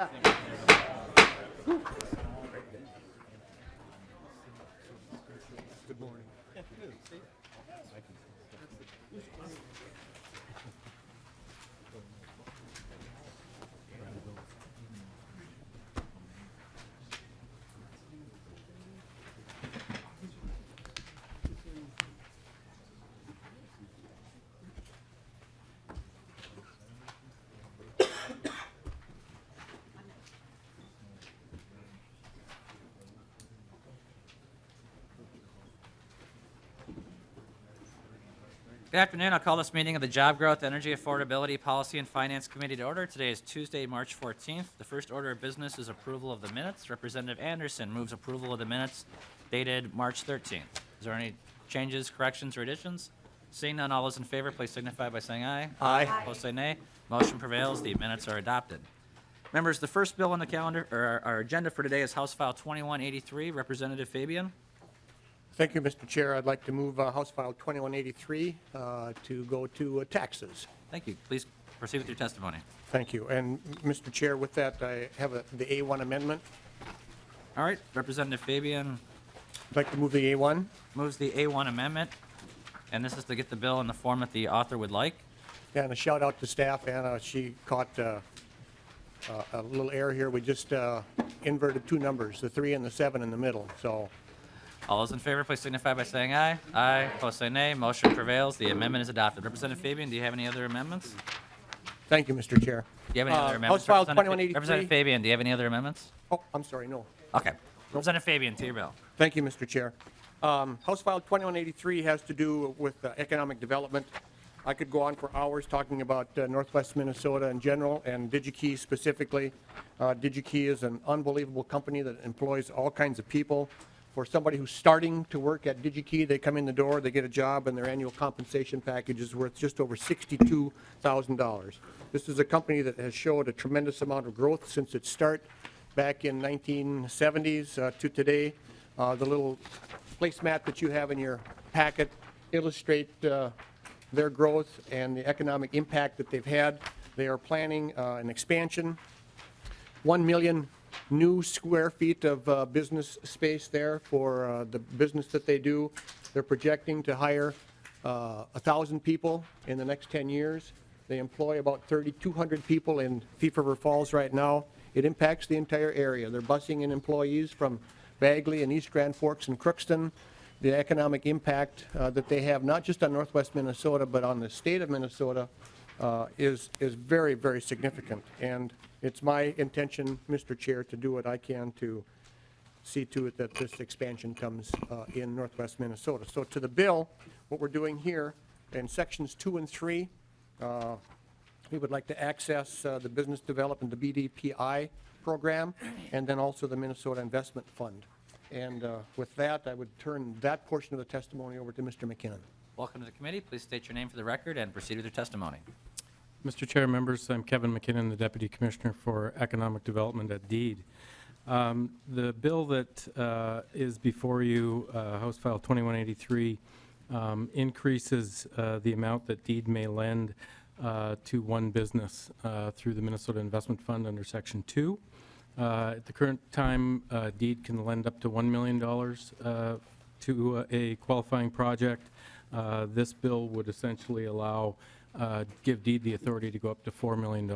Good morning. Good afternoon. I'll call this meeting of the Job Growth, Energy Affordability, Policy, and Finance Committee to order. Today is Tuesday, March 14th. The first order of business is approval of the minutes. Representative Anderson moves approval of the minutes dated March 13th. Is there any changes, corrections, or additions? Seeing none, all those in favor, please signify by saying aye. Aye. Opposed, say nay. Motion prevails. The minutes are adopted. Members, the first bill on the calendar, or our agenda for today is House File 2183. Representative Fabian. Thank you, Mr. Chair. I'd like to move House File 2183 to go to taxes. Thank you. Please proceed with your testimony. Thank you. And, Mr. Chair, with that, I have the A1 amendment. All right. Representative Fabian I'd like to move the A1. moves the A1 amendment, and this is to get the bill in the form that the author would like. And a shout out to staff. Anna, she caught a little error here. We just inverted two numbers, the 3 and the 7 in the middle. So All those in favor, please signify by saying aye. Aye. Opposed, say nay. Motion prevails. The amendment is adopted. Representative Fabian, do you have any other amendments? thank you, Mr. Chair. Do you have any other amendments? House File Representative 2183. Representative Fabian, do you have any other amendments? Oh, I'm sorry, no. Okay. Representative Fabian, to your bill. Thank you, Mr. Chair. House File 2183 has to do with economic development. I could go on for hours talking about Northwest Minnesota in general and DigiKey specifically. DigiKey is an unbelievable company that employs all kinds of people. For somebody who's starting to work at DigiKey, they come in the door, they get a job, and their annual compensation package is worth just over $62,000. This is a company that has showed a tremendous amount of growth since its start back in 1970s to today. The little placemat that you have in your packet illustrate their growth and the economic impact that they've had. They are planning an expansion, 1 million new square feet of business space there for the business that they do. They're projecting to hire 1,000 people in the next 10 years. They employ about 3,200 people in Thief River Falls right now. It impacts the entire area. They're busing in employees from Bagley and East Grand Forks and Crookston. The economic impact that they have, not just on Northwest Minnesota, but on the state of Minnesota, is very, very significant. And it's my intention, Mr. Chair, to do what I can to see to it that this expansion comes in Northwest Minnesota. So to the bill, what we're doing here in sections 2 and 3, we would like to access the business development, the BDPI program, and then also the Minnesota Investment Fund. And with that, I would turn that portion of the testimony over to Mr. McKinnon. Welcome to the committee. Please state your name for the record and proceed with your testimony. Mr. Chair, members, I'm Kevin McKinnon, the Deputy Commissioner for Economic Development at DEED. The bill that is before you, House File 2183, increases the amount that DEED may lend to one business through the Minnesota Investment Fund under Section 2. At the current time, DEED can lend up to $1 million to a qualifying project. This bill would essentially give DEED the authority to go up to $4 million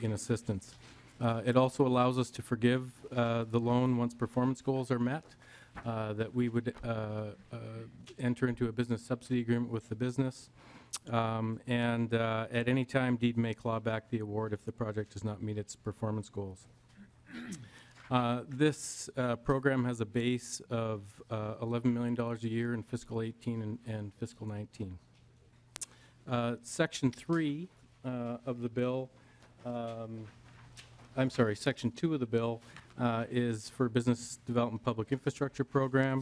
in assistance. It also allows us to forgive the loan once performance goals are met, that we would enter into a business subsidy agreement with the business. And at any time, DEED may claw back the award if the project does not meet its performance goals. This program has a base of $11 million a year in fiscal 18 and fiscal 19. Section 3 of the bill, Section 2 of the bill is for Business Development Public Infrastructure Program.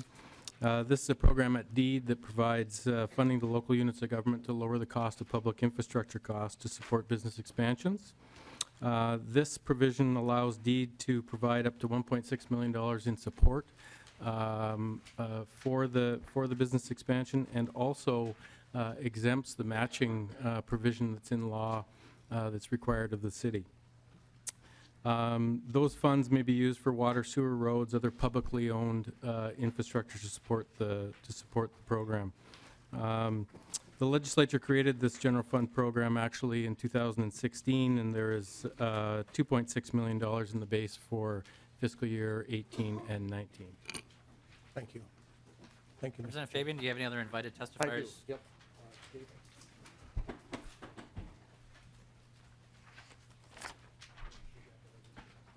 This is a program at DEED that provides funding to local units of government to lower the cost of public infrastructure costs to support business expansions. This provision allows DEED to provide up to $1.6 million in support for the business expansion, and also exempts the matching provision that's in law that's required of the city. Those funds may be used for water, sewer, roads, other publicly owned infrastructure to support the program. The legislature created this general fund program actually in 2016, and there is $2.6 million in the base for fiscal year 18 and 19. Thank you. Thank you, Mr. Representative Fabian, do you have any other invited I do. testifiers? Yep.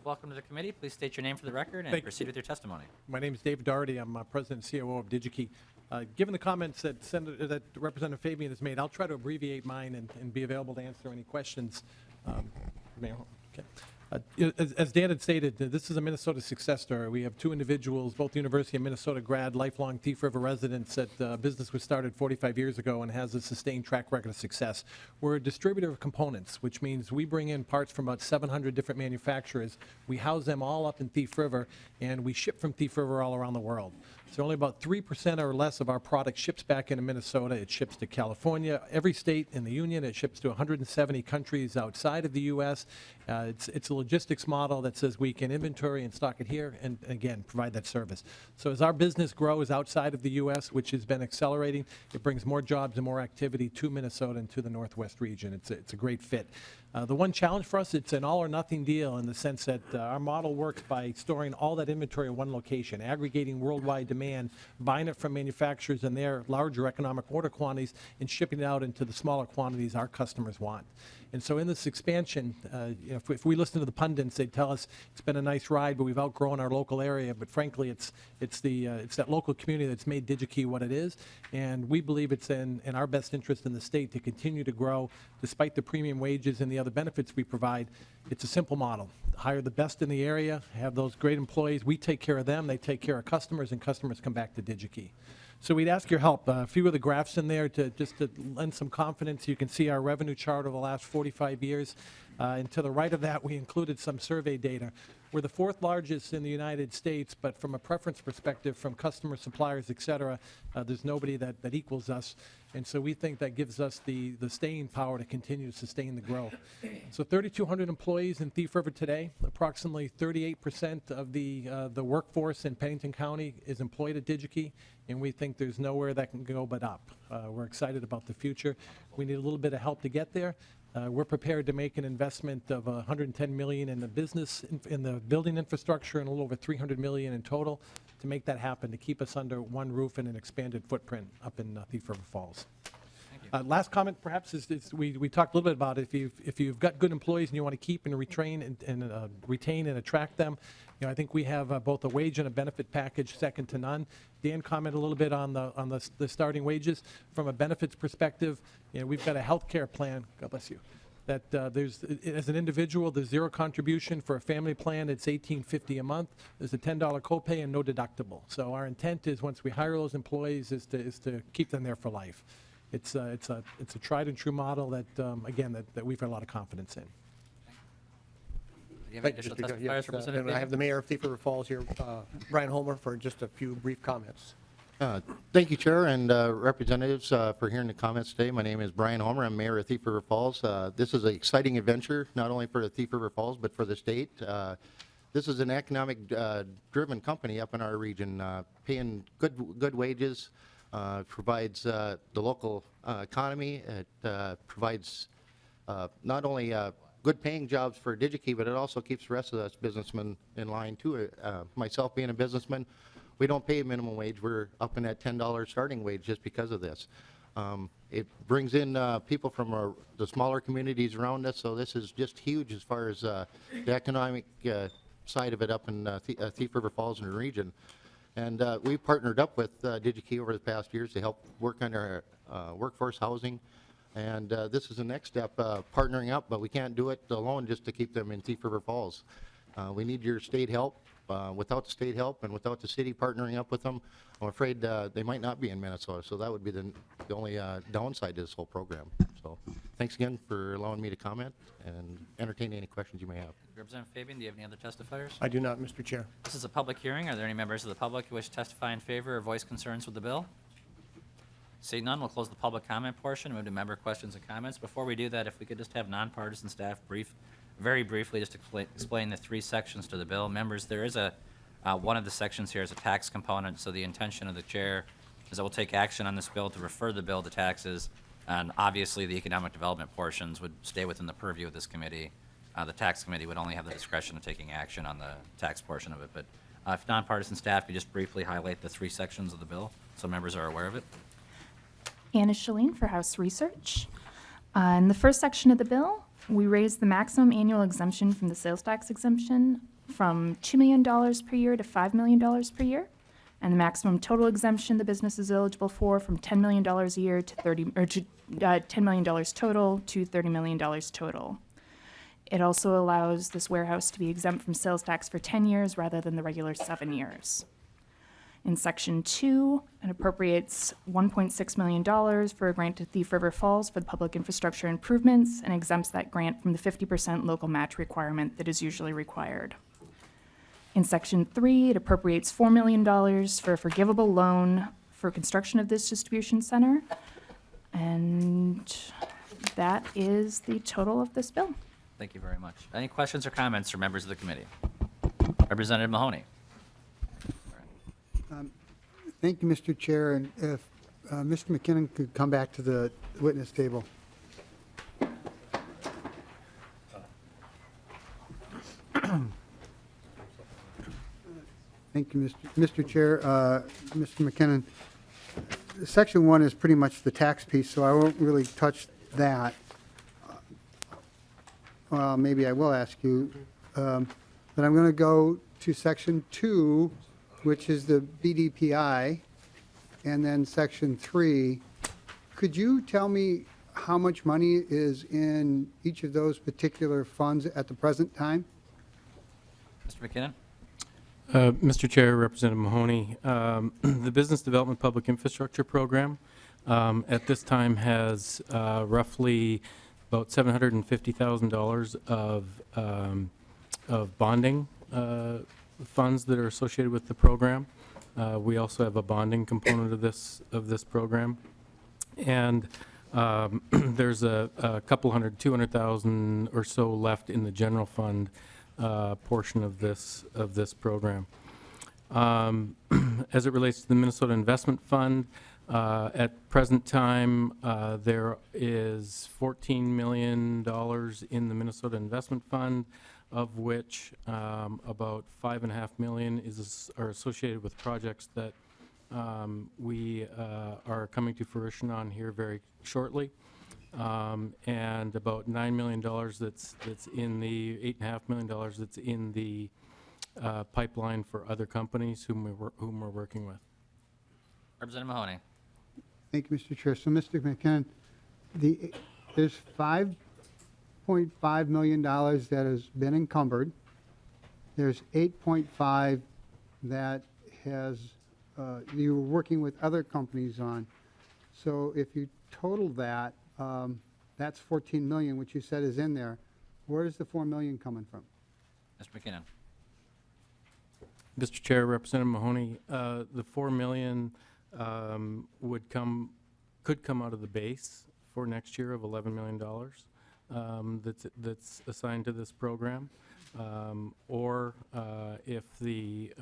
Welcome to the committee. Please state your name for the record and Thank you. proceed with your testimony. My name is David Doherty. I'm President and COO of DigiKey. Given the comments that that Representative Fabian has made, I'll try to abbreviate mine and be available to answer any questions. Mayor, okay. As Dan had stated, this is a Minnesota success story. We have two individuals, both University of Minnesota grad, lifelong Thief River residents. That business was started 45 years ago and has a sustained track record of success. We're a distributor of components, which means we bring in parts from about 700 different manufacturers. We house them all up in Thief River, and we ship from Thief River all around the world. So only about 3% or less of our product ships back into Minnesota. It ships to California, every state in the union. It ships to 170 countries outside of the U.S. It's a logistics model that says we can inventory and stock it here and again, provide that service. So as our business grows outside of the U.S., which has been accelerating, it brings more jobs and more activity to Minnesota and to the Northwest region. It's a great fit. The one challenge for us, it's an all or nothing deal in the sense that our model works by storing all that inventory in one location, aggregating worldwide demand, buying it from manufacturers in their larger economic order quantities, and shipping it out into the smaller quantities our customers want. And so in this expansion, if we listen to the pundits, they'd tell us it's been a nice ride, but we've outgrown our local area. But frankly, it's that local community that's made DigiKey what it is. And we believe it's in our best interest in the state to continue to grow despite the premium wages and the other benefits we provide. It's a simple model. Hire the best in the area, have those great employees. We take care of them. They take care of customers, and customers come back to DigiKey. So we'd ask your help. A few of the graphs in there to lend some confidence. You can see our revenue chart over the last 45 years. And to the right of that, we included some survey data. We're the fourth largest in the United States, but from a preference perspective, from customers, suppliers, et cetera, there's nobody that equals us. And so we think that gives us the staying power to continue to sustain the growth. So 3,200 employees in Thief River today. Approximately 38% of the workforce in Pennington County is employed at DigiKey, and we think there's nowhere that can go but up. We're excited about the future. We need a little bit of help to get there. We're prepared to make an investment of $110 million in the business, in the building infrastructure, and a little over $300 million in total to make that happen, to keep us under one roof and an expanded footprint up in Thief River Falls. Last comment, perhaps, is we talked a little bit about it. If you've got good employees and you want to keep and retain and attract them, I think we have both a wage and a benefit package second to none. Dan commented a little bit on the starting wages. From a benefits perspective, we've got a health care plan. God bless you. That as an individual, there's zero contribution. For a family plan, it's $18.50 a month. There's a $10 copay and no deductible. So our intent is, once we hire those employees, is to keep them there for life. It's a tried and true model that, again, that we've got a lot of confidence in. Do you have any additional testifiers, Yes, Representative and I Fabian? have the mayor of Thief River Falls here, Brian Homer, for just a few brief comments. Thank you, Chair, and representatives for hearing the comments today. My name is Brian Homer. I'm mayor of Thief River Falls. This is an exciting adventure, not only for the Thief River Falls, but for the state. This is an economic-driven company up in our region, paying good wages, provides the local economy. It provides not only good paying jobs for DigiKey, but it also keeps the rest of us businessmen in line too. Myself being a businessman, we don't pay minimum wage. We're up in that $10 starting wage just because of this. It brings in people from the smaller communities around us, so this is just huge as far as the economic side of it up in Thief River Falls and the region. And we've partnered up with DigiKey over the past years to help work on our workforce housing. And this is the next step, partnering up, but we can't do it alone just to keep them in Thief River Falls. We need your state help. Without the state help and without the city partnering up with them, I'm afraid they might not be in Minnesota. So that would be the only downside to this whole program. So thanks again for allowing me to comment and entertain any questions you may have. Representative Fabian, do you have any other testifiers? I do not, Mr. Chair. This is a public hearing. Are there any members of the public who wish to testify in favor or voice concerns with the bill? Seeing none, we'll close the public comment portion and move to member questions and comments. Before we do that, if we could just have nonpartisan staff brief very briefly, just to explain the three sections to the bill. Members, there is one of the sections here is a tax component, so the intention of the chair is that we'll take action on this bill to refer the bill to taxes, and obviously the economic development portions would stay within the purview of this committee. The tax committee would only have the discretion of taking action on the tax portion of it, but if nonpartisan staff could just briefly highlight the three sections of the bill so members are aware of it. Anna Shalene for House Research. In the first section of the bill, we raised the maximum annual exemption from the sales tax exemption from $2 million per year to $5 million per year, and the maximum total exemption the business is eligible for from $10 million a year to $10 million total to $30 million total. It also allows this warehouse to be exempt from sales tax for 10 years rather than the regular 7 years. In Section 2, it appropriates $1.6 million for a grant to Thief River Falls for the public infrastructure improvements and exempts that grant from the 50% local match requirement that is usually required. In Section 3, it appropriates $4 million for a forgivable loan for construction of this distribution center. And that is the total of this bill. Thank you very much. Any questions or comments from members of the committee? Representative Mahoney. Thank you, Mr. Chair, and if Mr. McKinnon could come back to the witness table. Thank you, Mr. Chair. Mr. McKinnon, Section 1 is pretty much the tax piece, so I won't really touch that. Well, maybe I will ask you, but I'm going to go to Section 2, which is the BDPI, and then Section 3. Could you tell me how much money is in each of those particular funds at the present time? Mr. McKinnon? Mr. Chair, Representative Mahoney, the Business Development Public Infrastructure Program at this time has roughly about $750,000 of bonding funds that are associated with the program. We also have a bonding component of this program, and there's a couple hundred, 200,000 or so left in the general fund portion of this program. As it relates to the Minnesota Investment Fund, at present time, there is $14 million in the Minnesota Investment Fund, of which about $5.5 million are associated with projects that we are coming to fruition on here very shortly, and about $9 million that's in the $8.5 million that's in the pipeline for other companies whom we're working with. Representative Mahoney. Thank you, Mr. Chair. So, Mr. McKinnon, there's $5.5 million that has been encumbered. There's 8.5 that you're working with other companies on. So if you total that, that's 14 million, which you said is in there. Where is the 4 million coming from? Mr. McKinnon. Mr. Chair, Representative Mahoney, the $4 million could come out of the base for next year of $11 million that's assigned to this program, or if the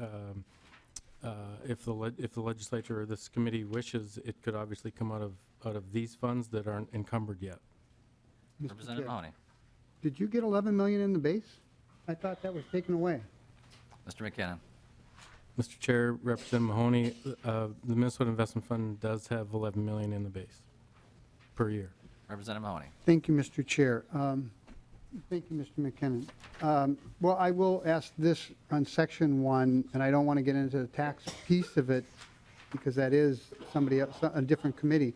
legislature or this committee wishes, it could obviously come out of these funds that aren't encumbered yet. Mr. Representative Chair, Mahoney. did you get 11 million in the base? I thought that was taken away. Mr. McKinnon. Mr. Chair, Representative Mahoney, the Minnesota Investment Fund does have $11 million in the base per year. Representative Mahoney. Thank you, Mr. Chair. Thank you, Mr. McKinnon. Well, I will ask this on Section 1, and I don't want to get into the tax piece of it because that is somebody else, a different committee.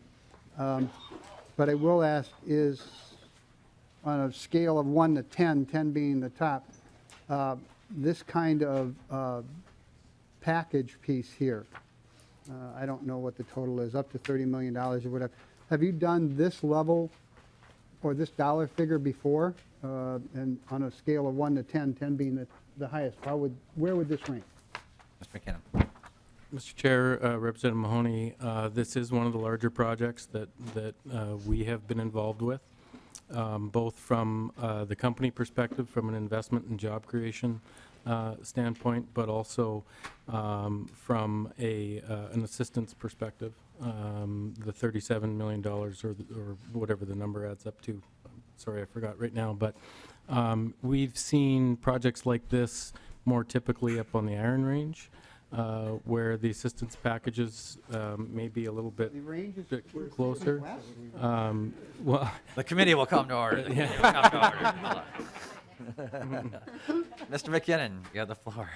But I will ask is, on a scale of 1 to 10, 10 being the top, this kind of package piece here, I don't know what the total is, up to $30 million or whatever. Have you done this level or this dollar figure before? And on a scale of 1 to 10, 10 being the highest, where would this rank? Mr. McKinnon. Mr. Chair, Representative Mahoney, this is one of the larger projects that we have been involved with. both from the company perspective, from an investment and job creation standpoint, but also from an assistance perspective. The $37 million or whatever the number adds up to. Sorry, I forgot right now. But we've seen projects like this more typically up on the Iron Range, where the assistance packages may be a little bit The range is closer. west. Well, The committee will come to order. The committee will come to order. Hold on. Mr. McKinnon, you have the floor.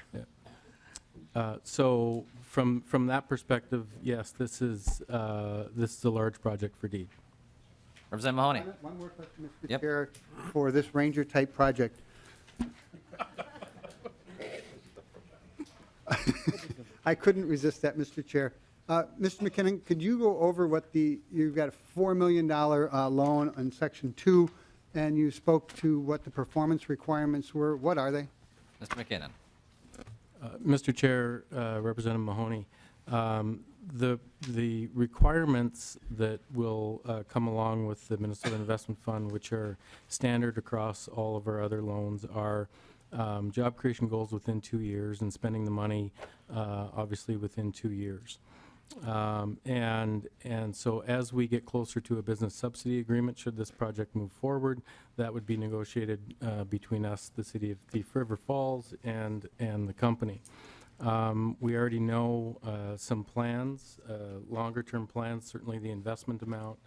so from that perspective, yes, this is a large project for Deed. Representative Mahoney. One more question, Mr. Yep. Chair, for this Ranger-type project. I couldn't resist that, Mr. Chair. Mr. McKinnon, could you go over what you've got a $4 million loan on Section 2, and you spoke to what the performance requirements were. What are they? Mr. McKinnon. Mr. Chair, Representative Mahoney, the requirements that will come along with the Minnesota Investment Fund, which are standard across all of our other loans, are job creation goals within 2 years and spending the money obviously within 2 years. And so as we get closer to a business subsidy agreement, should this project move forward, that would be negotiated between us, the city of Thief River Falls, and the company. We already know some plans, longer-term plans, certainly the investment amount,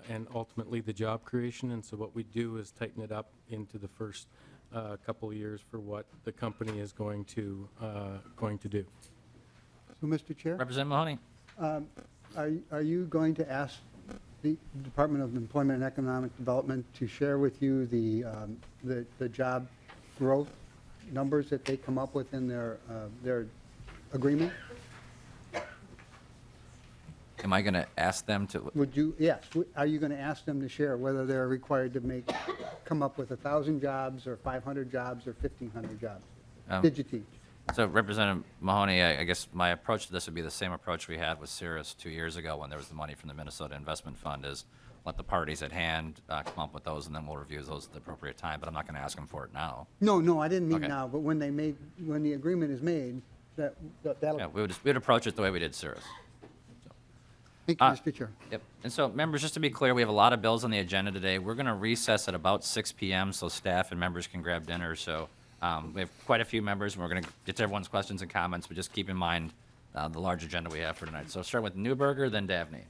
and ultimately the job creation. And so what we do is tighten it up into the first couple of years for what the company is going to do. So, Mr. Chair, Representative Mahoney. are you going to ask the Department of Employment and Economic Development to share with you the job growth numbers that they come up with in their agreement? Am I going to ask them to? Would you, yes, are you going to ask them to share whether they're required to come up with 1,000 jobs or 500 jobs or 1,500 jobs? Did you teach? So Representative Mahoney, I guess my approach to this would be the same approach we had with Cirrus 2 years ago when there was the money from the Minnesota Investment Fund, is let the parties at hand come up with those, and then we'll review those at the appropriate time, but I'm not going to ask them for it now. No, I didn't mean Okay. now, but when the agreement is made, that'll. Yeah, we would approach it the way we did Cirrus. Thank you, Mr. Chair. Yep. And so, members, just to be clear, we have a lot of bills on the agenda today. We're going to recess at about 6 p.m. so staff and members can grab dinner. So we have quite a few members, and we're going to get to everyone's questions and comments, but just keep in mind the large agenda we have for tonight. So start with Newberger, then Dabney.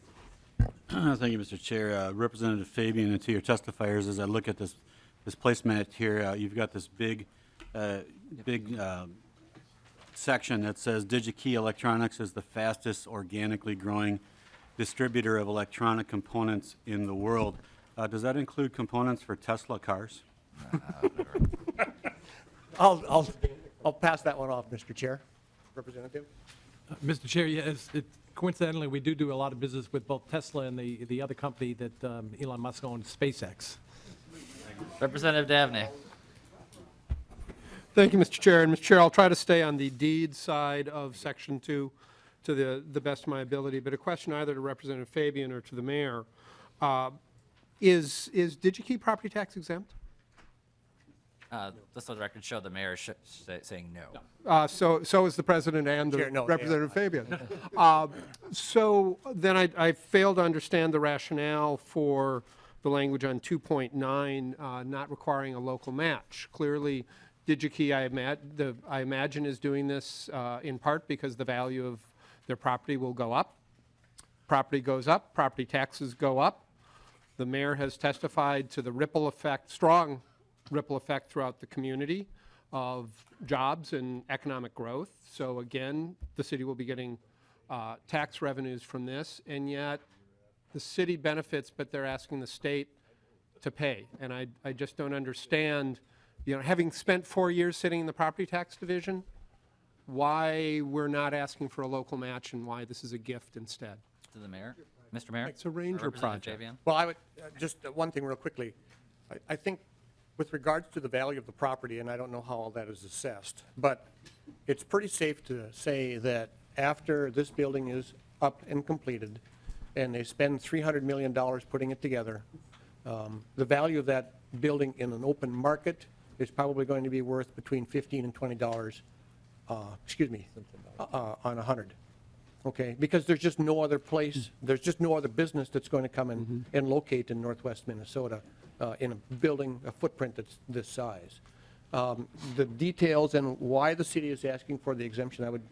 Thank you, Mr. Chair. Representative Fabian, and to your testifiers, as I look at this placemat here, you've got this big section that says DigiKey Electronics is the fastest organically growing distributor of electronic components in the world. Does that include components for Tesla cars? I'll pass that one off, Mr. Chair. Representative? Mr. Chair, yes, coincidentally, we do a lot of business with both Tesla and the other company that Elon Musk owns, SpaceX. Representative Dabney. Thank you, Mr. Chair. And Mr. Chair, I'll try to stay on the deed side of Section 2 to the best of my ability, but a question either to Representative Fabian or to the mayor. Is DigiKey property tax exempt? Just so the record show, the mayor saying no. So is the president and the Chair, no, Representative Fabian. So then I fail to understand the rationale for the language on 2.9 not requiring a local match. Clearly, DigiKey, I imagine, is doing this in part because the value of their property will go up. Property goes up, property taxes go up. The mayor has testified to the ripple effect, strong ripple effect throughout the community of jobs and economic growth. So again, the city will be getting tax revenues from this, and yet the city benefits, but they're asking the state to pay. And I just don't understand, having spent 4 years sitting in the property tax division, why we're not asking for a local match and why this is a gift instead. To the mayor. Mr. Mayor? It's a Ranger Representative project. Fabian? Well, I would, just one thing real quickly. I think with regards to the value of the property, and I don't know how all that is assessed, but it's pretty safe to say that after this building is up and completed, and they spend $300 million putting it together, The value of that building in an open market is probably going to be worth between $15 and $20, on 100. Okay, because there's just no other place, there's just no other business that's going to come in and locate in northwest Minnesota in a building, a footprint that's this size. The details and why the city is asking for the exemption, I would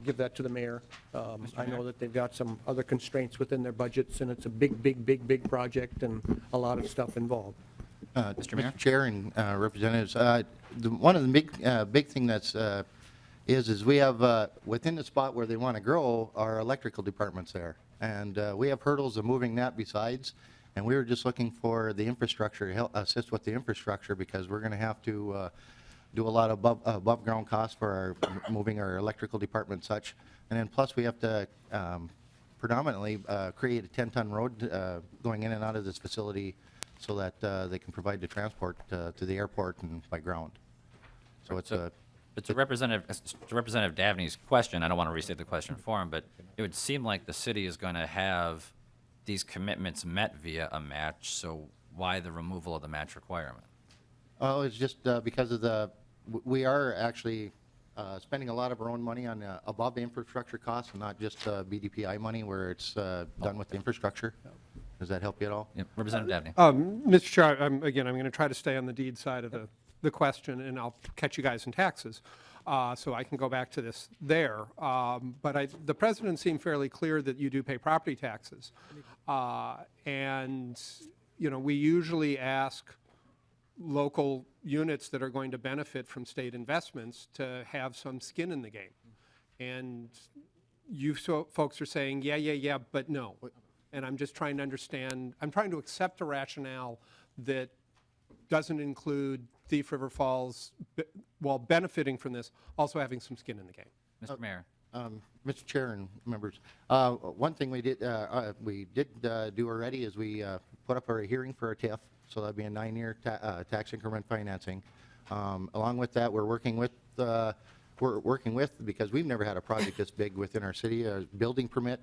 give that to the mayor. I know that they've got some other constraints within their budgets, and it's a big project and a lot of stuff involved. Mr. Mayor? Mr. Chair and representatives, one of the big thing that's is we have within the spot where they want to grow our electrical departments there, and we have hurdles of moving that besides, and we were just looking for the infrastructure to help assist with the infrastructure, because we're going to have to do a lot of above ground costs for our moving our electrical department and such, and then plus we have to predominantly create a 10-ton road going in and out of this facility so that they can provide the transport to the airport and by ground. So it's a But to Representative Dabney's question, I don't want to restate the question for him, but it would seem like the city is going to have these commitments met via a match, so why the removal of the match requirement? Oh, it's just because of we are actually spending a lot of our own money on above the infrastructure costs and not just BDPI money where it's done with the infrastructure. Does that help you at all? Yep. Representative Dabney. Mr. Chair, I'm going to try to stay on the deed side of the question, and I'll catch you guys in taxes, so I can go back to this there. But the president seemed fairly clear that you do pay property taxes. And, we usually ask local units that are going to benefit from state investments to have some skin in the game. And you folks are saying, yeah, but no. And I'm just trying to understand, I'm trying to accept a rationale that doesn't include Thief River Falls, while benefiting from this, also having some skin in the game. Mr. Mayor. Mr. Chair and members, one thing we did do already is we put up our hearing for a TIF, so that'd be a 9-year tax increment financing. Along with that, we're working with because we've never had a project this big within our city, a building permit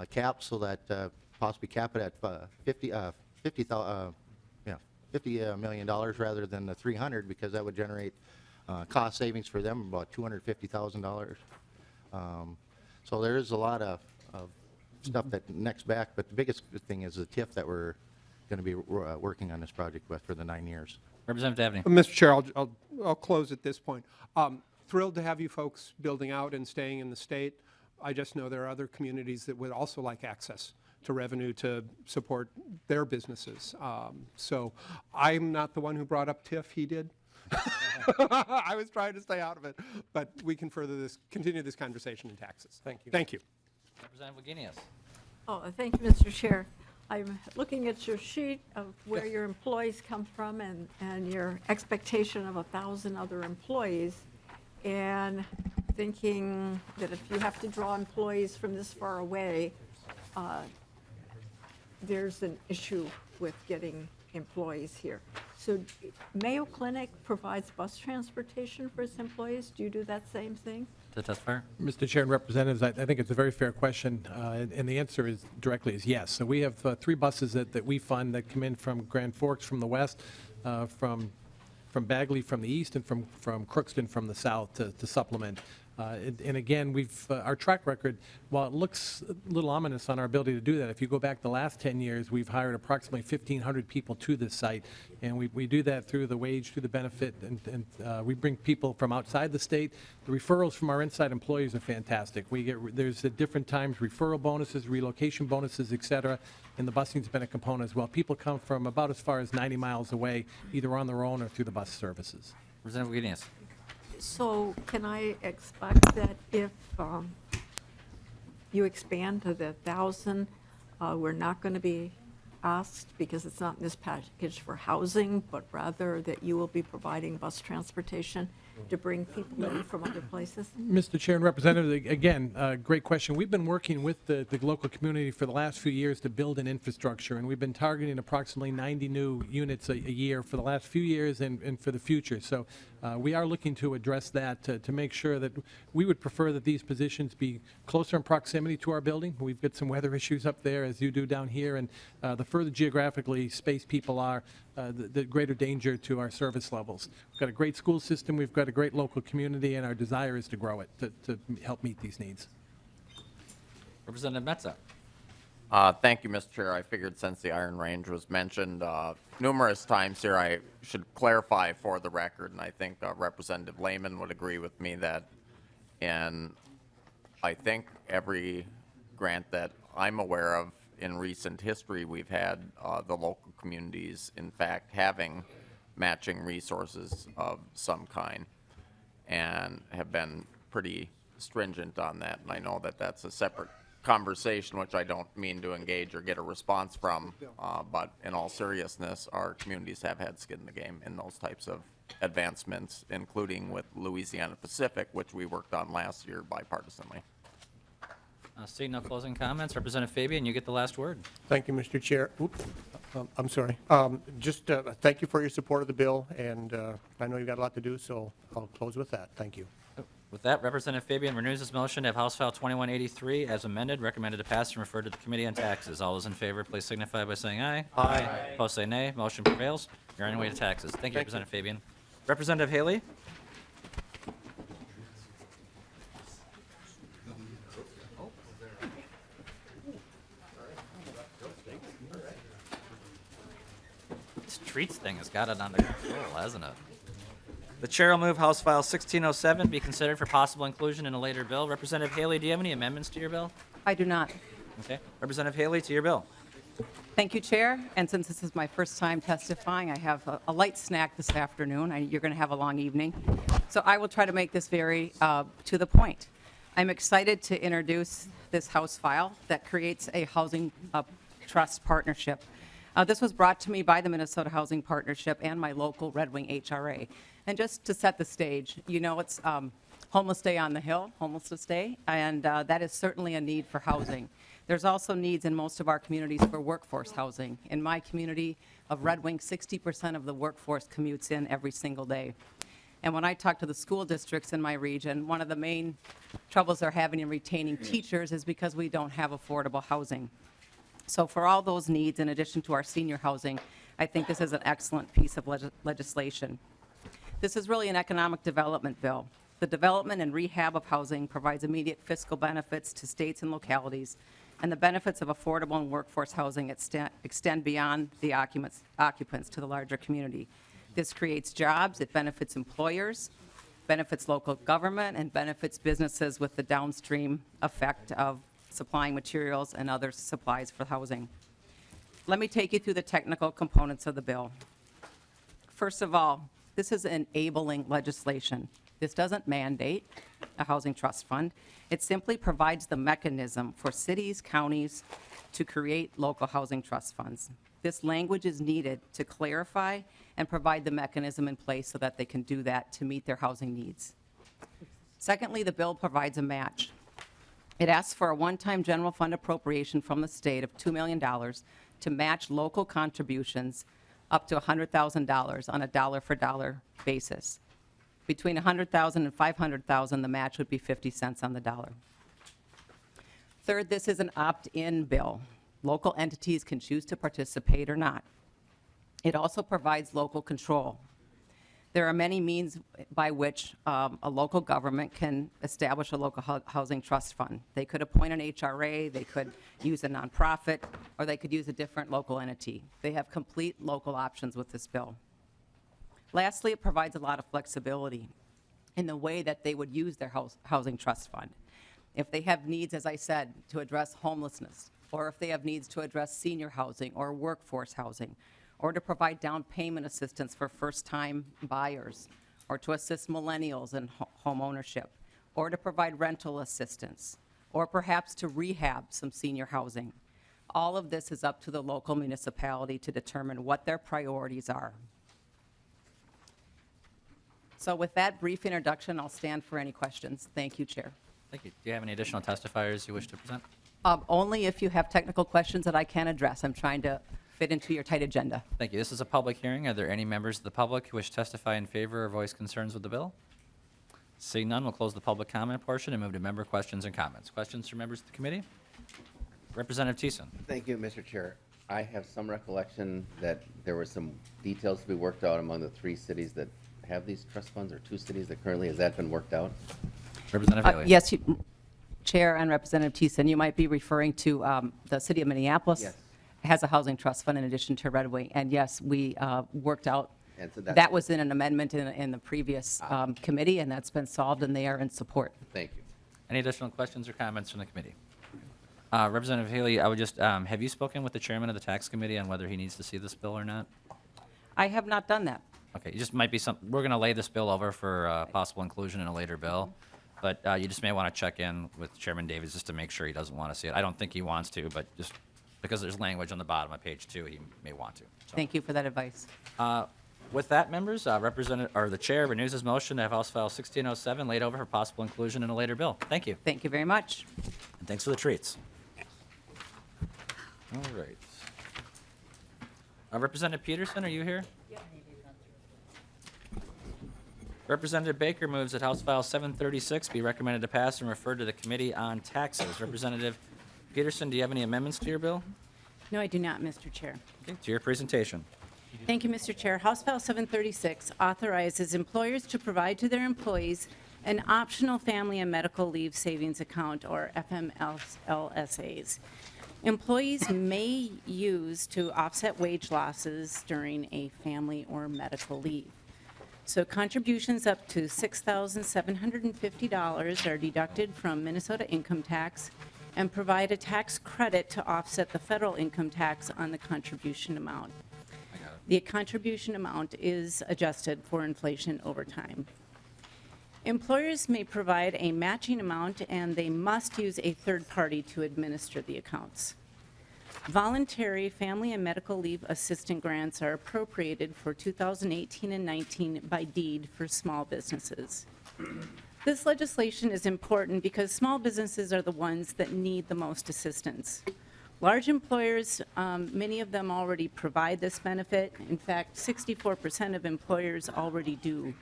cap, so that possibly cap it at $50 million rather than the 300, because that would generate cost savings for them about $250,000. So there is a lot of stuff that necks back, but the biggest thing is the TIF that we're going to be working on this project with for the 9 years. Representative Dabney. Mr. Chair, I'll close at this point. Thrilled to have you folks building out and staying in the state. I just know there are other communities that would also like access to revenue to support their businesses. So I'm not the one who brought up TIF, he did. I was trying to stay out of it, but we can continue this conversation in taxes. Thank you. Thank you. Representative Wagenius. Oh, thank you, Mr. Chair. I'm looking at your sheet of where your employees come from and your expectation of 1,000 other employees, and thinking that if you have to draw employees from this far away, there's an issue with getting employees here. So Mayo Clinic provides bus transportation for its employees. Do you do that same thing? To testify. Mr. Chair and Representatives, I think it's a very fair question, and the answer is directly is yes. So we have 3 buses that we fund that come in from Grand Forks from the west, from Bagley from the east, and from Crookston from the south to supplement. And again, our track record, while it looks a little ominous on our ability to do that, if you go back the last 10 years, we've hired approximately 1,500 people to this site, and we do that through the wage, through the benefit, and we bring people from outside the state. The referrals from our inside employees are fantastic. There's at different times referral bonuses, relocation bonuses, et cetera, and the busing's been a component as well. People come from about as far as 90 miles away, either on their own or through the bus services. Representative Wagenius. So can I expect that if you expand to the 1,000, we're not going to be asked, because it's not in this package for housing, but rather that you will be providing bus transportation to bring people in from other places? Mr. Chair and Representative, again, great question. We've been working with the local community for the last few years to build an infrastructure, and we've been targeting approximately 90 new units a year for the last few years and for the future. So we are looking to address that to make sure that we would prefer that these positions be closer in proximity to our building. We've got some weather issues up there, as you do down here, and the further geographically spaced people are, the greater danger to our service levels. We've got a great school system, we've got a great local community, and our desire is to grow it, to help meet these needs. Representative Metza. Thank you, Mr. Chair. I figured since the Iron Range was mentioned numerous times here, I should clarify for the record, and I think Representative Lehman would agree with me that in, I think, every grant that I'm aware of in recent history, we've had the local communities, in fact, having matching resources of some kind and have been pretty stringent on that. And I know that that's a separate conversation, which I don't mean to engage or get a response from, but in all seriousness, our communities have had skin in the game in those types of advancements, including with Louisiana Pacific, which we worked on last year bipartisanly. Seeing no closing comments, Representative Fabian, you get the last word. Thank you, Mr. Chair. Oops, I'm sorry. Just thank you for your support of the bill, and I know you've got a lot to do, so I'll close with that. Thank you. With that, Representative Fabian renews his motion to have House File 2183 as amended, recommended to pass and referred to the Committee on Taxes. All those in favor, please signify by saying aye. Aye. Opposed, say nay. Motion prevails. You're on your way to taxes. Thank you, Representative Fabian. Representative Haley? This treats thing has got it under control, hasn't it? The chair will move House File 1607 be considered for possible inclusion in a later bill. Representative Haley, do you have any amendments to your bill? I do not. Okay. Representative Haley, to your bill. Thank you, Chair. And since this is my first time testifying, I have a light snack this afternoon. You're going to have a long evening. So I will try to make this very to the point. I'm excited to introduce this House file that creates a housing trust partnership. This was brought to me by the Minnesota Housing Partnership and my local Red Wing HRA. And just to set the stage, you know, it's Homeless Day on the Hill, Homelessness Day, and that is certainly a need for housing. There's also needs in most of our communities for workforce housing. In my community of Red Wing, 60% of the workforce commutes in every single day. And when I talk to the school districts in my region, one of the main troubles they're having in retaining teachers is because we don't have affordable housing. So for all those needs, in addition to our senior housing, I think this is an excellent piece of legislation. This is really an economic development bill. The development and rehab of housing provides immediate fiscal benefits to states and localities, and the benefits of affordable and workforce housing extend beyond the occupants to the larger community. This creates jobs, it benefits employers, benefits local government, and benefits businesses with the downstream effect of supplying materials and other supplies for housing. Let me take you through the technical components of the bill. First of all, this is enabling legislation. This doesn't mandate a housing trust fund. It simply provides the mechanism for cities, counties to create local housing trust funds. This language is needed to clarify and provide the mechanism in place so that they can do that to meet their housing needs. Secondly, the bill provides a match. It asks for a one-time general fund appropriation from the state of $2 million to match local contributions up to $100,000 on a dollar-for-dollar basis. Between $100,000 and $500,000, the match would be 50 cents on the dollar. Third, this is an opt-in bill. Local entities can choose to participate or not. It also provides local control. There are many means by which a local government can establish a local housing trust fund. They could appoint an HRA, they could use a nonprofit, or they could use a different local entity. They have complete local options with this bill. Lastly, it provides a lot of flexibility in the way that they would use their housing trust fund. If they have needs, as I said, to address homelessness, or if they have needs to address senior housing or workforce housing, or to provide down payment assistance for first-time buyers, or to assist millennials in home ownership, or to provide rental assistance, or perhaps to rehab some senior housing. All of this is up to the local municipality to determine what their priorities are. So with that brief introduction, I'll stand for any questions. Thank you, Chair. Thank you. Do you have any additional testifiers you wish to present? Only if you have technical questions that I can address. I'm trying to fit into your tight agenda. Thank you. This is a public hearing. Are there any members of the public who wish to testify in favor or voice concerns with the bill? Seeing none, we'll close the public comment portion and move to member questions and comments. Questions from members of the committee? Representative Thiessen. Thank you, Mr. Chair. I have some recollection that there were some details to be worked out among the 3 cities that have these trust funds, or 2 cities that currently, has that been worked out? Representative Haley. Yes, Chair and Representative Thiessen, you might be referring to the city of Minneapolis. Yes. Has a housing trust fund in addition to Red Wing. And yes, we worked out, And so that was in an amendment in the previous committee, and that's been solved, and they are in support. Thank you. Any additional questions or comments from the committee? Representative Haley, I would just, have you spoken with the chairman of the tax committee on whether he needs to see this bill or not? I have not done that. Okay, you just might be we're going to lay this bill over for possible inclusion in a later bill, but you just may want to check in with Chairman Davies just to make sure he doesn't want to see it. I don't think he wants to, but just because there's language on the bottom of page 2, he may want to. So, Thank you for that advice. with that, members, the chair renews his motion to have House File 1607 laid over for possible inclusion in a later bill. Thank you, Thank you very much. and thanks for the treats. All right. Representative Peterson, are you here? Representative Baker moves that House File 736 be recommended to pass and referred to the Committee on Taxes. Representative Peterson, do you have any amendments to your bill? No, I do not, Mr. Chair. Okay, to your presentation. Thank you, Mr. Chair. House File 736 authorizes employers to provide to their employees an optional family and medical leave savings account, or FMLSAs. Employees may use to offset wage losses during a family or medical leave. So contributions up to $6,750 are deducted from Minnesota income tax and provide a tax credit to offset the federal income tax on the contribution amount. The contribution amount is adjusted for inflation over time. Employers may provide a matching amount, and they must use a third party to administer the accounts. Voluntary family and medical leave assistant grants are appropriated for 2018 and 19 by deed for small businesses. This legislation is important because small businesses are the ones that need the most assistance. Large employers, many of them already provide this benefit. In fact, 64% of employers already do.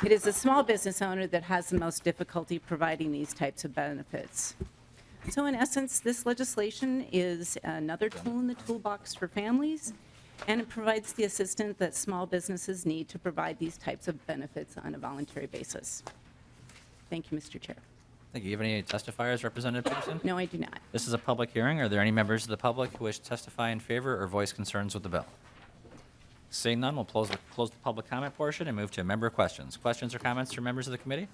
It is the small business owner that has the most difficulty providing these types of benefits. So in essence, this legislation is another tool in the toolbox for families, and it provides the assistance that small businesses need to provide these types of benefits on a voluntary basis. Thank you, Mr. Chair. Thank you. You have any testifiers, Representative Peterson? No, I do not. This is a public hearing. Are there any members of the public who wish to testify in favor or voice concerns with the bill? Seeing none, we'll close the public comment portion and move to member questions. Questions or comments from members of the committee?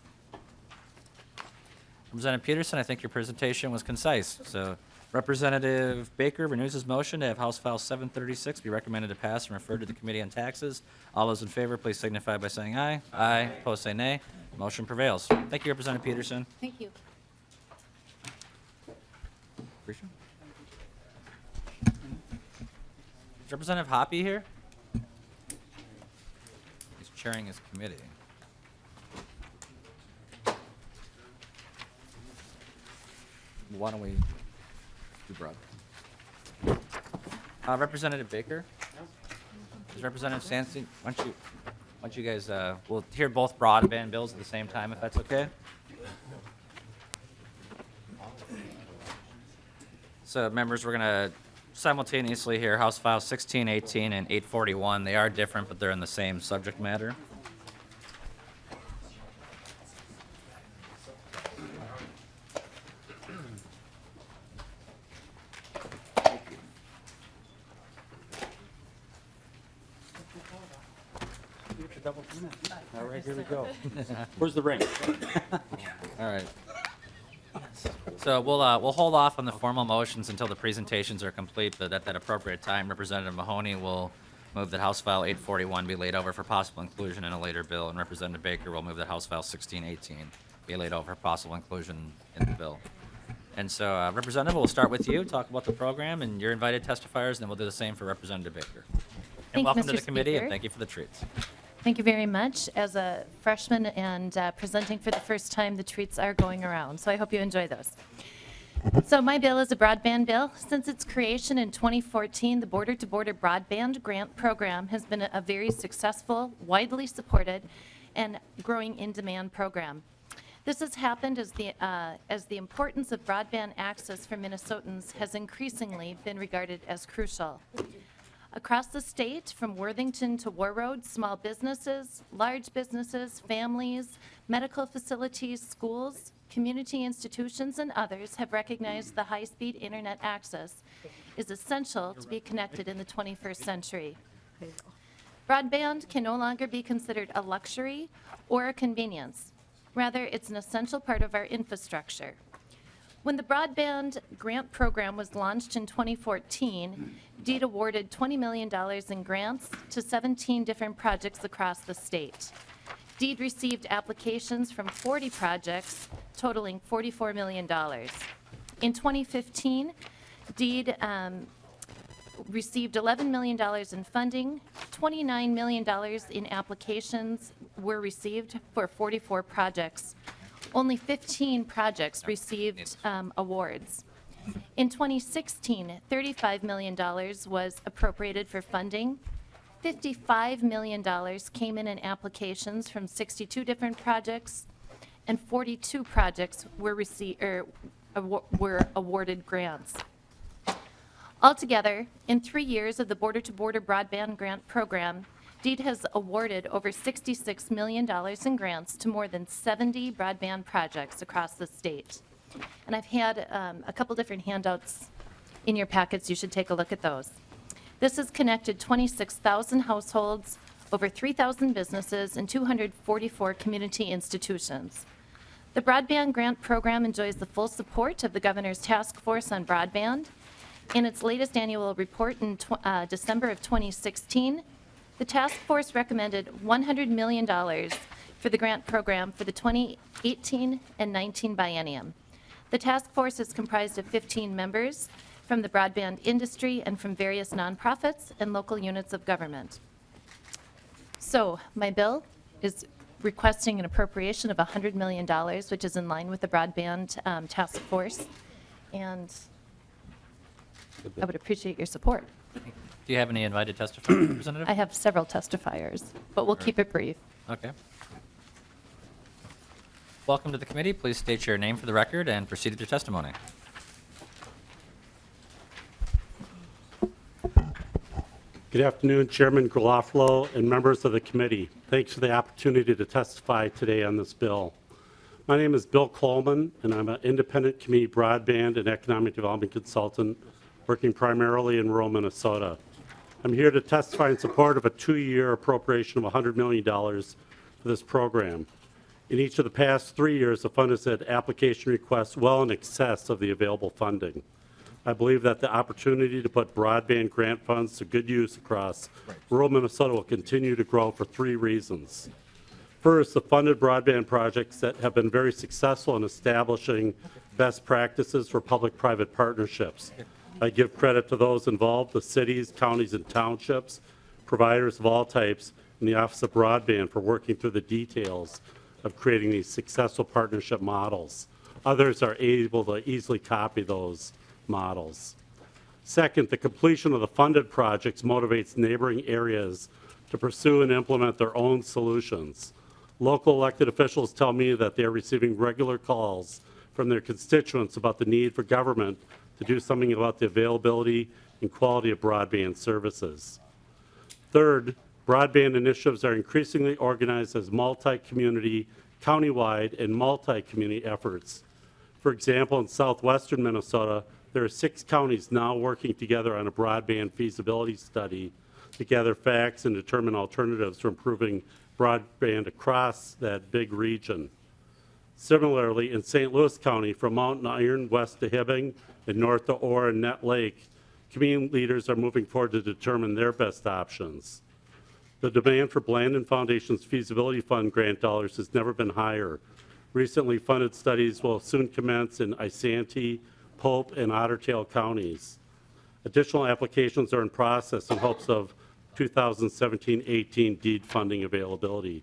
Representative Peterson, I think your presentation was concise. So Representative Baker renews his motion to have House File 736 be recommended to pass and referred to the Committee on Taxes. All those in favor, please signify by saying aye. Aye. Opposed, say nay. Motion prevails. Thank you, Representative Peterson. Thank you. Kresha? Is Representative Hoppe here? He's chairing his committee. Why don't we do broad? Representative Baker? Is Representative Sandstede, why don't you guys, we'll hear both broadband bills at the same time, if that's okay? So members, we're going to simultaneously hear House File 1618 and 841. They are different, but they're in the same subject matter. All right, here we go. Where's the ring? All right. So we'll hold off on the formal motions until the presentations are complete, but at that appropriate time, Representative Mahoney will move that House File 841 be laid over for possible inclusion in a later bill, and Representative Baker will move that House File 1618 be laid over for possible inclusion in the bill. And so, Representative, we'll start with you, talk about the program, and your invited testifiers, and then we'll do the same for Representative Baker. And Thank you, welcome to Mr. the committee, and Speaker. thank you for the treats. Thank you very much. As a freshman and presenting for the first time, the treats are going around, so I hope you enjoy those. So my bill is a broadband bill. Since its creation in 2014, the Border-to-Border Broadband Grant Program has been a very successful, widely supported, and growing in-demand program. This has happened as the importance of broadband access for Minnesotans has increasingly been regarded as crucial. Across the state, from Worthington to Warroad, small businesses, large businesses, families, medical facilities, schools, community institutions, and others have recognized the high-speed internet access is essential to be connected in the 21st century. Broadband can no longer be considered a luxury or a convenience. Rather, it's an essential part of our infrastructure. When the Broadband grant program was launched in 2014, DEED awarded $20 million in grants to 17 different projects across the state. DEED received applications from 40 projects totaling $44 million. In 2015, DEED received $11 million in funding, $29 million in applications were received for 44 projects. Only 15 projects received awards. In 2016, $35 million was appropriated for funding. $55 million came in applications from 62 different projects, and 42 projects were awarded grants. Altogether, in 3 years of the border-to-border broadband grant program, DEED has awarded over $66 million in grants to more than 70 broadband projects across the state. And I've had a couple different handouts in your packets. You should take a look at those. This has connected 26,000 households, over 3,000 businesses, and 244 community institutions. The broadband grant program enjoys the full support of the Governor's Task Force on Broadband. In its latest annual report in December of 2016, the task force recommended $100 million for the grant program for the 2018 and 19 biennium. The task force is comprised of 15 members from the broadband industry and from various nonprofits and local units of government. So my bill is requesting an appropriation of $100 million, which is in line with the broadband task force, and I would appreciate your support. Do you have any invited testifiers, Representative? I have several testifiers, but we'll keep it brief. Okay. Welcome to the committee. Please state your name for the record and proceed with your testimony. Good afternoon, Chairman Garofalo and members of the committee. Thanks for the opportunity to testify today on this bill. My name is Bill Coleman, and I'm an independent community broadband and economic development consultant working primarily in rural Minnesota. I'm here to testify in support of a 2-year appropriation of $100 million for this program. In each of the past 3 years, the fund has had application requests well in excess of the available funding. I believe that the opportunity to put broadband grant funds to good use across rural Minnesota will continue to grow for 3 reasons. First, the funded broadband projects that have been very successful in establishing best practices for public-private partnerships. I give credit to those involved, the cities, counties, and townships, providers of all types, and the Office of Broadband for working through the details of creating these successful partnership models. Others are able to easily copy those models. Second, the completion of the funded projects motivates neighboring areas to pursue and implement their own solutions. Local elected officials tell me that they are receiving regular calls from their constituents about the need for government to do something about the availability and quality of broadband services. Third, broadband initiatives are increasingly organized as multi-community, countywide, and multi-community efforts. For example, in southwestern Minnesota, there are 6 counties now working together on a broadband feasibility study to gather facts and determine alternatives for improving broadband across that big region. Similarly, in St. Louis County, from Mountain Iron west to Hibbing and north to Orr and Net Lake, community leaders are moving forward to determine their best options. The demand for Blandin Foundation's Feasibility Fund grant dollars has never been higher. Recently funded studies will soon commence in Isanti, Pope, and Otter Tail counties. Additional applications are in process in hopes of 2017-18 deed funding availability.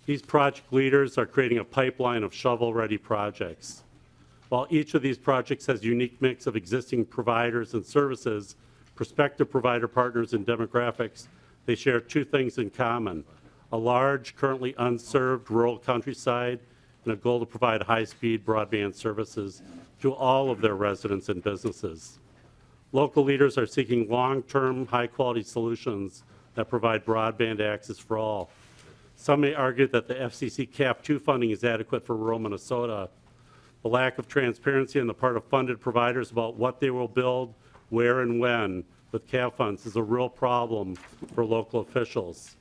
These project leaders are creating a pipeline of shovel-ready projects. While each of these projects has a unique mix of existing providers and services, prospective provider partners, and demographics, they share 2 things in common: a large, currently unserved rural countryside and a goal to provide high-speed broadband services to all of their residents and businesses. Local leaders are seeking long-term, high-quality solutions that provide broadband access for all. Some may argue that the FCC CAF II funding is adequate for rural Minnesota. The lack of transparency on the part of funded providers about what they will build, where and when with CAF funds is a real problem for local officials.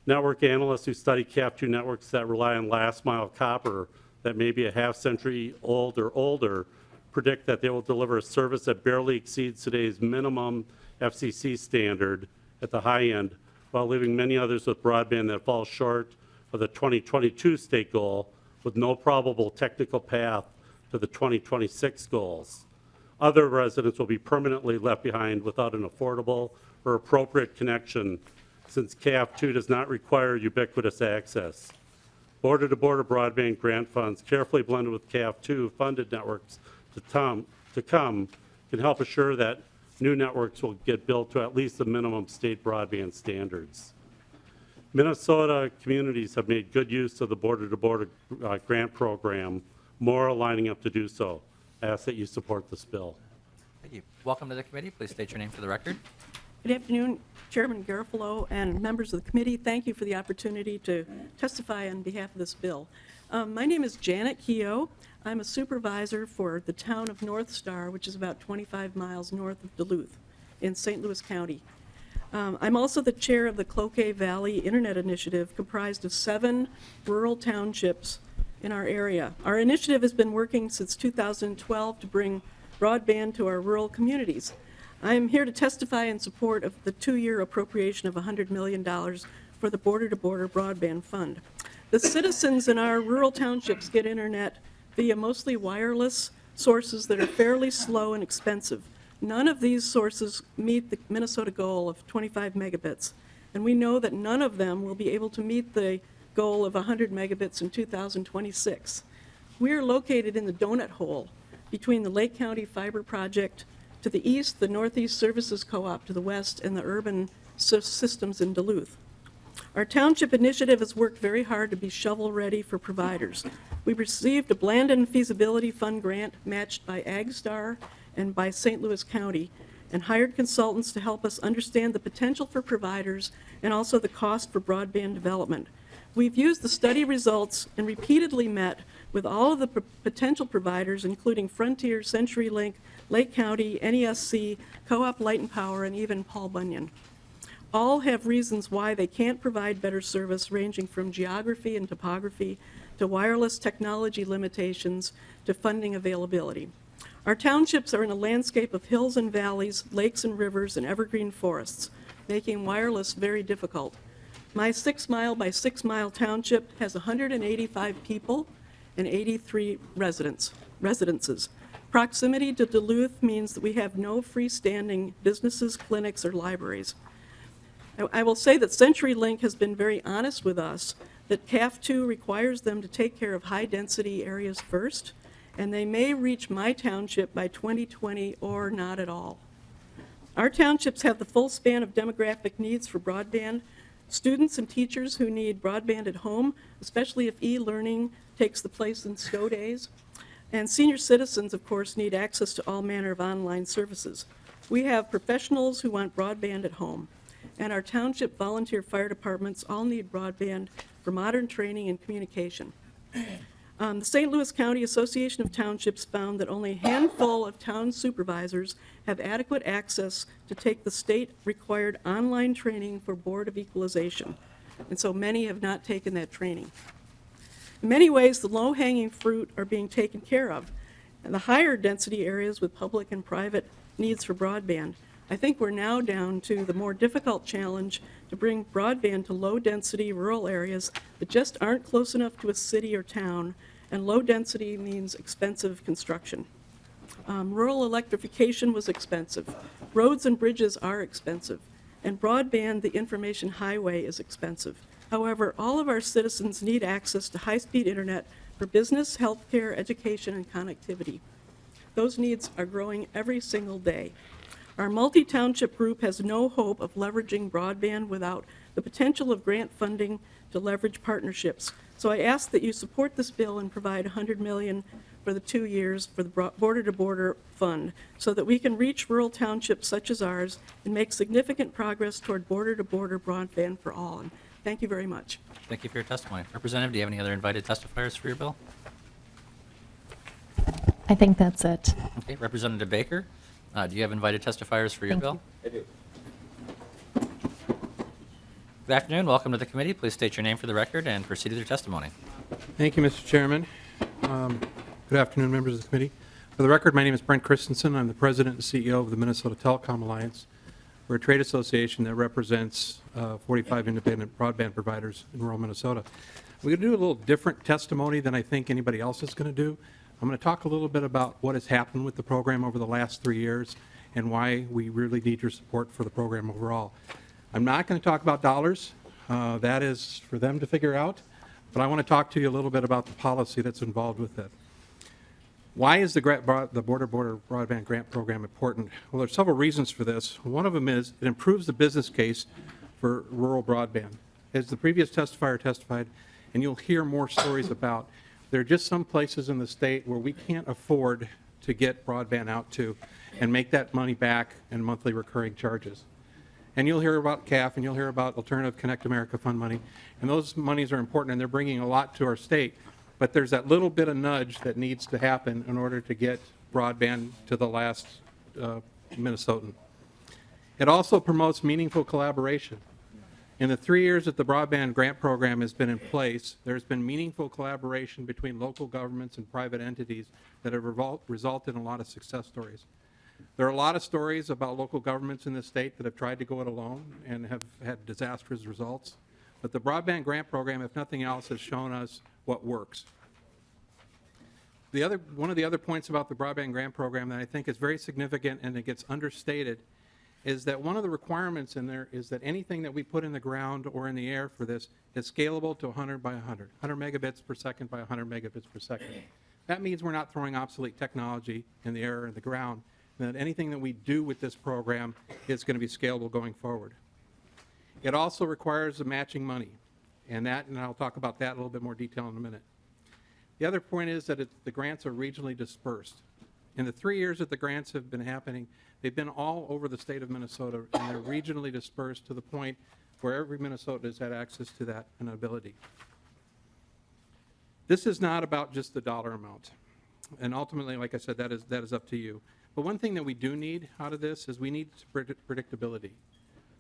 Network analysts who study CAF II networks that rely on last-mile copper that may be a half-century old or older predict that they will deliver a service that barely exceeds today's minimum FCC standard at the high end, while leaving many others with broadband that falls short of the 2022 state goal with no probable technical path to the 2026 goals. Other residents will be permanently left behind without an affordable or appropriate connection, since CAF II does not require ubiquitous access. Border-to-border broadband grant funds carefully blended with CAF II funded networks to come can help assure that new networks will get built to at least the minimum state broadband standards. Minnesota communities have made good use of the border-to-border grant program, more are lining up to do so. I ask that you support this bill. Thank you. Welcome to the committee. Please state your name for the record. Good afternoon, Chairman Garofalo and members of the committee. Thank you for the opportunity to testify on behalf of this bill. My name is Janet Keogh. I'm a supervisor for the town of North Star, which is about 25 miles north of Duluth in St. Louis County. I'm also the chair of the Cloquet Valley Internet Initiative, comprised of 7 rural townships in our area. Our initiative has been working since 2012 to bring broadband to our rural communities. I am here to testify in support of the 2-year appropriation of $100 million for the border-to-border broadband fund. The citizens in our rural townships get internet via mostly wireless sources that are fairly slow and expensive. None of these sources meet the Minnesota goal of 25 megabits, and we know that none of them will be able to meet the goal of 100 megabits in 2026. We are located in the donut hole between the Lake County Fiber Project to the east, the Northeast Services Co-op to the west, and the urban systems in Duluth. Our township initiative has worked very hard to be shovel-ready for providers. We received a Blandin Feasibility Fund grant matched by AgStar and by St. Louis County, and hired consultants to help us understand the potential for providers and also the cost for broadband development. We've used the study results and repeatedly met with all of the potential providers, including Frontier, CenturyLink, Lake County, NESC, Co-op Light and Power, and even Paul Bunyan. All have reasons why they can't provide better service, ranging from geography and topography to wireless technology limitations to funding availability. Our townships are in a landscape of hills and valleys, lakes and rivers, and evergreen forests, making wireless very difficult. My 6-mile by 6-mile township has 185 people and 83 residences. Proximity to Duluth means that we have no freestanding businesses, clinics, or libraries. I will say that CenturyLink has been very honest with us that CAF II requires them to take care of high-density areas first, and they may reach my township by 2020 or not at all. Our townships have the full span of demographic needs for broadband. Students and teachers who need broadband at home, especially if e-learning takes the place in snow days. And senior citizens, of course, need access to all manner of online services. We have professionals who want broadband at home. And our township volunteer fire departments all need broadband for modern training and communication. The St. Louis County Association of Townships found that only a handful of town supervisors have adequate access to take the state-required online training for Board of Equalization, and so many have not taken that training. In many ways, the low-hanging fruit are being taken care of, and the higher density areas with public and private needs for broadband. I think we're now down to the more difficult challenge to bring broadband to low-density rural areas that just aren't close enough to a city or town, and low density means expensive construction. Rural electrification was expensive. Roads and bridges are expensive, and broadband, the information highway, is expensive. However, all of our citizens need access to high-speed internet for business, healthcare, education, and connectivity. Those needs are growing every single day. Our multi-township group has no hope of leveraging broadband without the potential of grant funding to leverage partnerships. So I ask that you support this bill and provide $100 million for the 2 years for the border-to-border fund so that we can reach rural townships such as ours and make significant progress toward border-to-border broadband for all. And thank you very much. Thank you for your testimony. Representative, do you have any other invited testifiers for your bill? I think that's it. Okay, Representative Baker, do you have invited testifiers for your Thank bill? you. I do. Good afternoon, welcome to the committee. Please state your name for the record and proceed with your testimony. Thank you, Mr. Chairman. Good afternoon, members of the committee. For the record, my name is Brent Christensen. I'm the president and CEO of the Minnesota Telecom Alliance. We're a trade association that represents 45 independent broadband providers in rural Minnesota. We're going to do a little different testimony than I think anybody else is going to do. I'm going to talk a little bit about what has happened with the program over the last 3 years and why we really need your support for the program overall. I'm not going to talk about dollars. That is for them to figure out. But I want to talk to you a little bit about the policy that's involved with it. Why is the border-to-border broadband grant program important? Well, there's several reasons for this. One of them is it improves the business case for rural broadband. As the previous testifier testified, and you'll hear more stories about, there are just some places in the state where we can't afford to get broadband out to and make that money back in monthly recurring charges. And you'll hear about CAF and you'll hear about Alternative Connect America Fund money. And those monies are important and they're bringing a lot to our state. But there's that little bit of nudge that needs to happen in order to get broadband to the last Minnesotan. It also promotes meaningful collaboration. In the 3 years that the broadband grant program has been in place, there's been meaningful collaboration between local governments and private entities that have resulted in a lot of success stories. There are a lot of stories about local governments in this state that have tried to go it alone and have had disastrous results. But the broadband grant program, if nothing else, has shown us what works. One of the other points about the broadband grant program that I think is very significant and it gets understated is that one of the requirements in there is that anything that we put in the ground or in the air for this is scalable to 100 by 100, 100 megabits per second by 100 megabits per second. That means we're not throwing obsolete technology in the air or in the ground, and that anything that we do with this program is going to be scalable going forward. It also requires the matching money, and I'll talk about that in a little bit more detail in a minute. The other point is that the grants are regionally dispersed. In the 3 years that the grants have been happening, they've been all over the state of Minnesota, and they're regionally dispersed to the point where every Minnesotan has had access to that and ability. This is not about just the dollar amount. And ultimately, like I said, that is up to you. But one thing that we do need out of this is we need predictability.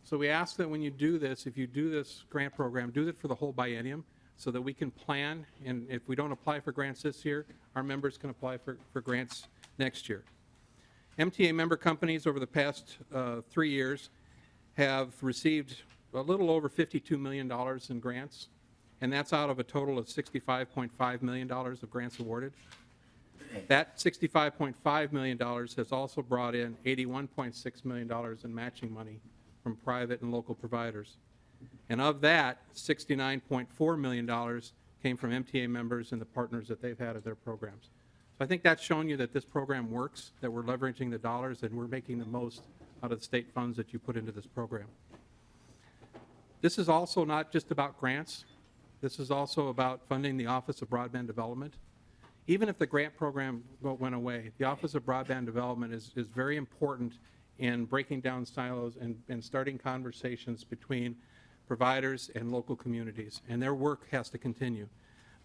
So we ask that when you do this, if you do this grant program, do it for the whole biennium so that we can plan, and if we don't apply for grants this year, our members can apply for grants next year. MTA member companies over the past 3 years have received a little over $52 million in grants, and that's out of a total of $65.5 million of grants awarded. That $65.5 million has also brought in $81.6 million in matching money from private and local providers. And of that, $69.4 million came from MTA members and the partners that they've had at their programs. So I think that's shown you that this program works, that we're leveraging the dollars and we're making the most out of the state funds that you put into this program. This is also not just about grants. This is also about funding the Office of Broadband Development. Even if the grant program went away, the Office of Broadband Development is very important in breaking down silos and starting conversations between providers and local communities. And their work has to continue.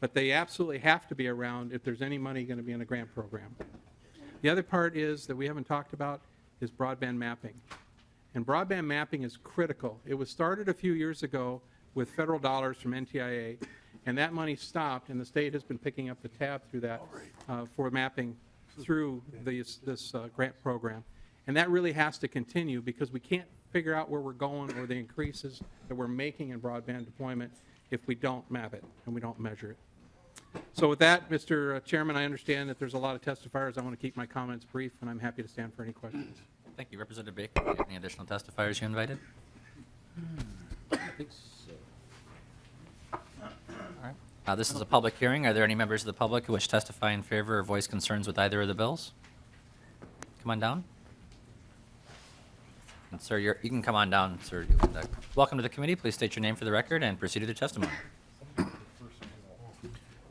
But they absolutely have to be around if there's any money going to be in a grant program. The other part is that we haven't talked about is broadband mapping. And broadband mapping is critical. It was started a few years ago with federal dollars from NTIA, and that money stopped, and the state has been picking up the tab through that for mapping through this grant program. And that really has to continue because we can't figure out where we're going or the increases that we're making in broadband deployment if we don't map it and we don't measure it. So with that, Mr. Chairman, I understand that there's a lot of testifiers. I want to keep my comments brief, and I'm happy to stand for any questions. Thank you. Representative Baker, do you have any additional testifiers you invited? I think so. All right. This is a public hearing. Are there any members of the public who wish to testify in favor or voice concerns with either of the bills? Come on down. And sir, you can come on down, sir. Welcome to the committee. Please state your name for the record and proceed to the testimony.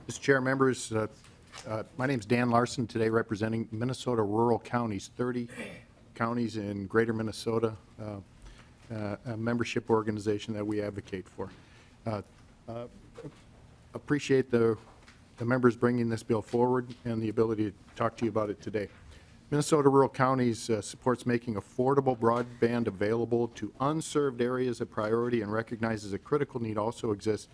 Mr. Chair, members, my name is Dan Larson, today representing Minnesota rural counties, 30 counties in greater Minnesota, a membership organization that we advocate for. Appreciate the members bringing this bill forward and the ability to talk to you about it today. Minnesota Rural Counties supports making affordable broadband available to unserved areas a priority and recognizes a critical need also exists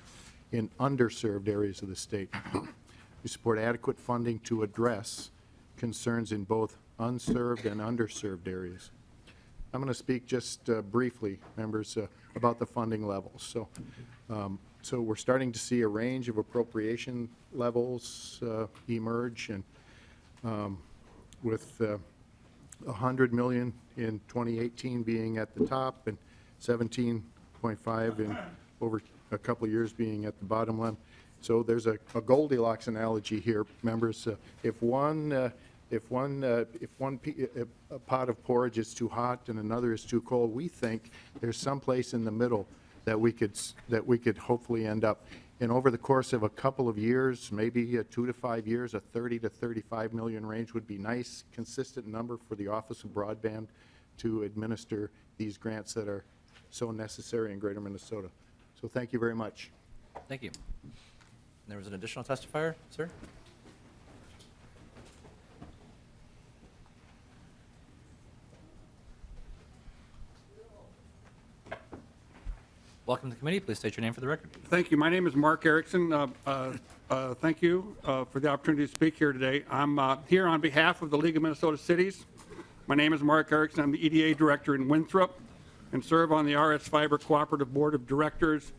in underserved areas of the state. We support adequate funding to address concerns in both unserved and underserved areas. I'm going to speak just briefly, members, about the funding levels. So we're starting to see a range of appropriation levels emerge, and with $100 million in 2018 being at the top and 17.5 in over a couple of years being at the bottom line. So there's a Goldilocks analogy here, members. If one pot of porridge is too hot and another is too cold, we think there's some place in the middle that we could hopefully end up. And over the course of a couple of years, maybe 2 to 5 years, a 30 to 35 million range would be nice, consistent number for the Office of Broadband to administer these grants that are so necessary in greater Minnesota. So thank you very much. Thank you. There was an additional testifier, sir? Welcome to the committee. Please state your name for the record. Thank you. My name is Mark Erickson. Thank you for the opportunity to speak here today. I'm here on behalf of the League of Minnesota Cities. My name is Mark Erickson. I'm the EDA Director in Winthrop and serve on the RS Fiber Cooperative Board of Directors,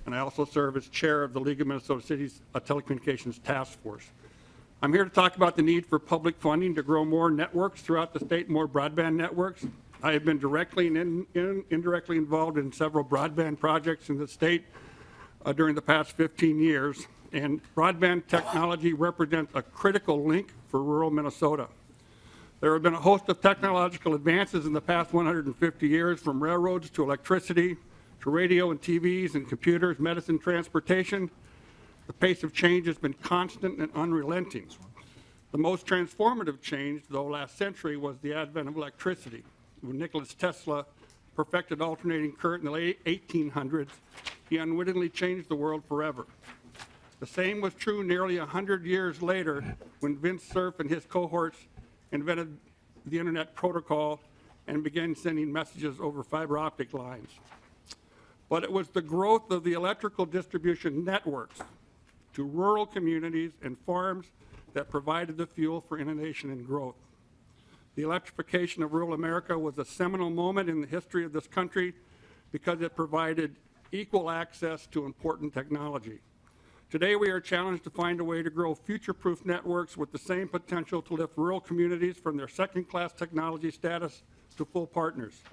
and I also serve as Chair of the League of Minnesota Cities Telecommunications Task Force. I'm here to talk about the need for public funding to grow more networks throughout the state, more broadband networks. I have been directly and indirectly involved in several broadband projects in the state during the past 15 years, and broadband technology represents a critical link for rural Minnesota. There have been a host of technological advances in the past 150 years, from railroads to electricity, to radio and TVs and computers, medicine, transportation. The pace of change has been constant and unrelenting. The most transformative change, though, last century was the advent of electricity. When Nikola Tesla perfected alternating current in the late 1800s, he unwittingly changed the world forever. The same was true nearly 100 years later when Vince Cerf and his cohorts invented the Internet protocol and began sending messages over fiber optic lines. But it was the growth of the electrical distribution networks to rural communities and farms that provided the fuel for innovation and growth. The electrification of rural America was a seminal moment in the history of this country because it provided equal access to important technology. Today, we are challenged to find a way to grow future-proof networks with the same potential to lift rural communities from their second-class technology status to full partners.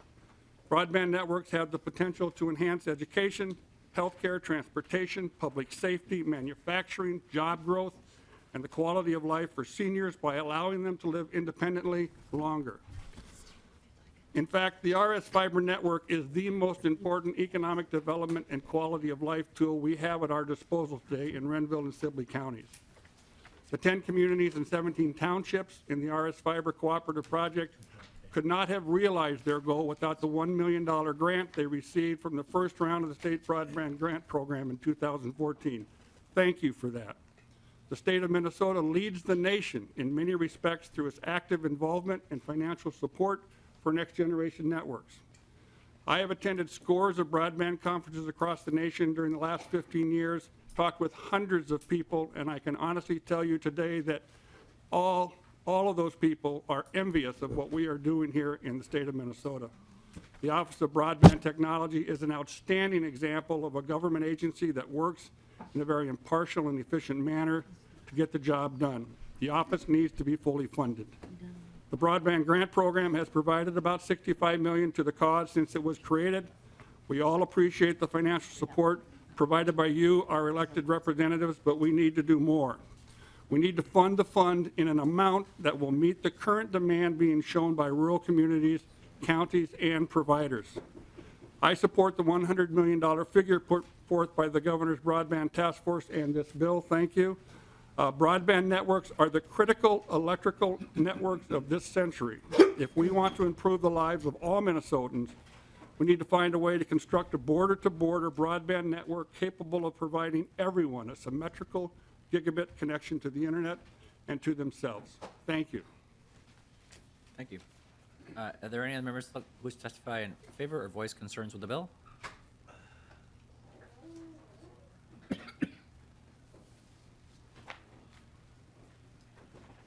Broadband networks have the potential to enhance education, healthcare, transportation, public safety, manufacturing, job growth, and the quality of life for seniors by allowing them to live independently longer. In fact, the RS Fiber Network is the most important economic development and quality of life tool we have at our disposal today in Renville and Sibley counties. The 10 communities and 17 townships in the RS Fiber Cooperative Project could not have realized their goal without the $1 million grant they received from the first round of the state broadband grant program in 2014. Thank you for that. The state of Minnesota leads the nation in many respects through its active involvement and financial support for next-generation networks. I have attended scores of broadband conferences across the nation during the last 15 years, talked with hundreds of people, and I can honestly tell you today that all of those people are envious of what we are doing here in the state of Minnesota. The Office of Broadband Technology is an outstanding example of a government agency that works in a very impartial and efficient manner to get the job done. The office needs to be fully funded. The broadband grant program has provided about $65 million to the cause since it was created. We all appreciate the financial support provided by you, our elected representatives, but we need to do more. We need to fund the fund in an amount that will meet the current demand being shown by rural communities counties, and providers. I support the $100 million figure put forth by the Governor's Broadband Task Force and this bill. Thank you. Broadband networks are the critical electrical networks of this century. If we want to improve the lives of all Minnesotans, we need to find a way to construct a border-to-border broadband network capable of providing everyone a symmetrical gigabit connection to the internet and to themselves. Thank you. Thank you. Are there any other members who wish to testify in favor or voice concerns with the bill?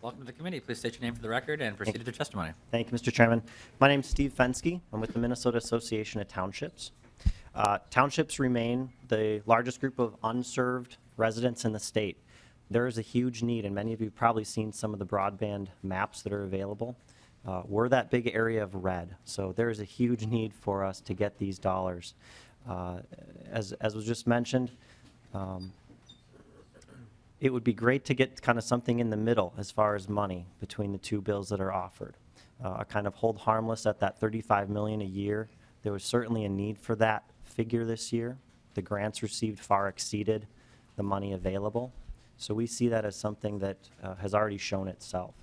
Welcome to the committee. Please state your name for the record and proceed with your testimony. Thank you, Mr. Chairman. My name is Steve Fensky. I'm with the Minnesota Association of Townships. Townships remain the largest group of unserved residents in the state. There is a huge need, and many of you have probably seen some of the broadband maps that are available. We're that big area of red, so there is a huge need for us to get these dollars. As was just mentioned, it would be great to get kind of something in the middle as far as money between the two bills that are offered. A kind of hold harmless at that $35 million a year. There was certainly a need for that figure this year. The grants received far exceeded the money available. So we see that as something that has already shown itself.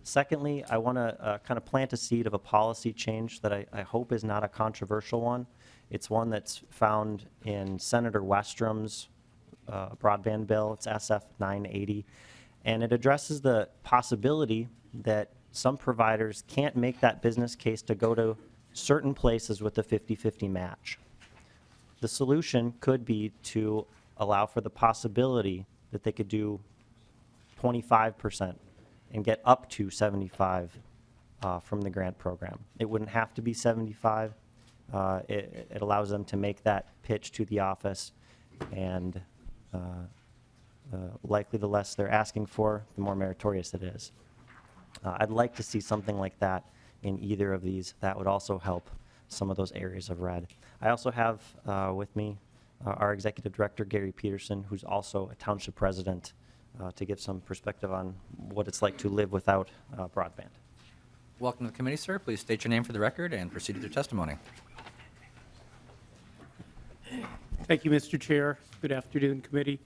Secondly, I want to kind of plant a seed of a policy change that I hope is not a controversial one. It's one that's found in Senator Westrum's broadband bill. It's SF 980. And it addresses the possibility that some providers can't make that business case to go to certain places with the 50-50 match. The solution could be to allow for the possibility that they could do 25% and get up to 75 from the grant program. It wouldn't have to be 75. It allows them to make that pitch to the office, and likely the less they're asking for, the more meritorious it is. I'd like to see something like that in either of these. That would also help some of those areas of red. I also have with me our Executive Director, Gary Peterson, who's also a township president, to give some perspective on what it's like to live without broadband. Welcome to the committee, sir. Please state your name for the record and proceed with your testimony. Thank you, Mr. Chair. Good afternoon, committee.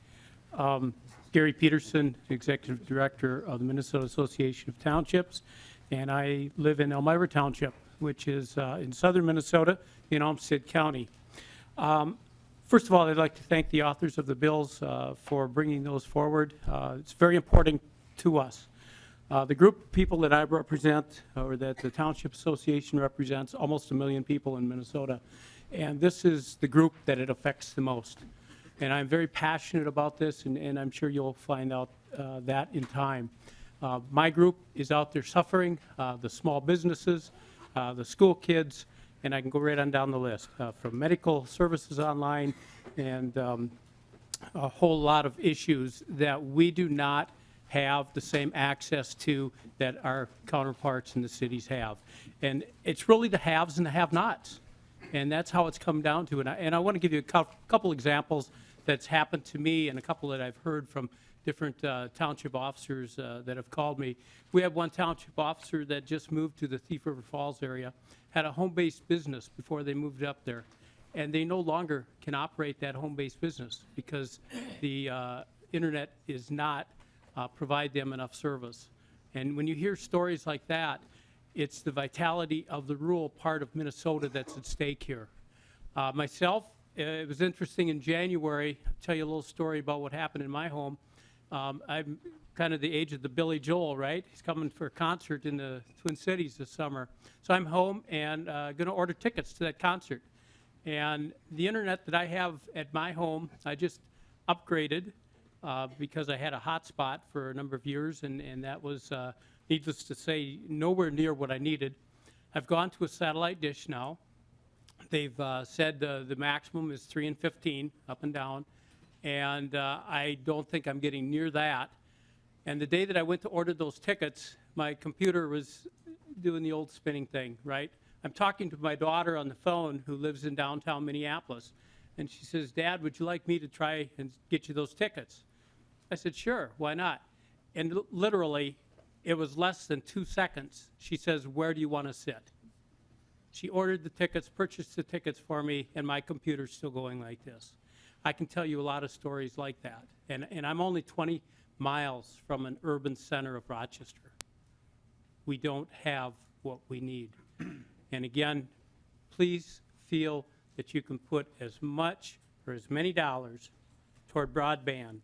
Gary Peterson, Executive Director of the Minnesota Association of Townships, and I live in Elmira Township, which is in southern Minnesota in Olmsted County. First of all, I'd like to thank the authors of the bills for bringing those forward. It's very important to us. The group of people that I represent, or that the Township Association represents, almost 1 million people in Minnesota, and this is the group that it affects the most. And I'm very passionate about this, and I'm sure you'll find out that in time. My group is out there suffering, the small businesses, the school kids, and I can go right on down the list, from medical services online and a whole lot of issues that we do not have the same access to that our counterparts in the cities have. And it's really the haves and the have-nots. And that's how it's come down to. And I want to give you a couple examples that's happened to me and a couple that I've heard from different township officers that have called me. We have one township officer that just moved to the Thief River Falls area, had a home-based business before they moved up there. And they no longer can operate that home-based business because the internet is not provide them enough service. And when you hear stories like that, it's the vitality of the rural part of Minnesota that's at stake here. Myself, it was interesting in January. I'll tell you a little story about what happened in my home. I'm kind of the age of the Billy Joel, right? He's coming for a concert in the Twin Cities this summer. So I'm home and going to order tickets to that concert. And the internet that I have at my home, I just upgraded because I had a hotspot for a number of years, and that was, needless to say, nowhere near what I needed. I've gone to a satellite dish now. They've said the maximum is 3 and 15 up and down, and I don't think I'm getting near that. And the day that I went to order those tickets, my computer was doing the old spinning thing, right? I'm talking to my daughter on the phone who lives in downtown Minneapolis, and she says, "Dad, would you like me to try and get you those tickets?" I said, "Sure, why not?" And literally, it was less than 2 seconds. She says, "Where do you want to sit?" She ordered the tickets, purchased the tickets for me, and my computer's still going like this. I can tell you a lot of stories like that. And I'm only 20 miles from an urban center of Rochester. We don't have what we need. And again, please feel that you can put as much or as many dollars toward broadband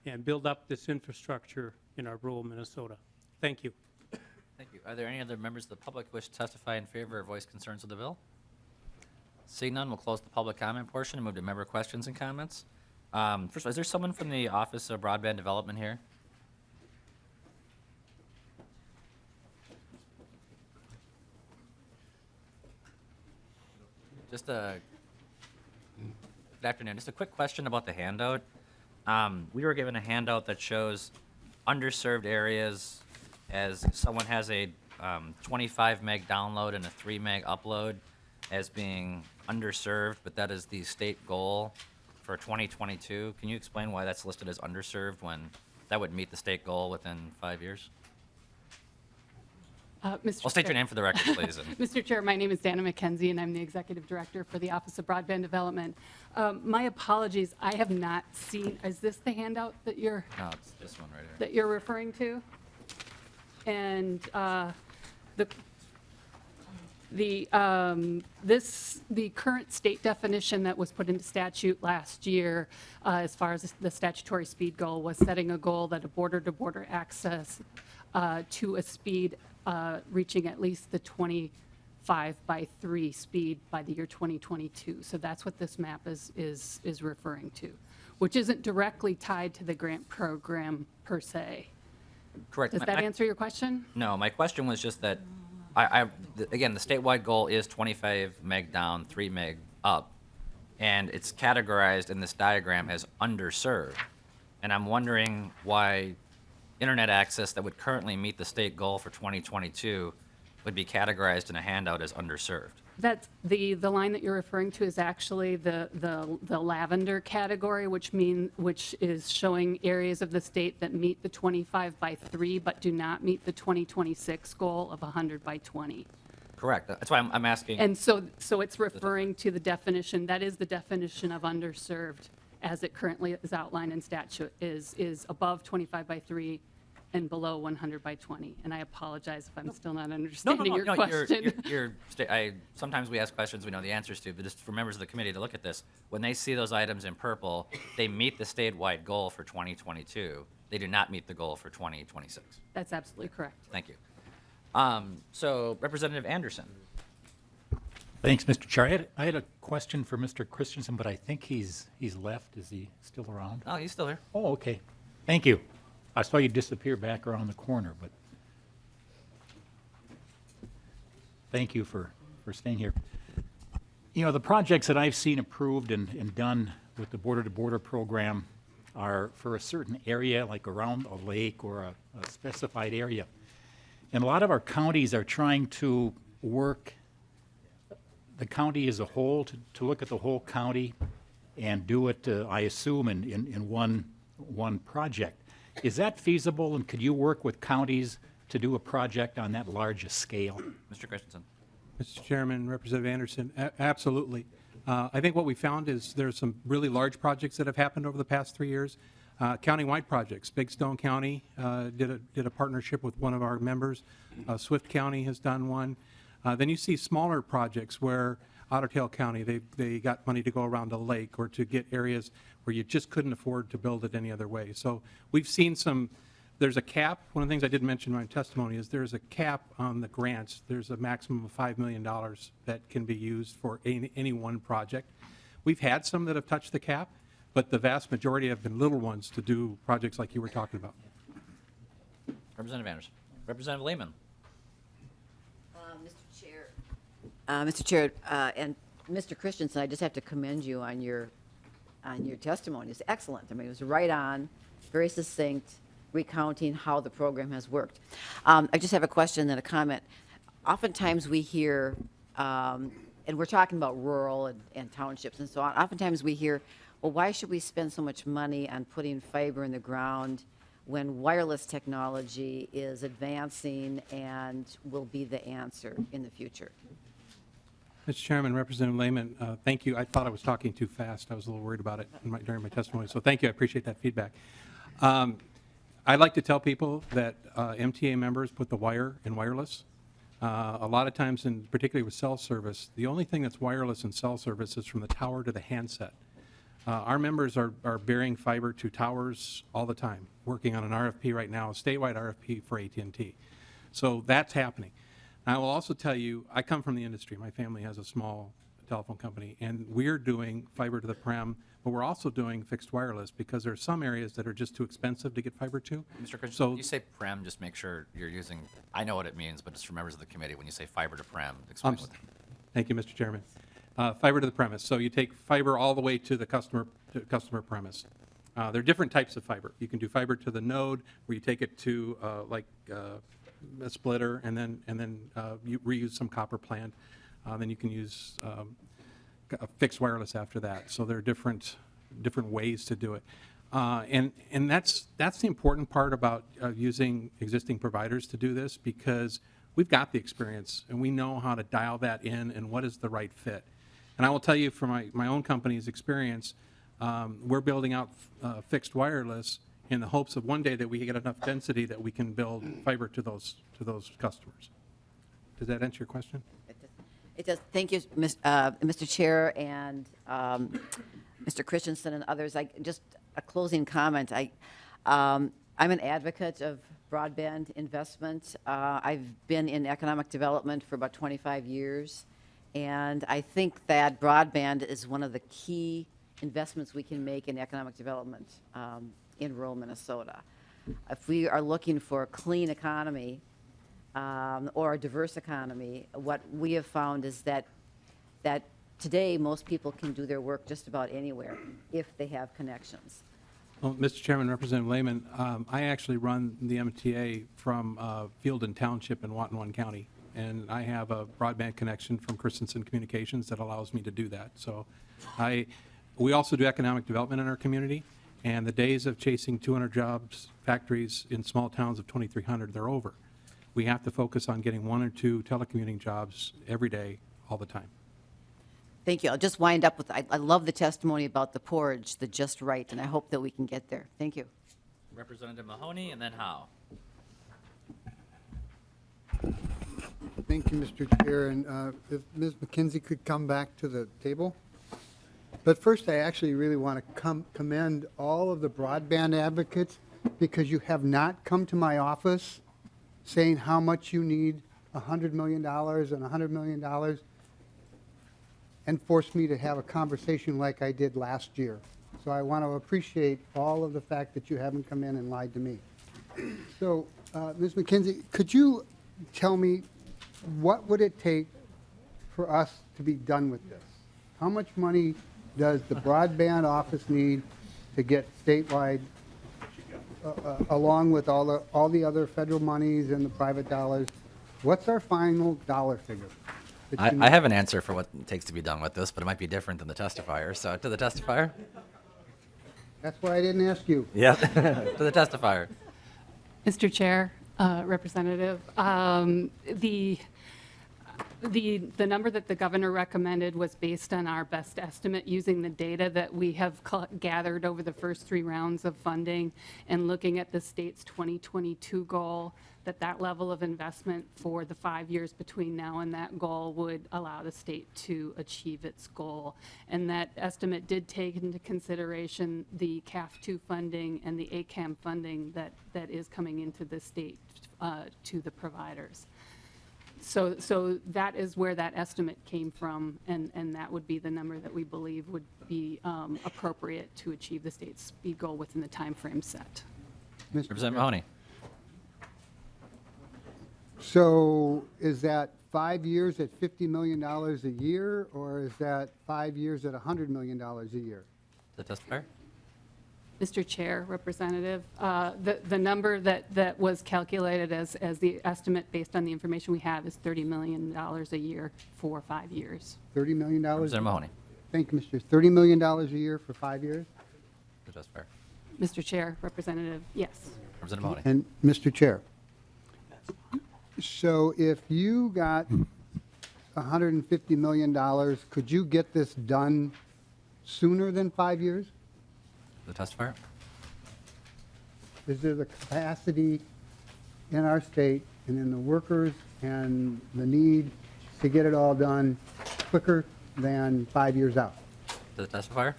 and build up this infrastructure in our rural Minnesota. Thank you. Thank you. Are there any other members of the public who wish to testify in favor or voice concerns with the bill? Seeing none, we'll close the public comment portion and move to member questions and comments. First of all, is there someone from the Office of Broadband Development here? Good afternoon. Just a quick question about the handout. We were given a handout that shows underserved areas as someone has a 25 meg download and a 3 meg upload as being underserved, but that is the state goal for 2022. Can you explain why that's listed as underserved when that would meet the state goal within 5 years? Mr. Well, state Chair. your name for the record, please. and- Mr. Chair, my name is Dana McKenzie, and I'm the Executive Director for the Office of Broadband Development. My apologies, I have not seen, is this the handout that you're, No, it's this one right here. that you're referring to? And the current state definition that was put into statute last year, as far as the statutory speed goal, was setting a goal that a border-to-border access to a speed reaching at least the 25/3 speed by the year 2022. So that's what this map is referring to, which isn't directly tied to the grant program per se. Correct. Does that answer your question? No, my question was just that, again, the statewide goal is 25 meg down, 3 meg up, and it's categorized in this diagram as underserved. And I'm wondering why internet access that would currently meet the state goal for 2022 would be categorized in a handout as underserved. That's the line that you're referring to is actually the lavender category, which is showing areas of the state that meet the 25/3 but do not meet the 2026 goal of 100/20. Correct. That's why I'm asking. And so it's referring to the definition, that is the definition of underserved as it currently is outlined in statute, is above 25/3 and below 100/20. And I apologize if I'm still not understanding your question. Sometimes we ask questions we know the answers to, but just for members of the committee to look at this, when they see those items in purple, they meet the statewide goal for 2022. They do not meet the goal for 2026. That's absolutely correct. Thank you. So Representative Anderson. Thanks, Mr. Chair. I had a question for Mr. Christensen, but I think he's left. Is he still around? Oh, he's still here. Oh, okay. Thank you. I saw you disappear back around the corner, but thank you for staying here. You know, the projects that I've seen approved and done with the border-to-border program are for a certain area, like around a lake or a specified area. And a lot of our counties are trying to work the county as a whole, to look at the whole county and do it, I assume, in one project. Is that feasible, and could you work with counties to do a project on that large a scale? Mr. Christensen. Mr. Chairman, Representative Anderson, absolutely. I think what we found is there's some really large projects that have happened over the past 3 years. County-wide projects. Big Stone County did a partnership with one of our members. Swift County has done one. Then you see smaller projects where Otter Tail County, they got money to go around a lake or to get areas where you just couldn't afford to build it any other way. So we've seen there's a cap. One of the things I did mention in my testimony is there's a cap on the grants. There's a maximum of $5 million that can be used for any one project. We've had some that have touched the cap, but the vast majority have been little ones to do projects like you were talking about. Representative Anderson. Representative Lehman. Mr. Chair, and Mr. Christensen, I just have to commend you on your testimony. It's excellent. I mean, it was right on, very succinct, recounting how the program has worked. I just have a question and a comment. Oftentimes we hear, and we're talking about rural and townships and so on, oftentimes we hear, well, why should we spend so much money on putting fiber in the ground when wireless technology is advancing and will be the answer in the future? Mr. Chairman, Representative Lehman, thank you. I thought I was talking too fast. I was a little worried about it during my testimony, so thank you. I appreciate that feedback. I'd like to tell people that MTA members put the wire in wireless. A lot of times, and particularly with cell service, the only thing that's wireless in cell service is from the tower to the handset. Our members are burying fiber to towers all the time, working on an RFP right now, a statewide RFP for AT&T. So that's happening. I will also tell you, I come from the industry. My family has a small telephone company, and we're doing fiber to the prem, but we're also doing fixed wireless because there are some areas that are just too expensive to get fiber to. Mr. Christian, So when you say prem, just make sure you're using, I know what it means, but just for members of the committee, when you say fiber to prem, explain what. Thank you, Mr. Chairman. Fiber to the premise. So you take fiber all the way to the customer premise. There are different types of fiber. You can do fiber to the node, where you take it to a splitter, and then you reuse some copper plant. Then you can use fixed wireless after that. So there are different ways to do it. And that's the important part about using existing providers to do this, because we've got the experience and we know how to dial that in and what is the right fit. And I will tell you from my own company's experience, we're building out fixed wireless in the hopes of one day that we get enough density that we can build fiber to those customers. Does that answer your question? It does. Thank you, Mr. Chair and Mr. Christensen and others. Just a closing comment. I'm an advocate of broadband investment. I've been in economic development for about 25 years, and I think that broadband is one of the key investments we can make in economic development in rural Minnesota. If we are looking for a clean economy, or a diverse economy, what we have found is that today most people can do their work just about anywhere if they have connections. Well, Mr. Chairman, Representative Lehman, I actually run the MTA from Fielden Township in Watonwan County, and I have a broadband connection from Christensen Communications that allows me to do that. So we also do economic development in our community, and the days of chasing 200 jobs, factories in small towns of 2,300, they're over. We have to focus on getting 1 or 2 telecommuting jobs every day, all the time. Thank you. I'll just wind up with, I love the testimony about the porridge, the just right, and I hope that we can get there. Thank you. Representative Mahoney, and then Howe. Thank you, Mr. Chair, and if Ms. McKenzie could come back to the table. But first, I actually really want to commend all of the broadband advocates, because you have not come to my office saying how much you need $100 million and $100 million, and forced me to have a conversation like I did last year. So I want to appreciate all of the fact that you haven't come in and lied to me. So, Ms. McKenzie, could you tell me what would it take for us to be done with this? How much money does the broadband office need to get statewide, along with all the other federal monies and the private dollars? What's our final dollar figure? I have an answer for what it takes to be done with this, but it might be different than the testifier. So to the testifier. That's why I didn't ask you. Yeah, to the testifier. Mr. Chair, Representative, the number that the governor recommended was based on our best estimate using the data that we have gathered over the first 3 rounds of funding, and looking at the state's 2022 goal, that level of investment for the 5 years between now and that goal would allow the state to achieve its goal. And that estimate did take into consideration the CAF2 funding and the ACAM funding that is coming into the state to the providers. So that is where that estimate came from, and that would be the number that we believe would be appropriate to achieve the state's speed goal within the time frame set. Representative Mahoney. So is that 5 years at $50 million a year, or is that 5 years at $100 million a year? The testifier. Mr. Chair, Representative, the number that was calculated as the estimate based on the information we have is $30 million a year for 5 years. $30 million? Representative Mahoney. Thank you, Mr. $30 million a year for 5 years? The testifier. Mr. Chair, Representative, yes. Representative Mahoney. And Mr. Chair, so if you got $150 million, could you get this done sooner than 5 years? The testifier? Is there the capacity in our state and in the workers and the need to get it all done quicker than 5 years out? The testifier?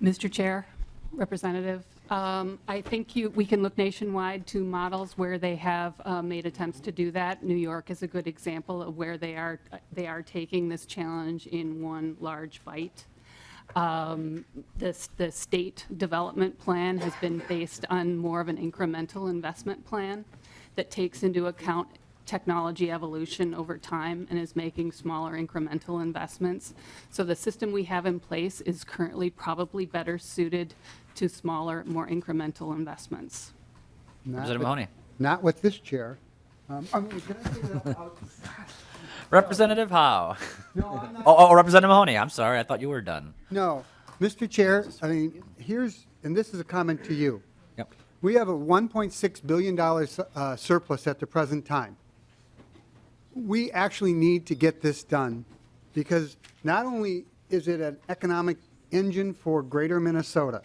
Mr. Chair, Representative, I think we can look nationwide to models where they have made attempts to do that. New York is a good example of where they are taking this challenge in one large bite. The state development plan has been based on more of an incremental investment plan that takes into account technology evolution over time and is making smaller incremental investments. So the system we have in place is currently probably better suited to smaller, more incremental investments. Representative Mahoney. Not with this chair. Can I say that out? Representative Howe. No, I'm not. Oh, Representative Mahoney, I'm sorry, I thought you were done. No, Mr. Chair, I mean, and this is a comment to you. Yep. We have a $1.6 billion surplus at the present time. We actually need to get this done because not only is it an economic engine for greater Minnesota,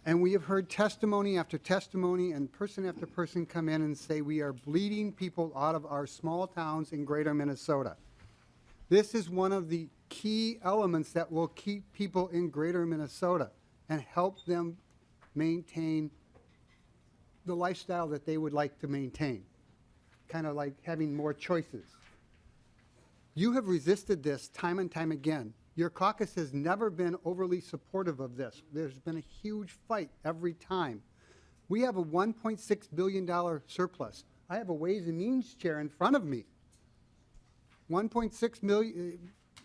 and we have heard testimony after testimony and person after person come in and say we are bleeding people out of our small towns in greater Minnesota. This is one of the key elements that will keep people in greater Minnesota and help them maintain the lifestyle that they would like to maintain. Kind of like having more choices. You have resisted this time and time again. Your caucus has never been overly supportive of this. There's been a huge fight every time. We have a $1.6 billion surplus. I have a Ways and Means chair in front of me. 1.6 million,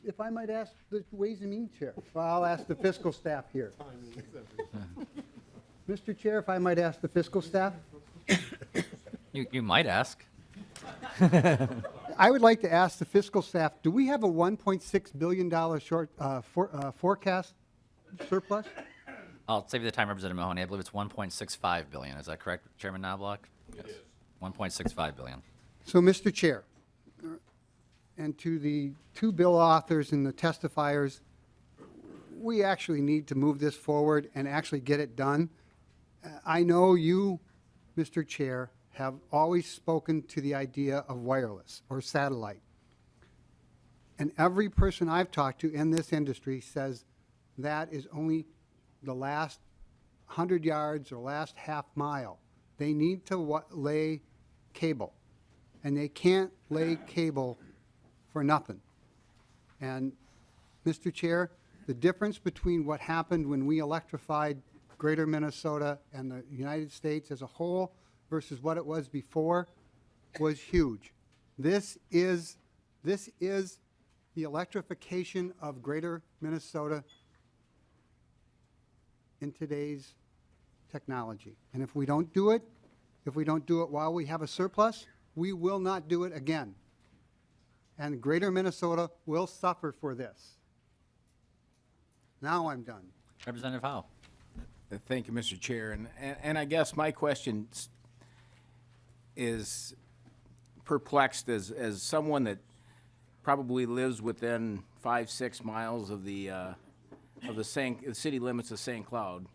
if I might ask the Ways and Means chair. Well, I'll ask the fiscal staff here. Mr. Chair, if I might ask the fiscal staff? You might ask. I would like to ask the fiscal staff, do we have a $1.6 billion forecast surplus? I'll save you the time, Representative Mahoney. I believe it's 1.65 billion. Is that correct, Chairman Knoblach? Yes. 1.65 billion. So, Mr. Chair, and to the two bill authors and the testifiers, we actually need to move this forward and actually get it done. I know you, Mr. Chair, have always spoken to the idea of wireless or satellite. And every person I've talked to in this industry says that is only the last 100 yards or last half mile. They need to lay cable, and they can't lay cable for nothing. And, Mr. Chair, the difference between what happened when we electrified greater Minnesota and the United States as a whole versus what it was before was huge. This is the electrification of greater Minnesota in today's technology. And if we don't do it while we have a surplus, we will not do it again. And greater Minnesota will suffer for this. Now I'm done. Representative Howe. Thank you, Mr. Chair. And I guess my question is perplexed as someone that probably lives within 5-6 miles of the city limits of St. Cloud,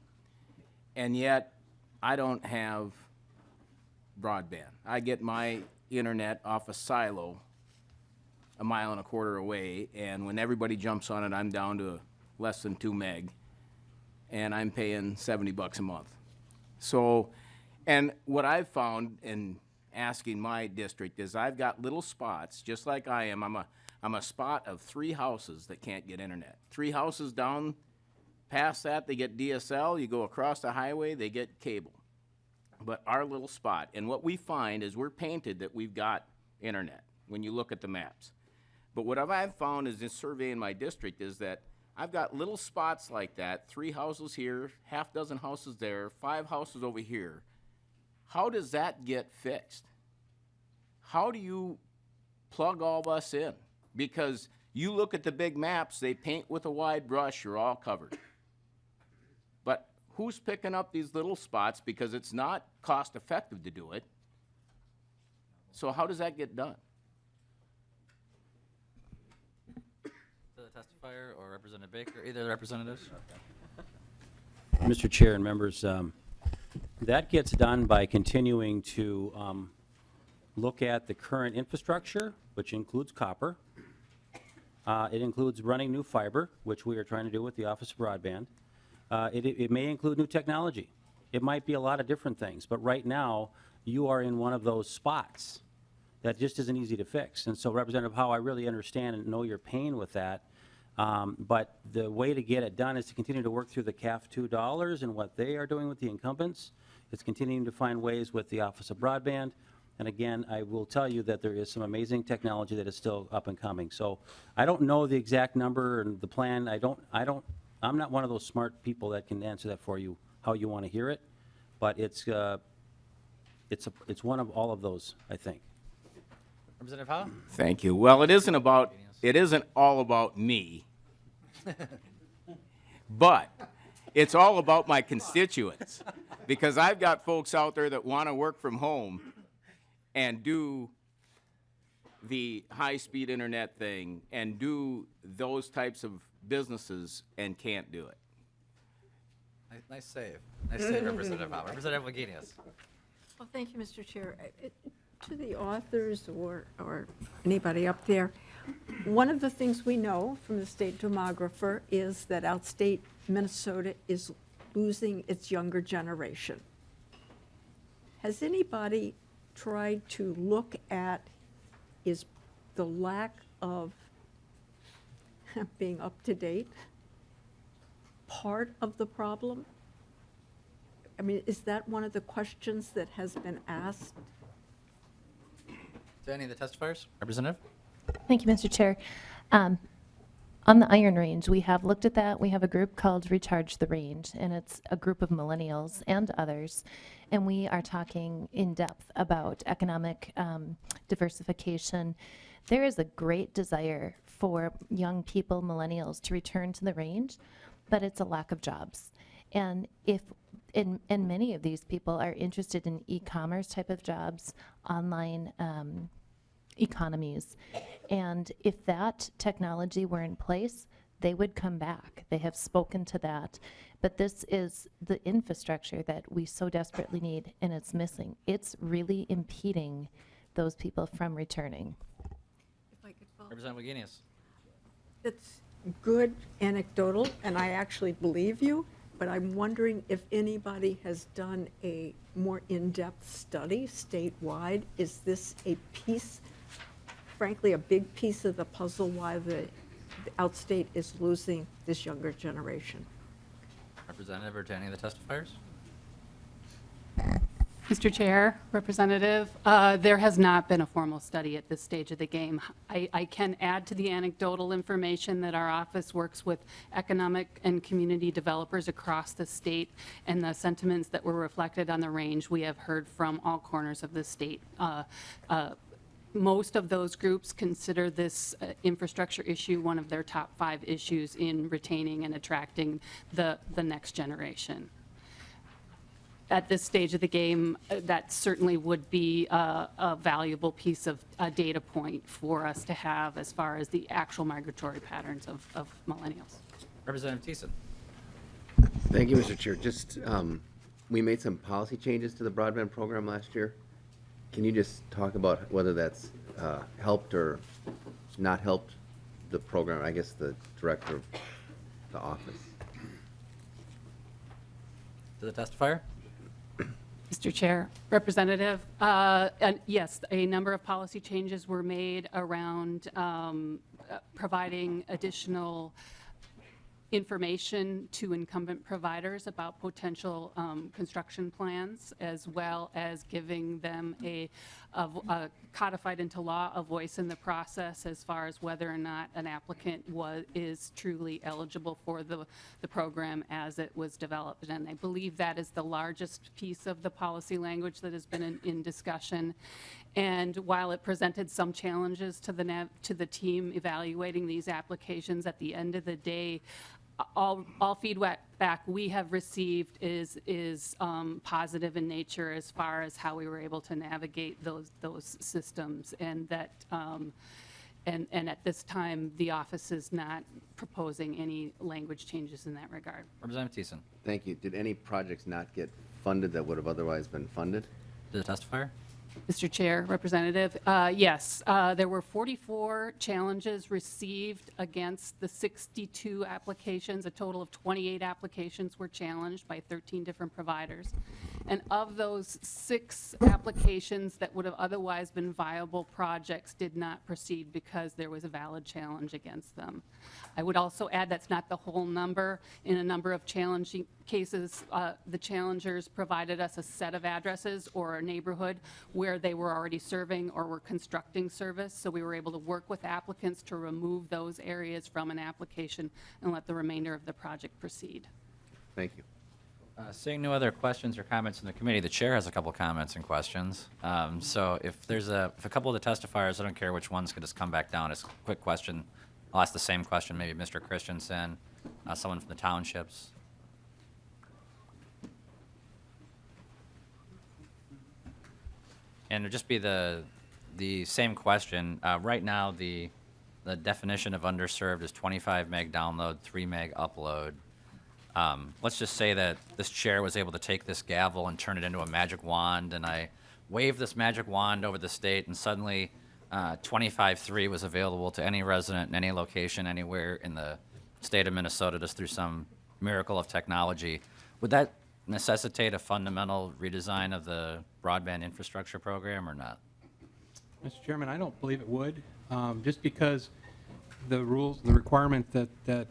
and yet I don't have broadband. I get my internet off a silo a mile and a quarter away, and when everybody jumps on it, I'm down to less than 2 meg, and I'm paying $70 a month. So, and what I've found in asking my district is I've got little spots, just like I am. I'm a spot of 3 houses that can't get internet. 3 houses down past that, they get DSL. You go across the highway, they get cable. But our little spot, and what we find is we're painted that we've got internet when you look at the maps. But what I've found is in surveying my district is that I've got little spots like that, 3 houses here, half dozen houses there, 5 houses over here. How does that get fixed? How do you plug all of us in? Because you look at the big maps, they paint with a wide brush, you're all covered. But who's picking up these little spots because it's not cost effective to do it? So how does that get done? To the testifier or Representative Baker, either of the representatives? Mr. Chair and members, that gets done by continuing to look at the current infrastructure, which includes copper. It includes running new fiber, which we are trying to do with the Office of Broadband. It may include new technology. It might be a lot of different things, but right now, you are in one of those spots that just isn't easy to fix. And so Representative Howe, I really understand and know your pain with that. But the way to get it done is to continue to work through the CAF II dollars and what they are doing with the incumbents. It's continuing to find ways with the Office of Broadband. And again, I will tell you that there is some amazing technology that is still up and coming. So I don't know the exact number and the plan. I'm not one of those smart people that can answer that for you, how you want to hear it. But it's one of all of those, I think. Representative Howe? Thank you. Well, it isn't all about me, but it's all about my constituents, because I've got folks out there that want to work from home and do the high-speed internet thing and do those types of businesses and can't do it. Nice save. Nice save, Representative Howe. Representative Wagenius. Well, thank you, Mr. Chair. To the authors or anybody up there, one of the things we know from the state demographer is that outstate Minnesota is losing its younger generation. Has anybody tried to look at, is the lack of being up to date part of the problem? I mean, is that one of the questions that has been asked? To any of the testifiers? Representative? Thank you, Mr. Chair. On the Iron Range, we have looked at that. We have a group called Recharge the Range, and it's a group of millennials and others. And we are talking in depth about economic diversification. There is a great desire for young people, millennials, to return to the range, but it's a lack of jobs. And and many of these people are interested in e-commerce type of jobs, online economies. And if that technology were in place, they would come back. They have spoken to that. But this is the infrastructure that we so desperately need, and it's missing. It's really impeding those people from returning. If I could follow. Representative Wagenius. It's good anecdotal, and I actually believe you, but I'm wondering if anybody has done a more in-depth study statewide. Is this a piece, frankly, a big piece of the puzzle why the outstate is losing this younger generation? Representative or to any of the testifiers? Mr. Chair, Representative, there has not been a formal study at this stage of the game. I can add to the anecdotal information that our office works with economic and community developers across the state, and the sentiments that were reflected on the range we have heard from all corners of the state. Most of those groups consider this infrastructure issue one of their top 5 issues in retaining and attracting the next generation. At this stage of the game, that certainly would be a valuable piece of data point for us to have as far as the actual migratory patterns of millennials. Representative Thiessen. Thank you, Mr. Chair. Just, we made some policy changes to the broadband program last year. Can you just talk about whether that's helped or not helped the program? I guess the director of the office. To the testifier? Mr. Chair, Representative, and yes, a number of policy changes were made around providing additional information to incumbent providers about potential construction plans, as well as giving them a codified into law a voice in the process as far as whether or not an applicant is truly eligible for the program as it was developed. And I believe that is the largest piece of the policy language that has been in discussion. And while it presented some challenges to the team evaluating these applications, at the end of the day, all feedback we have received is positive in nature as far as how we were able to navigate those systems, and that and at this time the office is not proposing any language changes in that regard. Representative Thiessen. Thank you. Did any projects not get funded that would have otherwise been funded? To the testifier. Mr. Chair, Representative, yes, there were 44 challenges received against the 62 applications. A total of 28 applications were challenged by 13 different providers. And of those 6 applications that would have otherwise been viable projects did not proceed because there was a valid challenge against them. I would also add that's not the whole number. In a number of challenging cases, the challengers provided us a set of addresses or a neighborhood where they were already serving or were constructing service, so we were able to work with applicants to remove those areas from an application and let the remainder of the project proceed. Thank you. Seeing no other questions or comments in the committee, the chair has a couple comments and questions. So if a couple of the testifiers, I don't care which ones, could just come back down. It's a quick question. I'll ask the same question, maybe Mr. Christensen, someone from the townships. And it'll just be the same question. Right now, the definition of underserved is 25 meg download, 3 meg upload. Let's just say that this chair was able to take this gavel and turn it into a magic wand, and I waved this magic wand over the state, and suddenly 25.3 was available to any resident in any location anywhere in the state of Minnesota just through some miracle of technology. Would that necessitate a fundamental redesign of the broadband infrastructure program or not? Mr. Chairman, I don't believe it would, just because the rules, the requirement that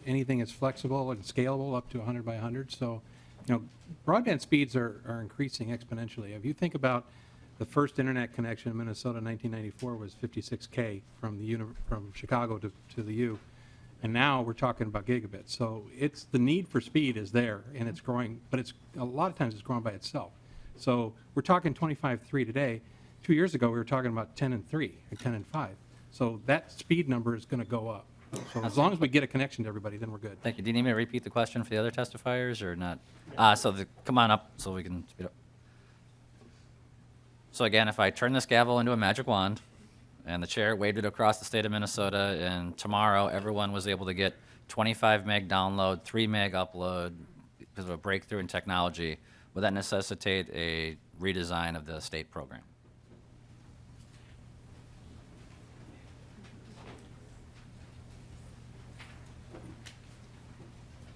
anything is flexible and scalable up to 100 by 100. So, broadband speeds are increasing exponentially. If you think about the first internet connection in Minnesota in 1994 was 56K from Chicago to the U. And now we're talking about gigabits. So it's the need for speed is there, and it's growing, but it's a lot of times it's growing by itself. So we're talking 25.3 today. 2 years ago, we were talking about 10.3 or 10.5. So that speed number is going to go up. So as long as we get a connection to everybody, then we're good. Thank you. Do you need me to repeat the question for the other testifiers or not? Come on up so we can speed up. So again, if I turn this gavel into a magic wand and the chair waved it across the state of Minnesota, and tomorrow everyone was able to get 25 meg download, 3 meg upload because of a breakthrough in technology, would that necessitate a redesign of the state program?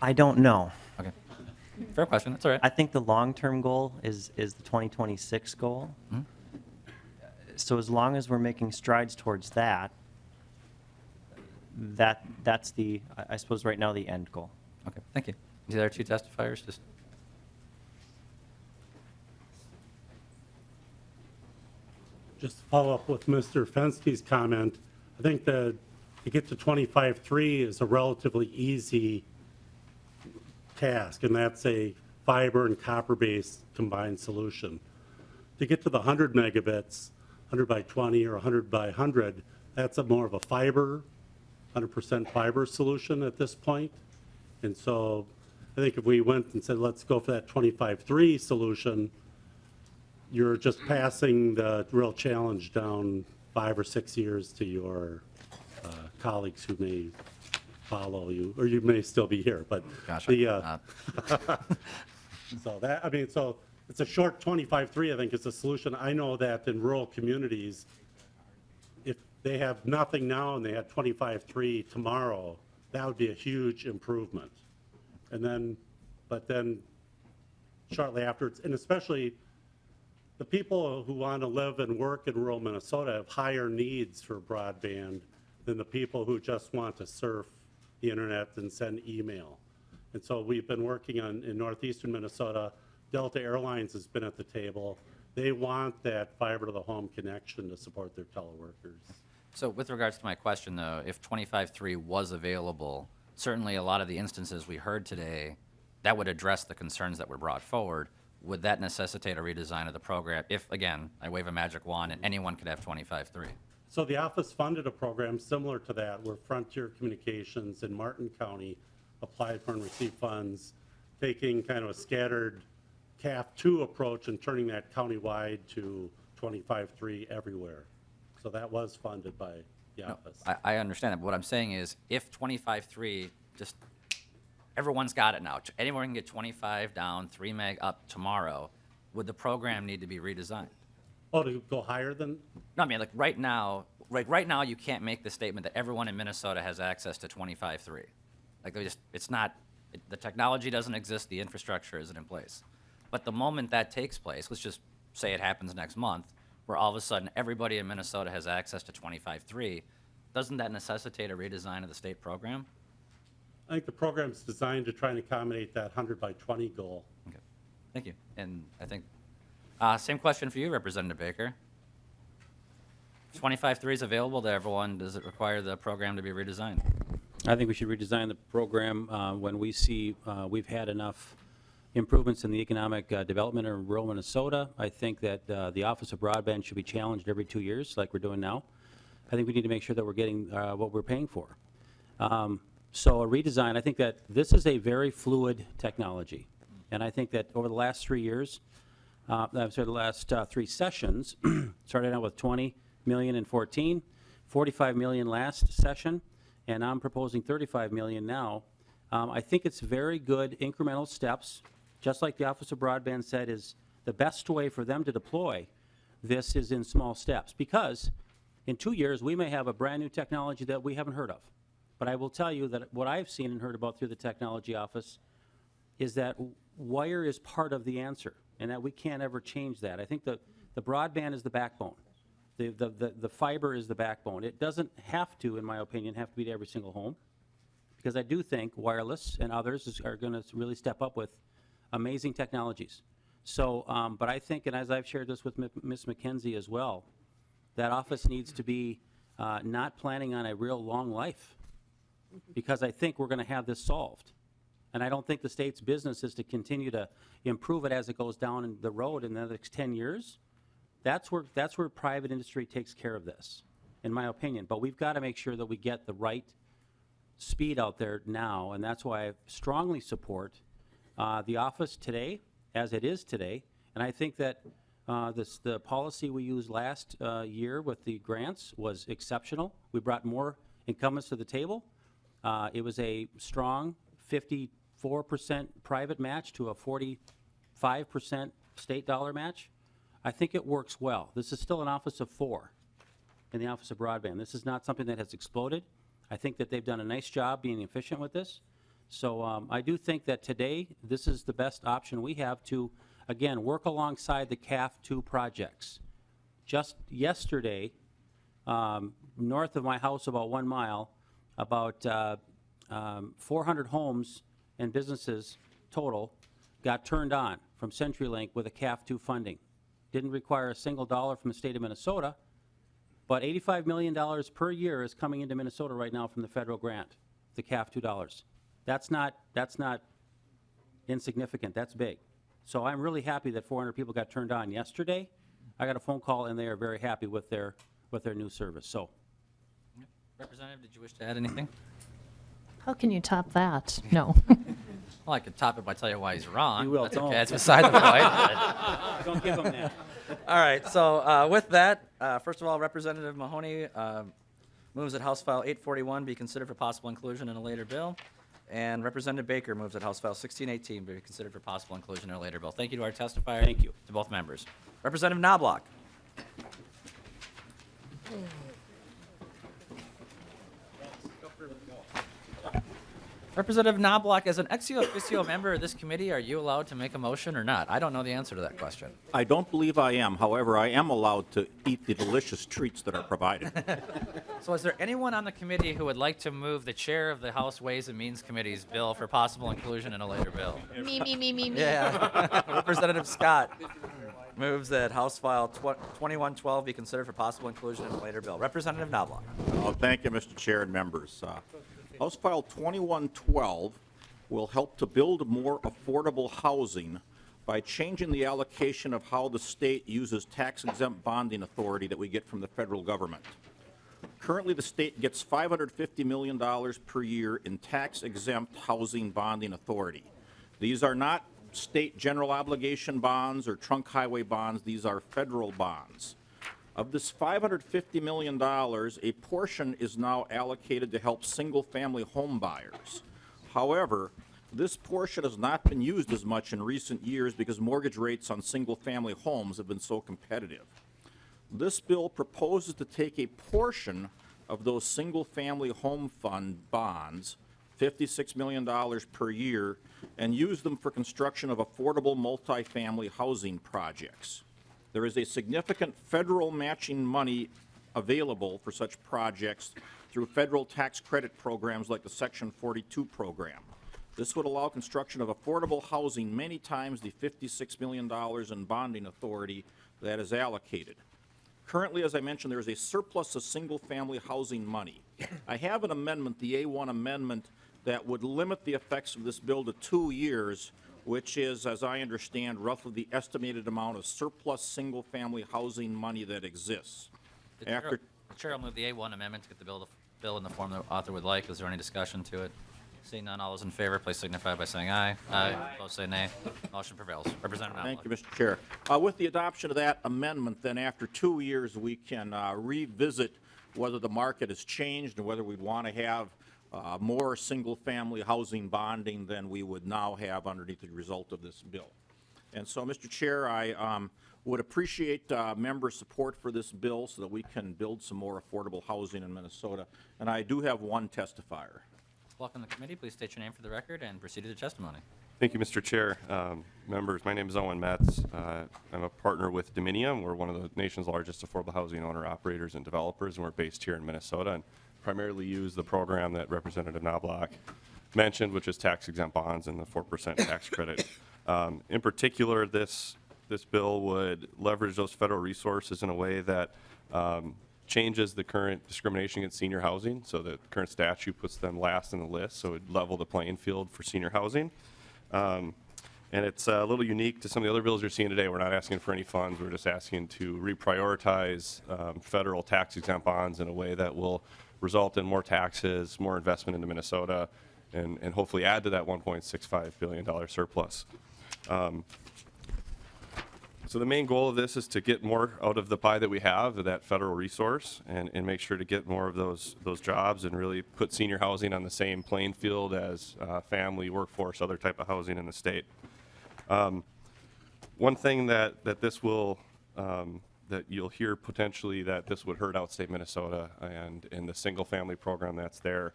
I don't know. Okay. Fair question. That's all right. I think the long-term goal is the 2026 goal. Mhm. So as long as we're making strides towards that, that's I suppose right now the end goal. Okay. Thank you. The other two testifiers, just. Just to follow up with Mr. Fenske's comment, I think that to get to 25.3 is a relatively easy task, and that's a fiber and copper-based combined solution. To get to the 100 megabits, 100 by 20 or 100 by 100, that's more of a fiber, 100% fiber solution at this point. And so I think if we went and said, let's go for that 25.3 solution, you're just passing the real challenge down 5 or 6 years to your colleagues who may follow you, or you may still be here, but Gosh, so it's a short 25.3, I think, is a solution. I know that in rural communities, if they have nothing now and they had 25.3 tomorrow, that would be a huge improvement. But then shortly afterwards, and especially the people who want to live and work in rural Minnesota have higher needs for broadband than the people who just want to surf the internet and send email. And so we've been working in northeastern Minnesota. Delta Airlines has been at the table. They want that fiber to the home connection to support their teleworkers. So with regards to my question, though, if 25.3 was available, certainly a lot of the instances we heard today, that would address the concerns that were brought forward. Would that necessitate a redesign of the program if, again, I wave a magic wand and anyone could have 25.3? So the office funded a program similar to that where Frontier Communications in Martin County applied for and received funds, taking kind of a scattered CAF 2 approach and turning that countywide to 25-3 everywhere. So that was funded by the office. I understand that, but what I'm saying is, if 25.3, just, everyone's got it now. Anyone can get 25 down, 3 meg up tomorrow, would the program need to be redesigned? Oh, to go higher than? No, I mean, like, right now, you can't make the statement that everyone in Minnesota has access to 25.3. Like, it's not, the technology doesn't exist, the infrastructure isn't in place. But the moment that takes place, let's just say it happens next month, where all of a sudden everybody in Minnesota has access to 25.3, doesn't that necessitate a redesign of the state program? I think the program's designed to try and accommodate that 100 by 20 goal. Okay, thank you. And I think, same question for you, Representative Baker. If 25.3 is available to everyone, does it require the program to be redesigned? I think we should redesign the program when we see we've had enough improvements in the economic development in rural Minnesota. I think that the Office of Broadband should be challenged every 2 years like we're doing now. I think we need to make sure that we're getting what we're paying for. So a redesign, I think that this is a very fluid technology. And I think that over the last 3 years, the last 3 sessions, started out with 20 million in 14, 45 million last session, and I'm proposing 35 million now. I think it's very good incremental steps, just like the Office of Broadband said is the best way for them to deploy this is in small steps, because in 2 years we may have a brand new technology that we haven't heard of. But I will tell you that what I've seen and heard about through the technology office is that wire is part of the answer, and that we can't ever change that. I think the broadband is the backbone. The fiber is the backbone. It doesn't have to, in my opinion, have to be to every single home, because I do think wireless and others are going to really step up with amazing technologies. So, but I think, and as I've shared this with Ms. McKenzie as well, that office needs to be not planning on a real long life, because I think we're going to have this solved. And I don't think the state's business is to continue to improve it as it goes down the road in the next 10 years. That's where private industry takes care of this, in my opinion. But we've got to make sure that we get the right speed out there now, and that's why I strongly support the office today, as it is today. And I think that the policy we used last year with the grants was exceptional. We brought more incumbents to the table. It was a strong 54% private match to a 45% state dollar match. I think it works well. This is still an office of 4 in the Office of Broadband. This is not something that has exploded. I think that they've done a nice job being efficient with this. So I do think that today this is the best option we have to, again, work alongside the CAF 2 projects. Just yesterday, north of my house about 1 mile, about 400 homes and businesses total got turned on from CenturyLink with a CAF 2 funding. Didn't require a single dollar from the state of Minnesota, but $85 million per year is coming into Minnesota right now from the federal grant, the CAF 2 dollars. That's not insignificant, that's big. So I'm really happy that 400 people got turned on yesterday. I got a phone call and they are very happy with their new service, so. Representative, did you wish to add anything? How can you top that? No. Well, I could top it by telling you why he's wrong. You will, That's don't. okay, that's beside the point. Don't give them that. All right, so with that, first of all, Representative Mahoney moves that House File 841 be considered for possible inclusion in a later bill. And Representative Baker moves that House File 1618 be considered for possible inclusion in a later bill. Thank you to our testifier. Thank you. To both members. Representative Knoblach. Representative Knoblach, as an ex officio member of this committee, are you allowed to make a motion or not? I don't know the answer to that question. I don't believe I am. However, I am allowed to eat the delicious treats that are provided. So is there anyone on the committee who would like to move the chair of the House Ways and Means Committee's bill for possible inclusion in a later bill? Me. Yeah. Representative Scott moves that House File 2112 be considered for possible inclusion in a later bill. Representative Knoblach. Oh, thank you, Mr. Chair and members. House File 2112 will help to build more affordable housing by changing the allocation of how the state uses tax-exempt bonding authority that we get from the federal government. Currently, the state gets $550 million per year in tax-exempt housing bonding authority. These are not state general obligation bonds or trunk highway bonds. These are federal bonds. Of this $550 million, a portion is now allocated to help single-family home buyers. However, this portion has not been used as much in recent years because mortgage rates on single-family homes have been so competitive. This bill proposes to take a portion of those single-family home fund bonds, $56 million per year, and use them for construction of affordable multifamily housing projects. There is a significant federal matching money available for such projects through federal tax credit programs like the Section 42 program. This would allow construction of affordable housing many times the $56 million in bonding authority that is allocated. Currently, as I mentioned, there is a surplus of single-family housing money. I have an amendment, the A1 amendment, that would limit the effects of this bill to 2 years, which is, as I understand, roughly the estimated amount of surplus single-family housing money that exists. The Chair will move the A1 amendment to get the bill in the form the author would like. Is there any discussion to it? Seeing none, all those in favor, please signify by saying aye. Aye. Opposed, say nay. Motion prevails. Representative Knoblach. Thank you, Mr. Chair. With the adoption of that amendment, then after 2 years, we can revisit whether the market has changed and whether we'd want to have more single-family housing bonding than we would now have underneath the result of this bill. And so, Mr. Chair, I would appreciate member support for this bill so that we can build some more affordable housing in Minnesota. And I do have one testifier. Welcome to the committee. Please state your name for the record and proceed to the testimony. Thank you, Mr. Chair. Members, my name is Owen Metz. I'm a partner with Dominium. We're one of the nation's largest affordable housing owner-operators and developers, and we're based here in Minnesota and primarily use the program that Representative Knoblach mentioned, which is tax-exempt bonds and the 4% tax credit. In particular, this bill would leverage those federal resources in a way that changes the current discrimination against senior housing. So the current statute puts them last in the list, so it would level the playing field for senior housing. And it's a little unique to some of the other bills you're seeing today. We're not asking for any funds. We're just asking to reprioritize federal tax-exempt bonds in a way that will result in more taxes, more investment into Minnesota, and hopefully add to that $1.65 billion surplus. So the main goal of this is to get more out of the pie that we have, of that federal resource, and make sure to get more of those jobs and really put senior housing on the same playing field as family, workforce, other type of housing in the state. One thing that this will, that you'll hear potentially that this would hurt outstate Minnesota and in the single family program that's there.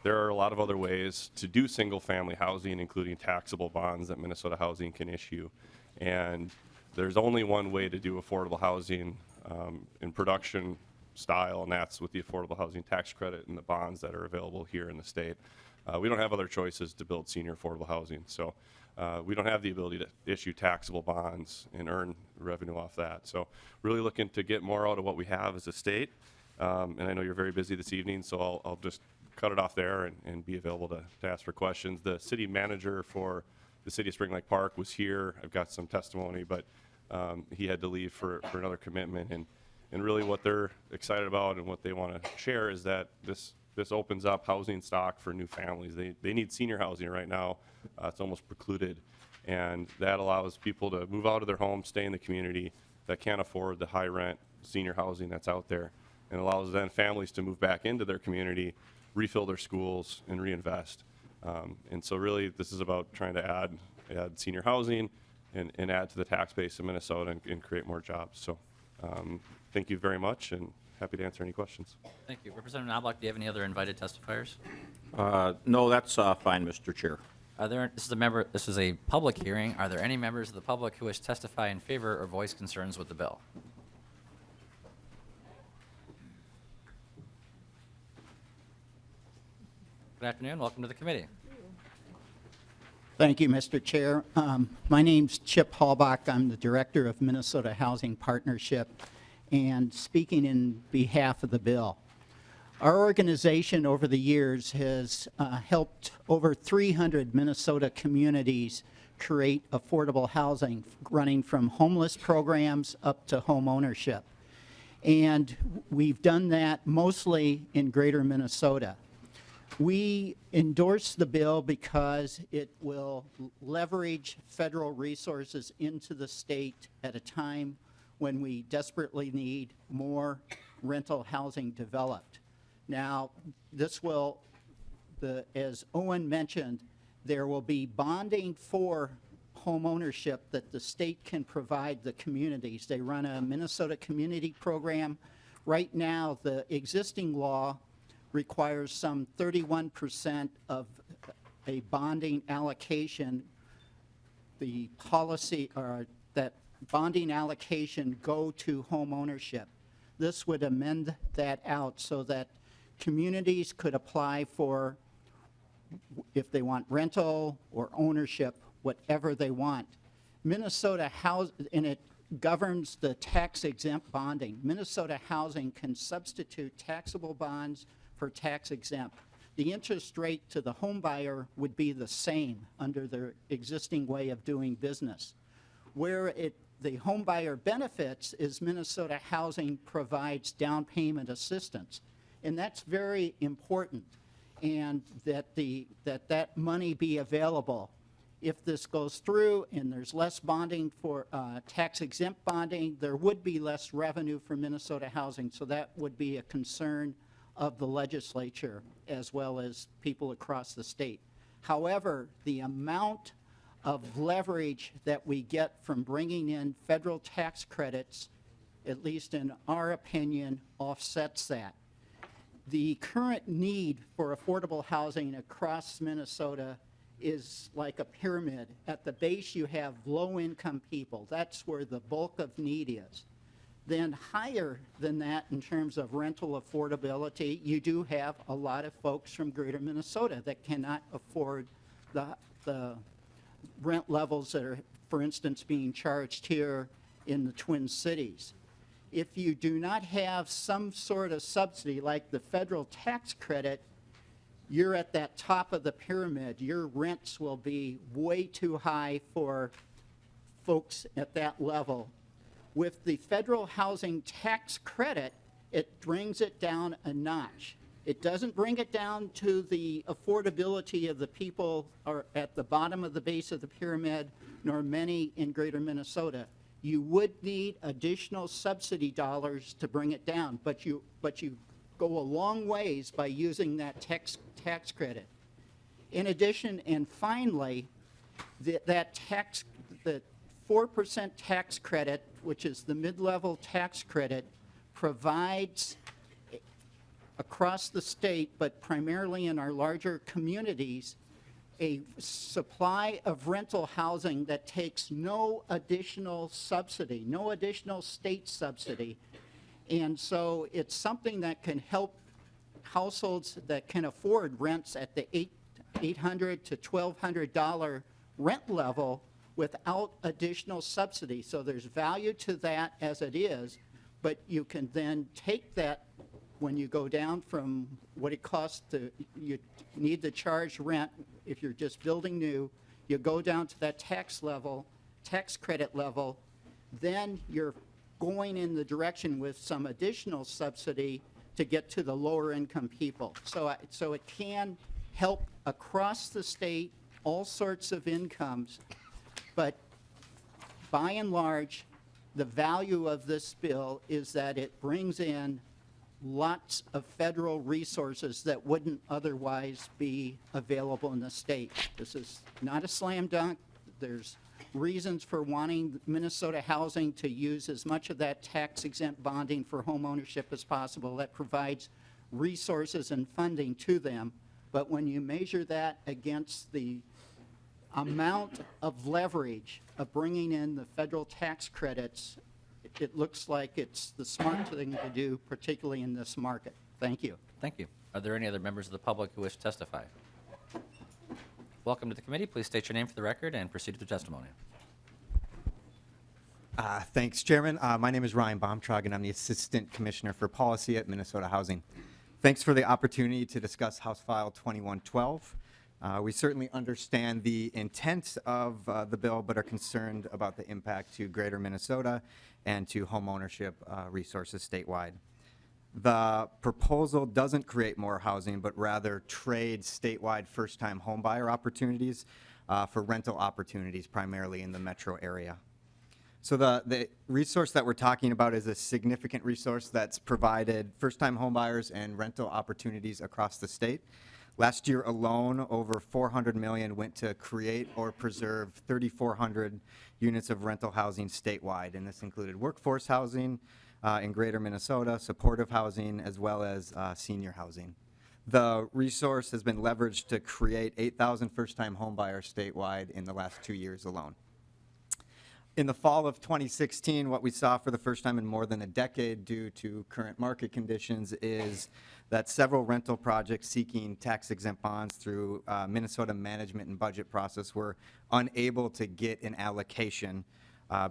There are a lot of other ways to do single family housing, including taxable bonds that Minnesota Housing can issue. And there's only one way to do affordable housing in production style, and that's with the affordable housing tax credit and the bonds that are available here in the state. We don't have other choices to build senior affordable housing. So we don't have the ability to issue taxable bonds and earn revenue off that. So really looking to get more out of what we have as a state. And I know you're very busy this evening, so I'll just cut it off there and be available to ask for questions. The city manager for the city of Spring Lake Park was here. I've got some testimony, but he had to leave for another commitment. And really what they're excited about and what they want to share is that this opens up housing stock for new families. They need senior housing right now. It's almost precluded. And that allows people to move out of their homes, stay in the community that can't afford the high rent senior housing that's out there. And allows then families to move back into their community, refill their schools, and reinvest. And so really this is about trying to add senior housing and add to the tax base in Minnesota and create more jobs. So thank you very much, and happy to answer any questions. Thank you. Representative Knoblach, do you have any other invited testifiers? No, that's fine, Mr. Chair. This is a public hearing. Are there any members of the public who wish to testify in favor or voice concerns with the bill? Good afternoon. Welcome to the committee. Thank you, Mr. Chair. My name's Chip Hallbach. I'm the Director of Minnesota Housing Partnership and speaking in behalf of the bill. Our organization over the years has helped over 300 Minnesota communities create affordable housing, running from homeless programs up to home ownership. And we've done that mostly in greater Minnesota. We endorse the bill because it will leverage federal resources into the state at a time when we desperately need more rental housing developed. Now, this will, as Owen mentioned, there will be bonding for home ownership that the state can provide the communities. They run a Minnesota community program. Right now, the existing law requires some 31% of a bonding allocation, the policy, or that bonding allocation go to home ownership. This would amend that out so that communities could apply for, if they want rental or ownership, whatever they want. Minnesota and it governs the tax exempt bonding. Minnesota Housing can substitute taxable bonds for tax exempt. The interest rate to the home buyer would be the same under their existing way of doing business. Where the home buyer benefits is Minnesota Housing provides down payment assistance. And that's very important, and that money be available. If this goes through and there's less bonding for tax exempt bonding, there would be less revenue for Minnesota Housing, so that would be a concern of the legislature as well as people across the state. However, the amount of leverage that we get from bringing in federal tax credits, at least in our opinion, offsets that. The current need for affordable housing across Minnesota is like a pyramid. At the base, you have low-income people. That's where the bulk of need is. Then higher than that in terms of rental affordability, you do have a lot of folks from greater Minnesota that cannot afford the rent levels that are, for instance, being charged here in the Twin Cities. If you do not have some sort of subsidy like the federal tax credit, you're at that top of the pyramid. Your rents will be way too high for folks at that level. With the federal housing tax credit, it brings it down a notch. It doesn't bring it down to the affordability of the people or at the bottom of the base of the pyramid, nor many in greater Minnesota. You would need additional subsidy dollars to bring it down, but you go a long ways by using that tax credit. In addition, and finally, the 4% tax credit, which is the mid-level tax credit, provides across the state, but primarily in our larger communities, a supply of rental housing that takes no additional subsidy, no additional state subsidy. And so it's something that can help households that can afford rents at the $800 to $1,200 rent level without additional subsidy. So there's value to that as it is, but you can then take that when you go down from what it costs to, you need to charge rent if you're just building new, you go down to that tax credit level, then you're going in the direction with some additional subsidy to get to the lower income people. So it can help across the state, all sorts of incomes, but by and large, the value of this bill is that it brings in lots of federal resources that wouldn't otherwise be available in the state. This is not a slam dunk. There's reasons for wanting Minnesota Housing to use as much of that tax-exempt bonding for home ownership as possible. That provides resources and funding to them. But when you measure that against the amount of leverage of bringing in the federal tax credits, it looks like it's the smart thing to do, particularly in this market. Thank you. Thank you. Are there any other members of the public who wish to testify? Welcome to the committee. Please state your name for the record and proceed with the testimony. Thanks, Chairman. My name is Ryan Baumtrog, and I'm the Assistant Commissioner for Policy at Minnesota Housing. Thanks for the opportunity to discuss House File 2112. We certainly understand the intent of the bill, but are concerned about the impact to Greater Minnesota and to homeownership resources statewide. The proposal doesn't create more housing, but rather trade statewide first-time homebuyer opportunities for rental opportunities, primarily in the metro area. So the resource that we're talking about is a significant resource that's provided first-time homebuyers and rental opportunities across the state. Last year alone, over $400 million went to create or preserve 3,400 units of rental housing statewide, and this included workforce housing in Greater Minnesota, supportive housing, as well as senior housing. The resource has been leveraged to create 8,000 first-time homebuyers statewide in the last 2 years alone. In the fall of 2016, what we saw for the first time in more than a decade due to current market conditions is that several rental projects seeking tax-exempt bonds through Minnesota management and budget process were unable to get an allocation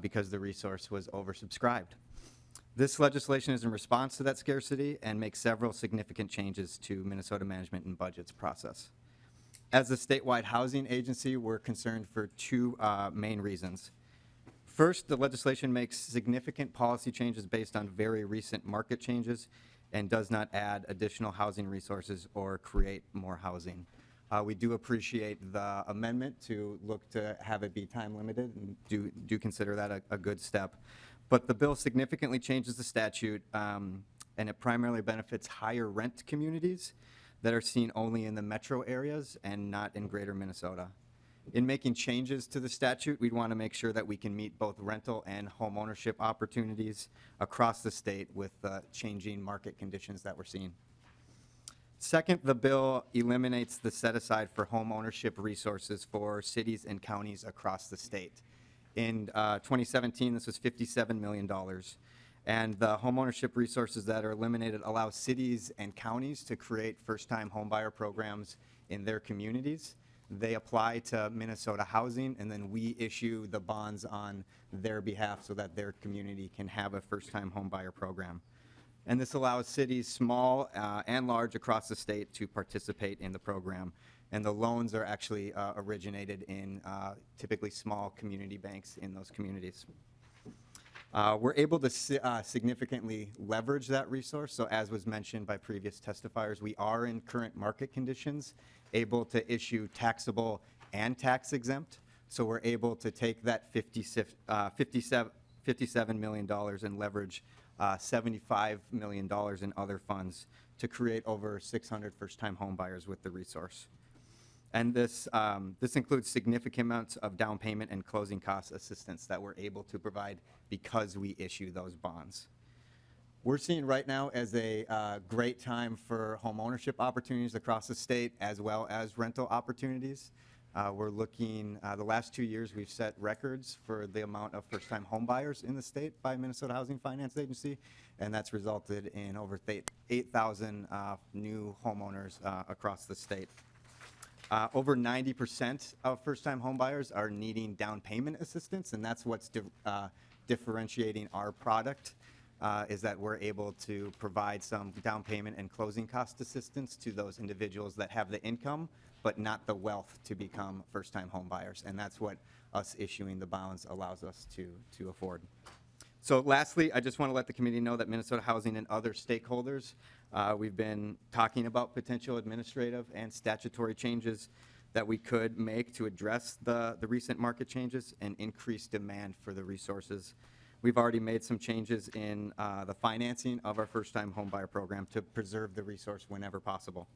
because the resource was oversubscribed. This legislation is in response to that scarcity and makes several significant changes to Minnesota management and budgets process. As a statewide housing agency, we're concerned for two main reasons. First, the legislation makes significant policy changes based on very recent market changes and does not add additional housing resources or create more housing. We do appreciate the amendment to look to have it be time limited and do consider that a good step. But the bill significantly changes the statute and it primarily benefits higher rent communities that are seen only in the metro areas and not in Greater Minnesota. In making changes to the statute, we'd want to make sure that we can meet both rental and home ownership opportunities across the state with the changing market conditions that we're seeing. Second, the bill eliminates the set-aside for home ownership resources for cities and counties across the state. In 2017, this was $57 million. And the home ownership resources that are eliminated allow cities and counties to create first-time homebuyer programs in their communities. They apply to Minnesota Housing, and then we issue the bonds on their behalf so that their community can have a first-time homebuyer program. And this allows cities, small and large across the state, to participate in the program. And the loans are actually originated in typically small community banks in those communities. We're able to significantly leverage that resource. So as was mentioned by previous testifiers, we are in current market conditions able to issue taxable and tax exempt. So we're able to take that $57 million and leverage $75 million in other funds to create over 600 first-time home buyers with the resource. And this includes significant amounts of down payment and closing cost assistance that we're able to provide because we issue those bonds. We're seeing right now as a great time for home ownership opportunities across the state as well as rental opportunities. We're looking, the last 2 years we've set records for the amount of first-time home buyers in the state by Minnesota Housing Finance Agency, and that's resulted in over 8,000 new homeowners across the state. Over 90% of first-time home buyers are needing down payment assistance, and that's what's differentiating our product. Is that we're able to provide some down payment and closing cost assistance to those individuals that have the income but not the wealth to become first-time home buyers. And that's what us issuing the bonds allows us to afford. So lastly, I just want to let the committee know that Minnesota Housing and other stakeholders, we've been talking about potential administrative and statutory changes that we could make to address the recent market changes and increase demand for the resources. We've already made some changes in the financing of our first-time homebuyer program to preserve the resource whenever possible.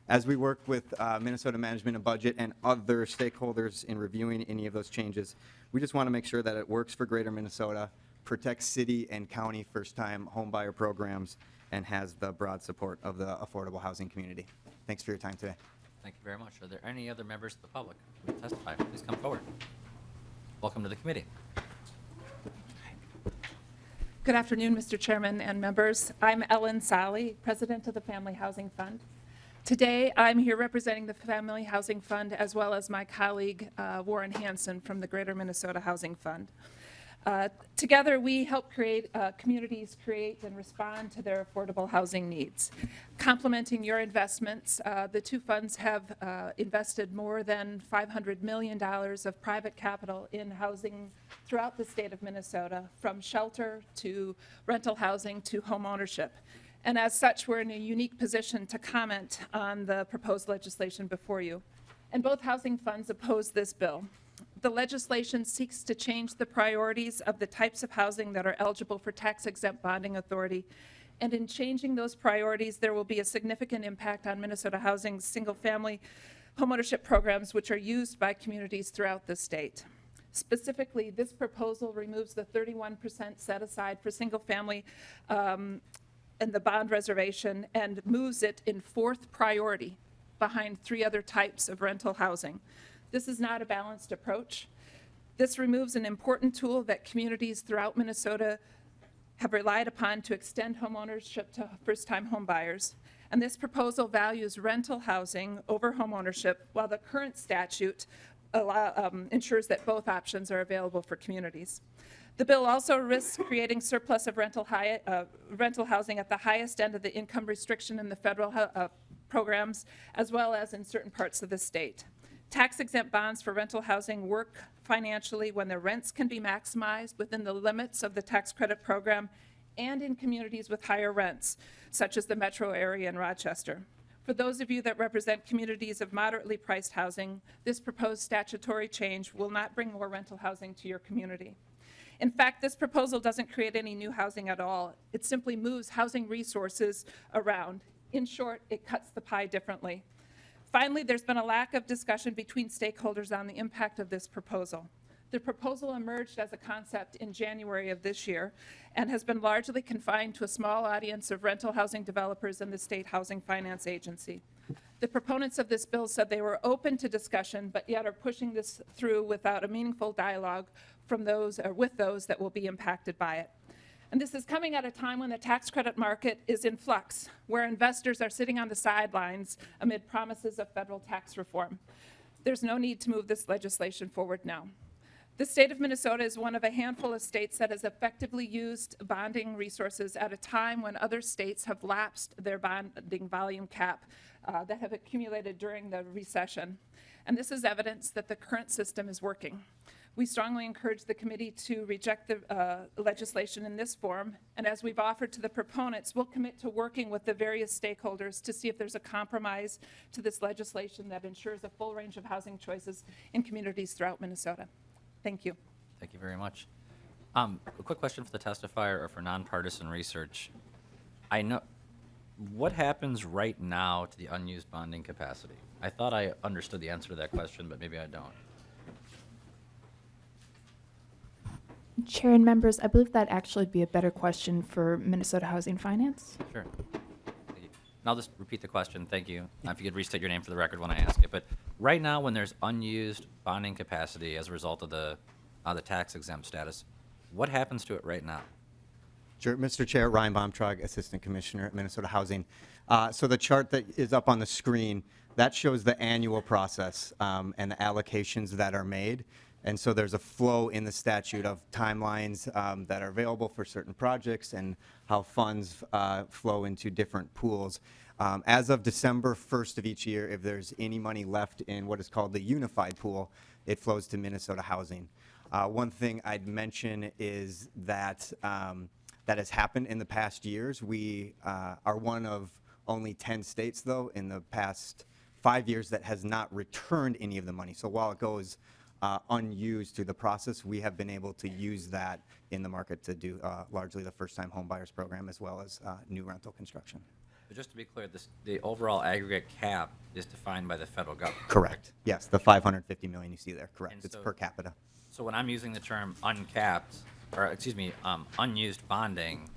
As we work with Minnesota Management and Budget and other stakeholders in reviewing any of those changes, we just want to make sure that it works for Greater Minnesota, protects city and county first-time homebuyer programs, and has the broad support of the affordable housing community. Thanks for your time today. Thank you very much. Are there any other members of the public who will testify? Please come forward. Welcome to the committee. Good afternoon, Mr. Chairman and members. I'm Ellen Solly, President of the Family Housing Fund. Today, I'm here representing the Family Housing Fund as well as my colleague Warren Hansen from the Greater Minnesota Housing Fund. Together, we help communities create and respond to their affordable housing needs. Complementing your investments, the two funds have invested more than $500 million of private capital in housing throughout the state of Minnesota, from shelter to rental housing to home ownership. And as such, we're in a unique position to comment on the proposed legislation before you. And both housing funds oppose this bill. The legislation seeks to change the priorities of the types of housing that are eligible for tax-exempt bonding authority. And in changing those priorities, there will be a significant impact on Minnesota Housing's single-family homeownership programs, which are used by communities throughout the state. Specifically, this proposal removes the 31% set aside for single-family and the bond reservation and moves it in fourth priority behind three other types of rental housing. This is not a balanced approach. This removes an important tool that communities throughout Minnesota have relied upon to extend homeownership to first-time home buyers. And this proposal values rental housing over homeownership, while the current statute ensures that both options are available for communities. The bill also risks creating surplus of rental housing at the highest end of the income restriction in the federal programs, as well as in certain parts of the state. Tax-exempt bonds for rental housing work financially when the rents can be maximized within the limits of the tax credit program and in communities with higher rents, such as the metro area in Rochester. For those of you that represent communities of moderately priced housing, this proposed statutory change will not bring more rental housing to your community. In fact, this proposal doesn't create any new housing at all. It simply moves housing resources around. In short, it cuts the pie differently. Finally, there's been a lack of discussion between stakeholders on the impact of this proposal. The proposal emerged as a concept in January of this year and has been largely confined to a small audience of rental housing developers and the State Housing Finance Agency. The proponents of this bill said they were open to discussion, but yet are pushing this through without a meaningful dialogue from those or with those that will be impacted by it. And this is coming at a time when the tax credit market is in flux, where investors are sitting on the sidelines amid promises of federal tax reform. There's no need to move this legislation forward now. The state of Minnesota is one of a handful of states that has effectively used bonding resources at a time when other states have lapsed their bonding volume cap that have accumulated during the recession. And this is evidence that the current system is working. We strongly encourage the committee to reject the legislation in this form, and as we've offered to the proponents, we'll commit to working with the various stakeholders to see if there's a compromise to this legislation that ensures a full range of housing choices in communities throughout Minnesota. Thank you. Thank you very much. A quick question for the testifier or for nonpartisan research. I know, what happens right now to the unused bonding capacity? I thought I understood the answer to that question, but maybe I don't. Chair and members, I believe that actually would be a better question for Minnesota Housing Finance. Sure. Thank you. And I'll just repeat the question. Thank you. If you could restate your name for the record when I ask it. But right now, when there's unused bonding capacity as a result of the tax exempt status, what happens to it right now? Sure, Mr. Chair, Ryan Baumtrog, Assistant Commissioner at Minnesota Housing. So the chart that is up on the screen, that shows the annual process and the allocations that are made. And so there's a flow in the statute of timelines that are available for certain projects and how funds flow into different pools. As of December 1st of each year, if there's any money left in what is called the unified pool, it flows to Minnesota Housing. One thing I'd mention is that that has happened in the past years. We are one of only 10 states, though, in the past 5 years that has not returned any of the money. So while it goes unused through the process, we have been able to use that in the market to do largely the first-time home buyers program as well as new rental construction. But just to be clear, the overall aggregate cap is defined by the federal government. Correct. Yes, the $550 million you see there. Correct. And it's so, per capita. So when I'm using the term uncapped, or excuse me, unused bonding,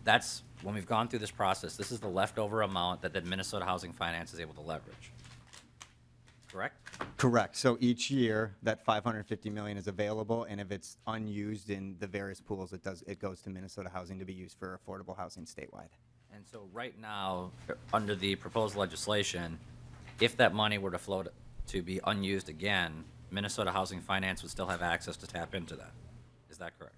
that's when we've gone through this process. This is the leftover amount that the Minnesota Housing Finance is able to leverage. Correct? Correct. So each year, that $550 million is available, and if it's unused in the various pools, it goes to Minnesota Housing to be used for affordable housing statewide. And so right now, under the proposed legislation, if that money were to flow to be unused again, Minnesota Housing Finance would still have access to tap into that. Is that correct?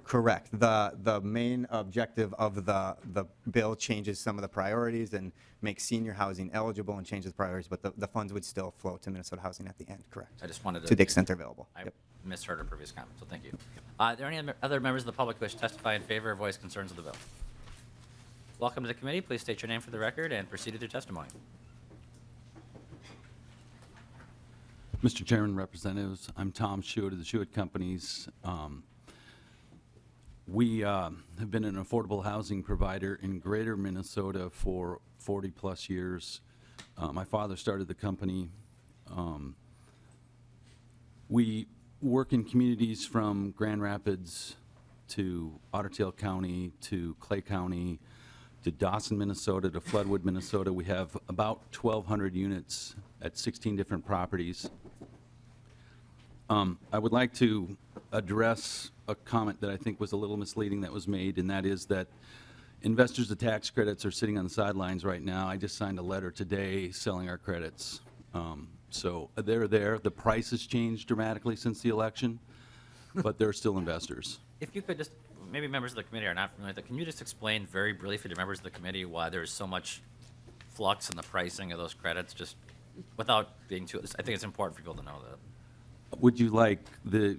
Correct. The main objective of the bill changes some of the priorities and makes senior housing eligible and changes priorities, but the funds would still flow to Minnesota Housing at the end, correct? I just wanted To the extent they're available. I Yep. misheard a previous comment, so thank you. Are there any other members of the public who wish to testify in favor or voice concerns of the bill? Welcome to the committee. Please state your name for the record and proceed with your testimony. Mr. Chairman, Representatives, I'm Tom Schuett of the Schuett Companies. We have been an affordable housing provider in greater Minnesota for 40-plus years. My father started the company. We work in communities from Grand Rapids to Otter Tail County to Clay County to Dawson, Minnesota to Floodwood, Minnesota. We have about 1,200 units at 16 different properties. I would like to address a comment that I think was a little misleading that was made, and that is that investors of tax credits are sitting on the sidelines right now. I just signed a letter today selling our credits. So they're there. The price has changed dramatically since the election, but they're still investors. If you could just, maybe members of the committee are not familiar with it, can you just explain very briefly to members of the committee why there's so much flux in the pricing of those credits, just without being too, I think it's important for people to know that. Would you like the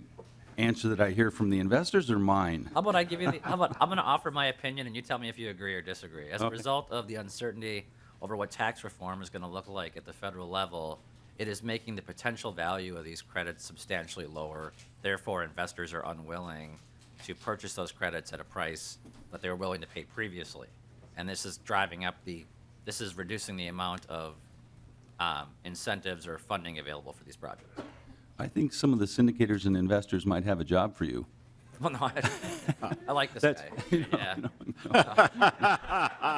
answer that I hear from the investors or mine? How about I give you the, how about, I'm going to offer my opinion and you tell me if you agree or disagree. As a Okay. result of the uncertainty over what tax reform is going to look like at the federal level, it is making the potential value of these credits substantially lower. Therefore, investors are unwilling to purchase those credits at a price that they were willing to pay previously. And this is driving up this is reducing the amount of incentives or funding available for these projects. I think some of the syndicators and investors might have a job for you. Well, no, I like this That's- guy. Yeah.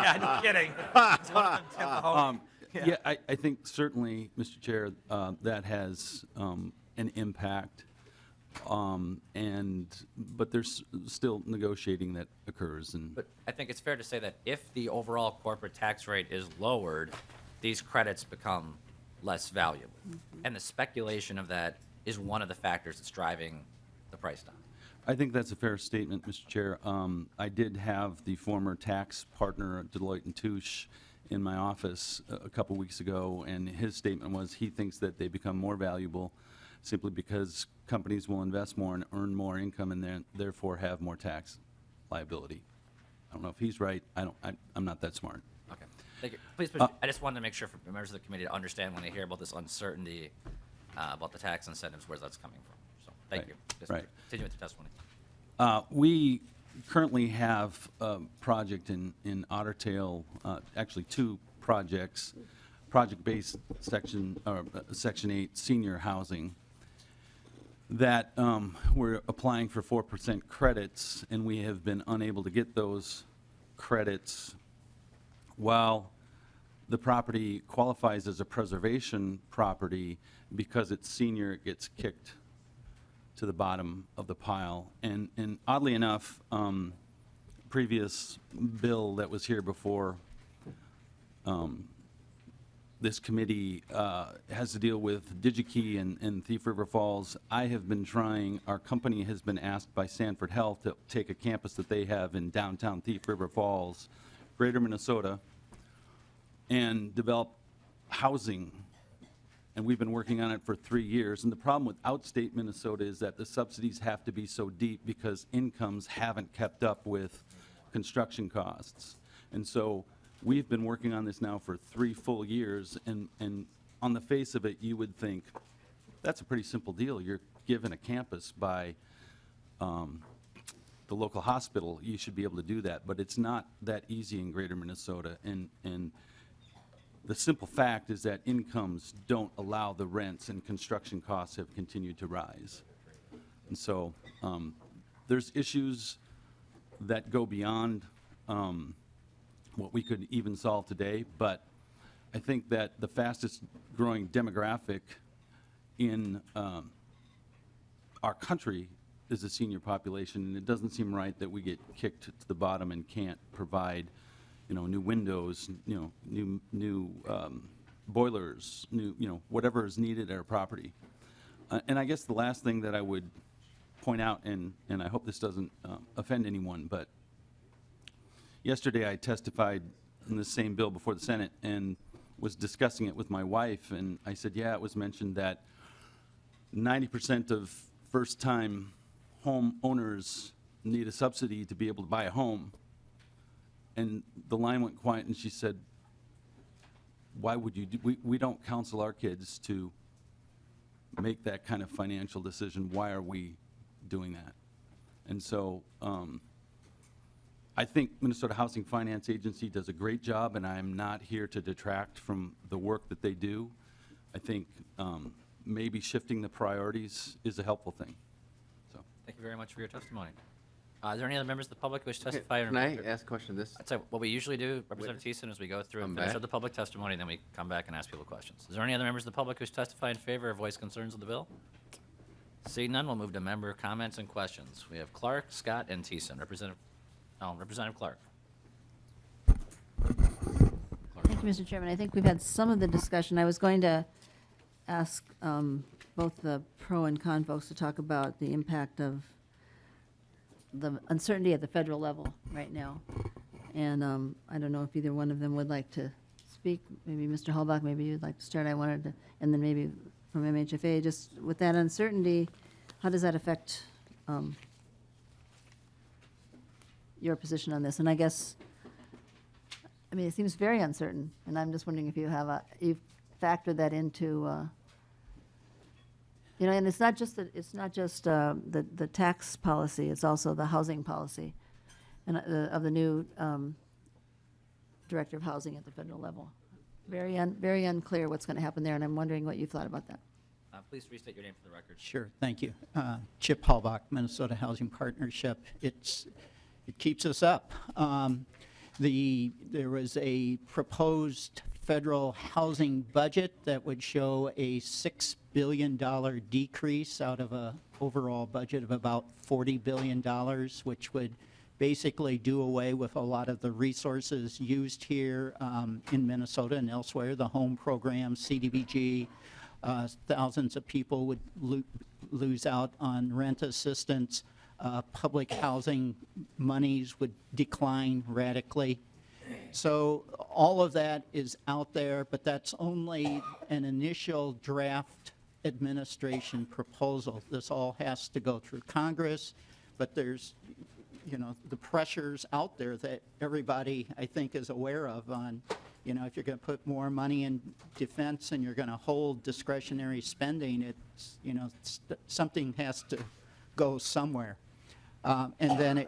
Yeah, no kidding. It's one of them, Tim Mahoney. Yeah, I think certainly, Mr. Chair, that has an impact, but there's still negotiating that occurs. But I think it's fair to say that if the overall corporate tax rate is lowered, these credits become less valuable. And the speculation of that is one of the factors that's driving the price down. I think that's a fair statement, Mr. Chair. I did have the former tax partner at Deloitte & Touche in my office a couple weeks ago, and his statement was he thinks that they become more valuable simply because companies will invest more and earn more income and then therefore have more tax liability. I don't know if he's right. I'm not that smart. Okay. Thank you. Please, proceed. I just wanted to make sure for members of the committee to understand when they hear about this uncertainty about the tax incentives, where that's coming from. So, thank you. Just Right. continue with the testimony. We currently have a project in Otter Tail, actually two projects, project-based Section 8 senior housing, that we're applying for 4% credits, and we have been unable to get those credits while the property qualifies as a preservation property. Because it's senior, it gets kicked to the bottom of the pile. And oddly enough, previous bill that was here before this committee has to deal with DigiKey and Thief River Falls. I have been trying, our company has been asked by Sanford Health to take a campus that they have in downtown Thief River Falls, greater Minnesota, and develop housing. And we've been working on it for 3 years. And the problem with outstate Minnesota is that the subsidies have to be so deep because incomes haven't kept up with construction costs. And so we've been working on this now for 3 full years. And on the face of it, you would think, that's a pretty simple deal. You're given a campus by the local hospital. You should be able to do that. But it's not that easy in greater Minnesota. And the simple fact is that incomes don't allow the rents, and construction costs have continued to rise. And so there's issues that go beyond what we could even solve today, but I think that the fastest growing demographic in our country is the senior population, and it doesn't seem right that we get kicked to the bottom and can't provide new windows, new boilers, whatever is needed at our property. And I guess the last thing that I would point out, and I hope this doesn't offend anyone, but yesterday I testified in the same bill before the Senate and was discussing it with my wife, and I said, yeah, it was mentioned that 90% of first-time home owners need a subsidy to be able to buy a home. And the line went quiet, and she said, why would you do, we don't counsel our kids to make that kind of financial decision. Why are we doing that? And so I think Minnesota Housing Finance Agency does a great job, and I'm not here to detract from the work that they do. I think maybe shifting the priorities is a helpful thing. So Thank you very much for your testimony. Is there any other members of the public who wish to testify? Can I ask a question? This, I'd say what we usually do, Representative Thiessen, is we go through and finish with the public testimony, and then we come back and ask people questions. Is there any other members of the public who wish to testify in favor or voice concerns of the bill? Seeing none, we'll move to member comments and questions. We have Clark, Scott, and Thiessen. Representative Clark. Thank you, Mr. Chairman. I think we've had some of the discussion. I was going to ask both the pro and con folks to talk about the impact of the uncertainty at the federal level right now. And I don't know if either one of them would like to speak. Maybe Mr. Hallbach, maybe you'd like to start. I wanted to, and then maybe from MHFA, just with that uncertainty, how does that affect your position on this? And I guess, I mean, it seems very uncertain, and I'm just wondering if you have you've factored that into, you know, and it's not just the tax policy, it's also the housing policy and of the new Director of Housing at the federal level. Very unclear what's going to happen there, and I'm wondering what you thought about that. Please restate your name for the record. Sure, thank you. Chip Hallbach, Minnesota Housing Partnership. It keeps us up. There was a proposed federal housing budget that would show a $6 billion decrease out of an overall budget of about $40 billion, which would basically do away with a lot of the resources used here in Minnesota and elsewhere, the home program, CDBG. Thousands of people would lose out on rent assistance. Public housing monies would decline radically. So all of that is out there, but that's only an initial draft administration proposal. This all has to go through Congress, but there's, you know, the pressures out there that everybody, I think, is aware of on, you know, if you're going to put more money in defense and you're going to hold discretionary spending, it's, you know, something has to go somewhere. And then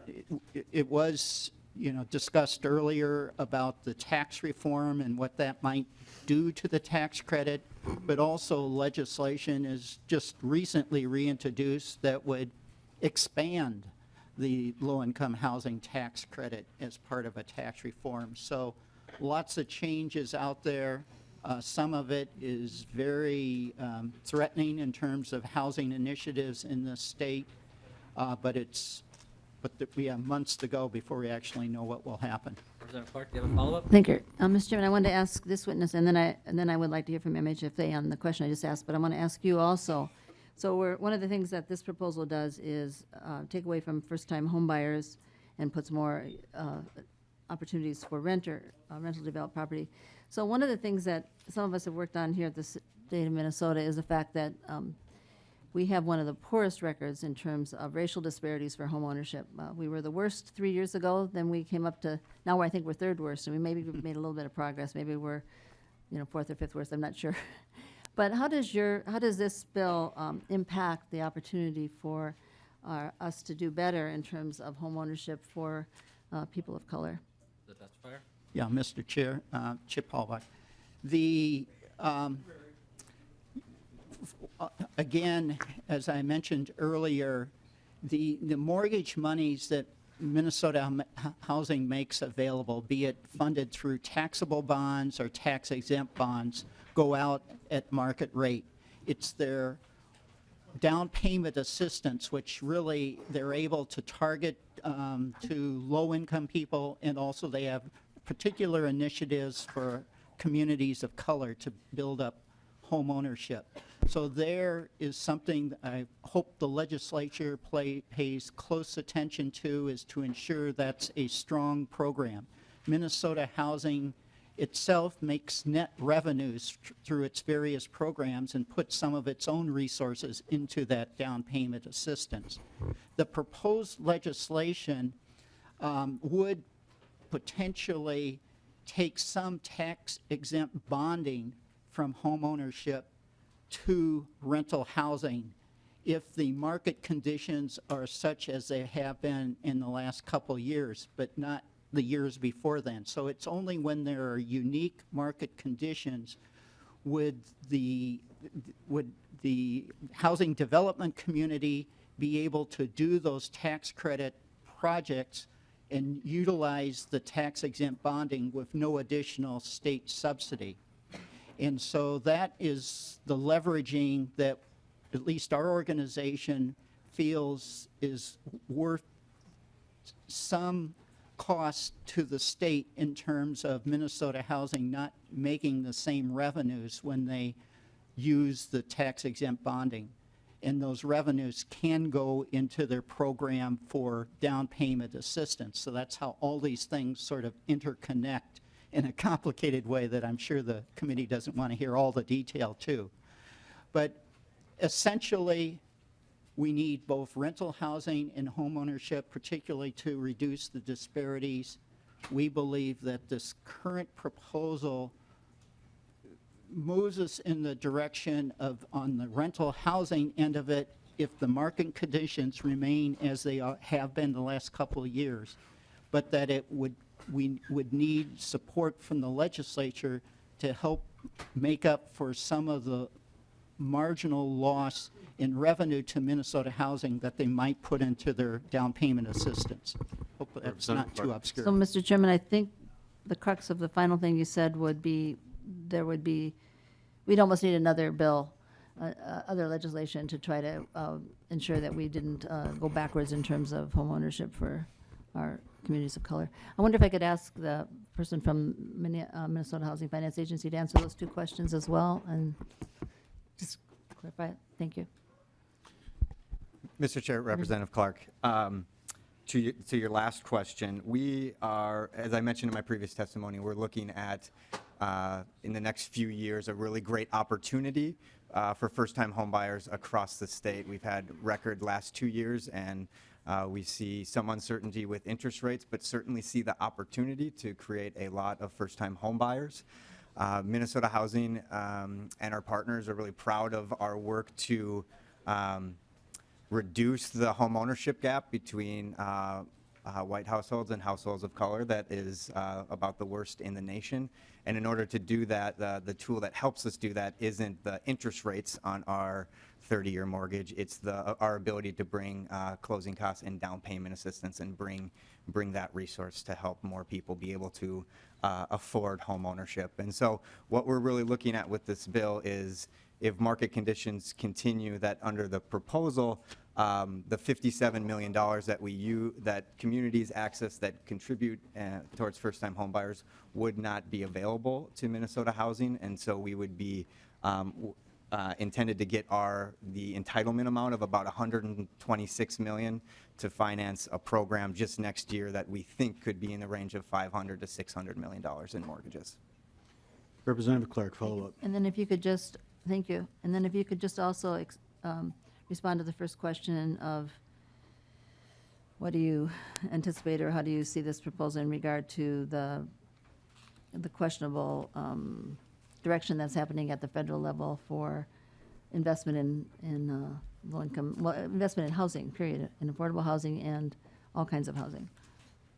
it was, you know, discussed earlier about the tax reform and what that might do to the tax credit, but also legislation is just recently reintroduced that would expand the low-income housing tax credit as part of a tax reform. So lots of changes out there. Some of it is very threatening in terms of housing initiatives in the state, but we have months to go before we actually know what will happen. Representative Clark, do you have a follow-up? Thank you. Mr. Chairman, I wanted to ask this witness, and then I would like to hear from MHFA on the question I just asked, but I want to ask you also. So one of the things that this proposal does is take away from first-time home buyers and puts more opportunities for rental developed property. So one of the things that some of us have worked on here at the state of Minnesota is the fact that we have one of the poorest records in terms of racial disparities for home ownership. We were the worst 3 years ago, then we came up to, now I think we're third worst, and we maybe made a little bit of progress. Maybe we're, you know, fourth or fifth worst, I'm not sure. But how does this bill impact the opportunity for us to do better in terms of home ownership for people of color? The testifier? Yeah, Mr. Chair, Chip Hallbach. Again, as I mentioned earlier, the mortgage monies that Minnesota Housing makes available, be it funded through taxable bonds or tax-exempt bonds, go out at market rate. It's their down payment assistance, which really they're able to target to low-income people, and also they have particular initiatives for communities of color to build up home ownership. So there is something I hope the legislature pays close attention to, is to ensure that's a strong program. Minnesota Housing itself makes net revenues through its various programs and puts some of its own resources into that down payment assistance. The proposed legislation would potentially take some tax-exempt bonding from homeownership to rental housing if the market conditions are such as they have been in the last couple years, but not the years before then. So it's only when there are unique market conditions would the housing development community be able to do those tax credit projects and utilize the tax-exempt bonding with no additional state subsidy. And so that is the leveraging that at least our organization feels is worth some cost to the state in terms of Minnesota Housing not making the same revenues when they use the tax-exempt bonding. And those revenues can go into their program for down payment assistance. So that's how all these things sort of interconnect in a complicated way that I'm sure the committee doesn't want to hear all the detail to. But essentially, we need both rental housing and homeownership, particularly to reduce the disparities. We believe that this current proposal moves us in the direction of, on the rental housing end of it, if the market conditions remain as they have been the last couple of years, but that we would need support from the legislature to help make up for some of the marginal loss in revenue to Minnesota Housing that they might put into their down payment assistance. Hope that's not too obscure. So, Mr. Chairman, I think the crux of the final thing you said would be, we'd almost need another bill, other legislation to try to ensure that we didn't go backwards in terms of homeownership for our communities of color. I wonder if I could ask the person from Minnesota Housing Finance Agency to answer those two questions as well, and just clarify it. Thank you. Mr. Chair, Representative Clark, to your last question, we are, as I mentioned in my previous testimony, we're looking at, in the next few years, a really great opportunity for first-time homebuyers across the state. We've had record last 2 years, and we see some uncertainty with interest rates, but certainly see the opportunity to create a lot of first-time homebuyers. Minnesota Housing and our partners are really proud of our work to reduce the home ownership gap between white households and households of color that is about the worst in the nation. And in order to do that, the tool that helps us do that isn't the interest rates on our 30-year mortgage. It's our ability to bring closing costs and down payment assistance and bring that resource to help more people be able to afford home ownership. And so what we're really looking at with this bill is, if market conditions continue, that under the proposal, the $57 million that communities access that contribute towards first-time homebuyers would not be available to Minnesota Housing, and so we would be intended to get the entitlement amount of about $126 million to finance a program just next year that we think could be in the range of $500 to $600 million in mortgages. Representative Clark, follow up. And then if you could just, thank you, and then if you could just also respond to the first question of what do you anticipate, or how do you see this proposal in regard to the questionable direction that's happening at the federal level for investment in low-income, well, investment in housing, period, in affordable housing and all kinds of housing.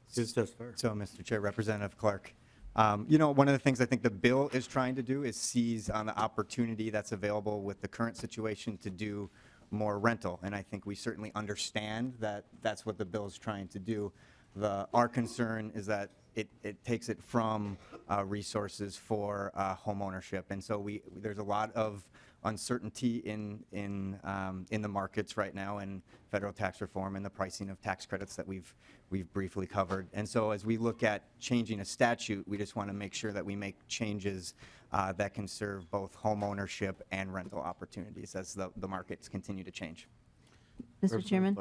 So, Mr. Chair, Representative Clark, one of the things I think the bill is trying to do is seize on the opportunity that's available with the current situation to do more rental, and I think we certainly understand that that's what the bill is trying to do. Our concern is that it takes it from resources for home ownership, and so there's a lot of uncertainty in the markets right now, and federal tax reform and the pricing of tax credits that we've briefly covered. And so as we look at changing a statute, we just want to make sure that we make changes that can serve both home ownership and rental opportunities as the markets continue to change. Mr. Chairman,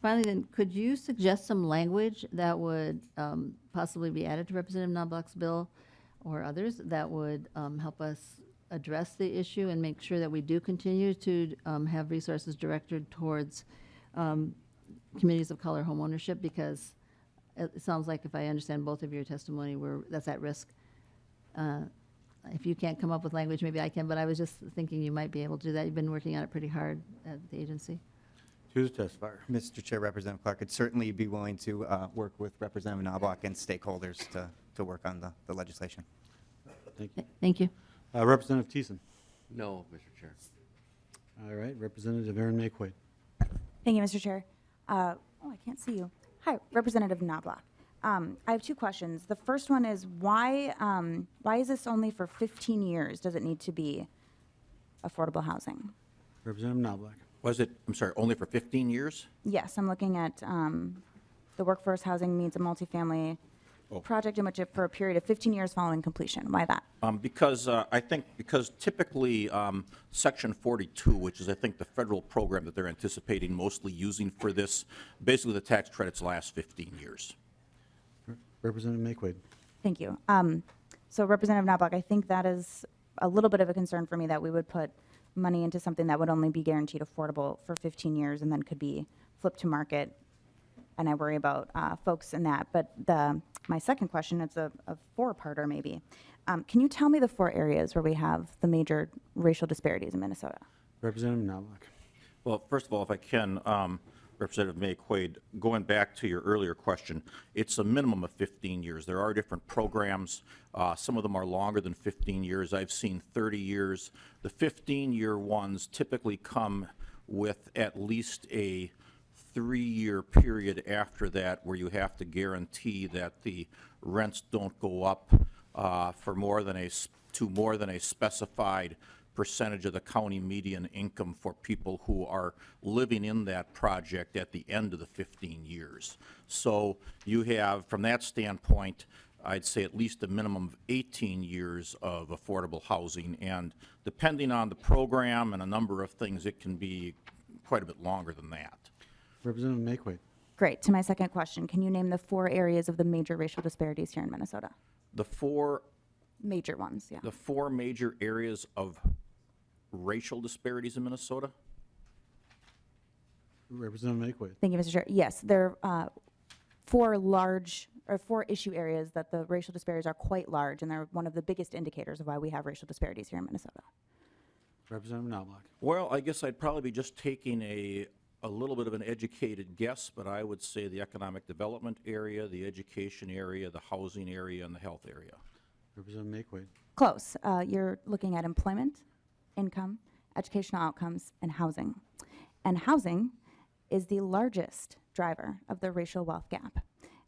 finally then, could you suggest some language that would possibly be added to Representative Knoblach's bill or others that would help us address the issue and make sure that we do continue to have resources directed towards communities of color homeownership? Because it sounds like, if I understand both of your testimony, that's at risk. If you can't come up with language, maybe I can, but I was just thinking you might be able to do that. You've been working on it pretty hard at the agency. Who's the testifier? Mr. Chair, Representative Clark, I'd certainly be willing to work with Representative Knoblach and stakeholders to work on the legislation. Thank you. Thank you. Representative Thiessen. No, Mr. Chair. All right, Representative Aaron Mayquaid. Thank you, Mr. Chair. I can't see you. Hi, Representative Knoblach. I have two questions. The first one is why is this only for 15 years? Does it need to be affordable housing? Representative Knoblach. Was it, I'm sorry, only for 15 years? Yes, I'm looking at the workforce housing needs a multifamily project in which for a period of 15 years following completion. Why that? Because because typically Section 42, which is I think the federal program that they're anticipating mostly using for this, basically the tax credits last 15 years. Representative Mayquaid. Thank you. So Representative Knoblach, I think that is a little bit of a concern for me that we would put money into something that would only be guaranteed affordable for 15 years and then could be flipped to market. And I worry about folks in that. But my second question, it's a four-parter maybe. Can you tell me the four areas where we have the major racial disparities in Minnesota? Representative Knoblach. Well, first of all, if I can, Representative Mayquaid, going back to your earlier question, it's a minimum of 15 years. There are different programs. Some of them are longer than 15 years. I've seen 30 years. The 15-year ones typically come with at least a 3-year period after that where you have to guarantee that the rents don't go up to more than a specified percentage of the county median income for people who are living in that project at the end of the 15 years. So you have, from that standpoint, I'd say at least a minimum of 18 years of affordable housing, and depending on the program and a number of things, it can be quite a bit longer than that. Representative Mayquaid. Great. To my second question, can you name the four areas of the major racial disparities here in Minnesota? The four Major ones, yeah. The four major areas of racial disparities in Minnesota? Representative Mayquaid. Thank you, Mr. Chair. Yes, there are four issue areas that the racial disparities are quite large, and they're one of the biggest indicators of why we have racial disparities here in Minnesota. Representative Knoblach. Well, I guess I'd probably be just taking a little bit of an educated guess, but I would say the economic development area, the education area, the housing area, and the health area. Representative Mayquaid. Close. You're looking at employment, income, educational outcomes, and housing. And housing is the largest driver of the racial wealth gap.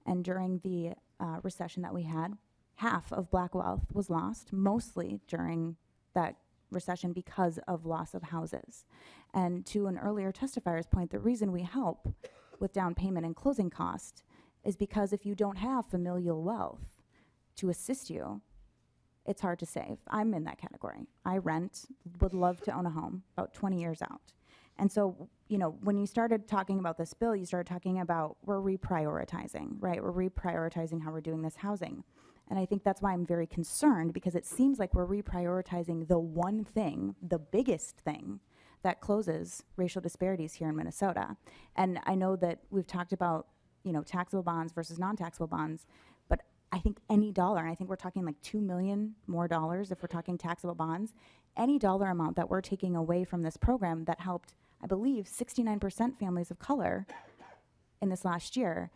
And during the recession that we had, half of black wealth was lost, mostly during that recession because of loss of houses. And to an earlier testifier's point, the reason we help with down payment and closing cost is because if you don't have familial wealth to assist you, it's hard to save. I'm in that category. I rent, would love to own a home, about 20 years out. And so, you know, when you started talking about this bill, you started talking about we're reprioritizing, right? We're reprioritizing how we're doing this housing. And I think that's why I'm very concerned, because it seems like we're reprioritizing the one thing, the biggest thing, that closes racial disparities here in Minnesota. And I know that we've talked about, you know, taxable bonds versus non-taxable bonds, but I think any dollar, and I think we're talking like $2 million more dollars if we're talking taxable bonds, any dollar amount that we're taking away from this program that helped, I believe, 69% families of color in this last year,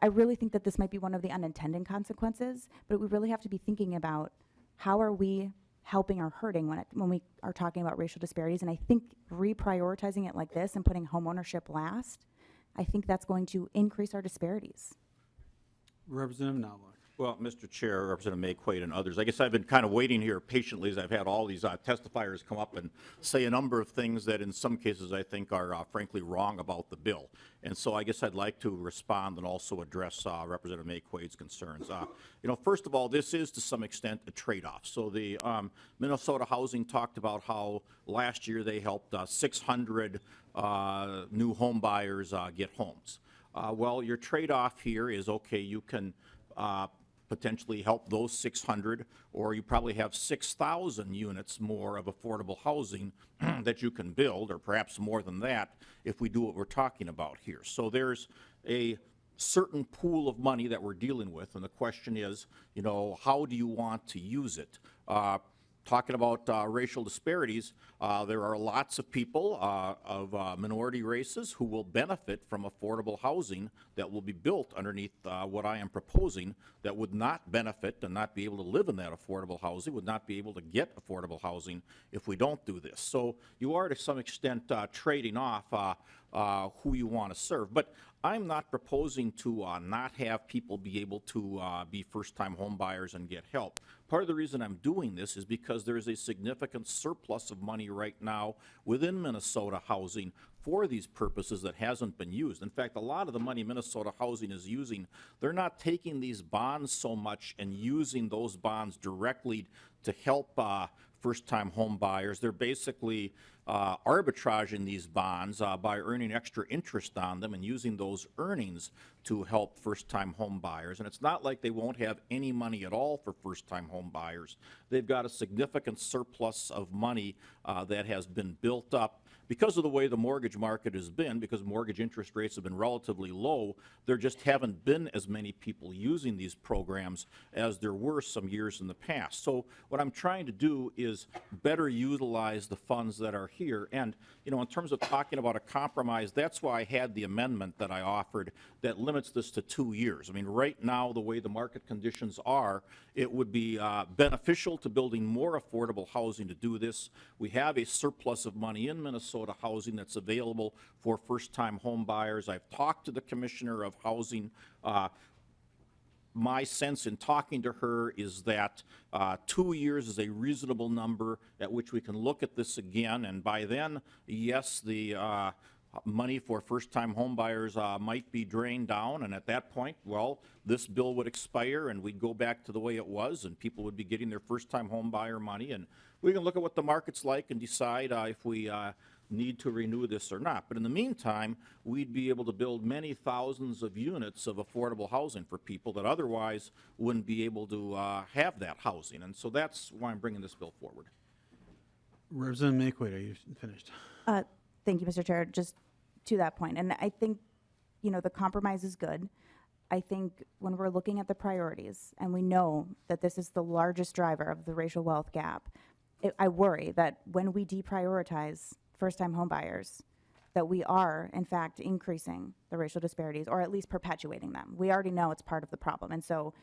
I really think that this might be one of the unintended consequences, but we really have to be thinking about how are we helping or hurting when we are talking about racial disparities. And I think reprioritizing it like this and putting homeownership last, I think that's going to increase our disparities. Representative Knoblach. Well, Mr. Chair, Representative Mayquade and others, I guess I've been kind of waiting here patiently as I've had all these testifiers come up and say a number of things that in some cases I think are frankly wrong about the bill. And so I guess I'd like to respond and also address Representative Mayquade's concerns. First of all, this is to some extent a trade-off. So the Minnesota Housing talked about how last year they helped 600 new home buyers get homes. Well, your trade-off here is, okay, you can potentially help those 600, or you probably have 6,000 units more of affordable housing that you can build, or perhaps more than that if we do what we're talking about here. So there's a certain pool of money that we're dealing with, and the question is, how do you want to use it? Talking about racial disparities, there are lots of people of minority races who will benefit from affordable housing that will be built underneath what I am proposing that would not benefit and not be able to live in that affordable housing, would not be able to get affordable housing if we don't do this. So you are to some extent trading off who you want to serve. But I'm not proposing to not have people be able to be first-time home buyers and get help. Part of the reason I'm doing this is because there is a significant surplus of money right now within Minnesota Housing for these purposes that hasn't been used. In fact, a lot of the money Minnesota Housing is using, they're not taking these bonds so much and using those bonds directly to help first-time home buyers. They're basically arbitraging these bonds by earning extra interest on them and using those earnings to help first-time home buyers. And it's not like they won't have any money at all for first-time home buyers. They've got a significant surplus of money that has been built up because of the way the mortgage market has been, because mortgage interest rates have been relatively low. There just haven't been as many people using these programs as there were some years in the past. So what I'm trying to do is better utilize the funds that are here. And, in terms of talking about a compromise, that's why I had the amendment that I offered that limits this to 2 years. I mean, right now, the way the market conditions are, it would be beneficial to building more affordable housing to do this. We have a surplus of money in Minnesota Housing that's available for first-time home buyers. I've talked to the Commissioner of Housing. My sense in talking to her is that 2 years is a reasonable number at which we can look at this again, and by then, yes, the money for first-time home buyers might be drained down, and at that point, well, this bill would expire and we'd go back to the way it was, and people would be getting their first-time home buyer money, and we can look at what the market's like and decide if we need to renew this or not. But in the meantime, we'd be able to build many thousands of units of affordable housing for people that otherwise wouldn't be able to have that housing, and so that's why I'm bringing this bill forward. Representative Mayquade, are you finished? Thank you, Mr. Chair. Just to that point, and I think, the compromise is good. I think when we're looking at the priorities, and we know that this is the largest driver of the racial wealth gap, I worry that when we deprioritize first-time home buyers, that we are, in fact, increasing the racial disparities, or at least perpetuating them. We already know it's part of the problem. And so,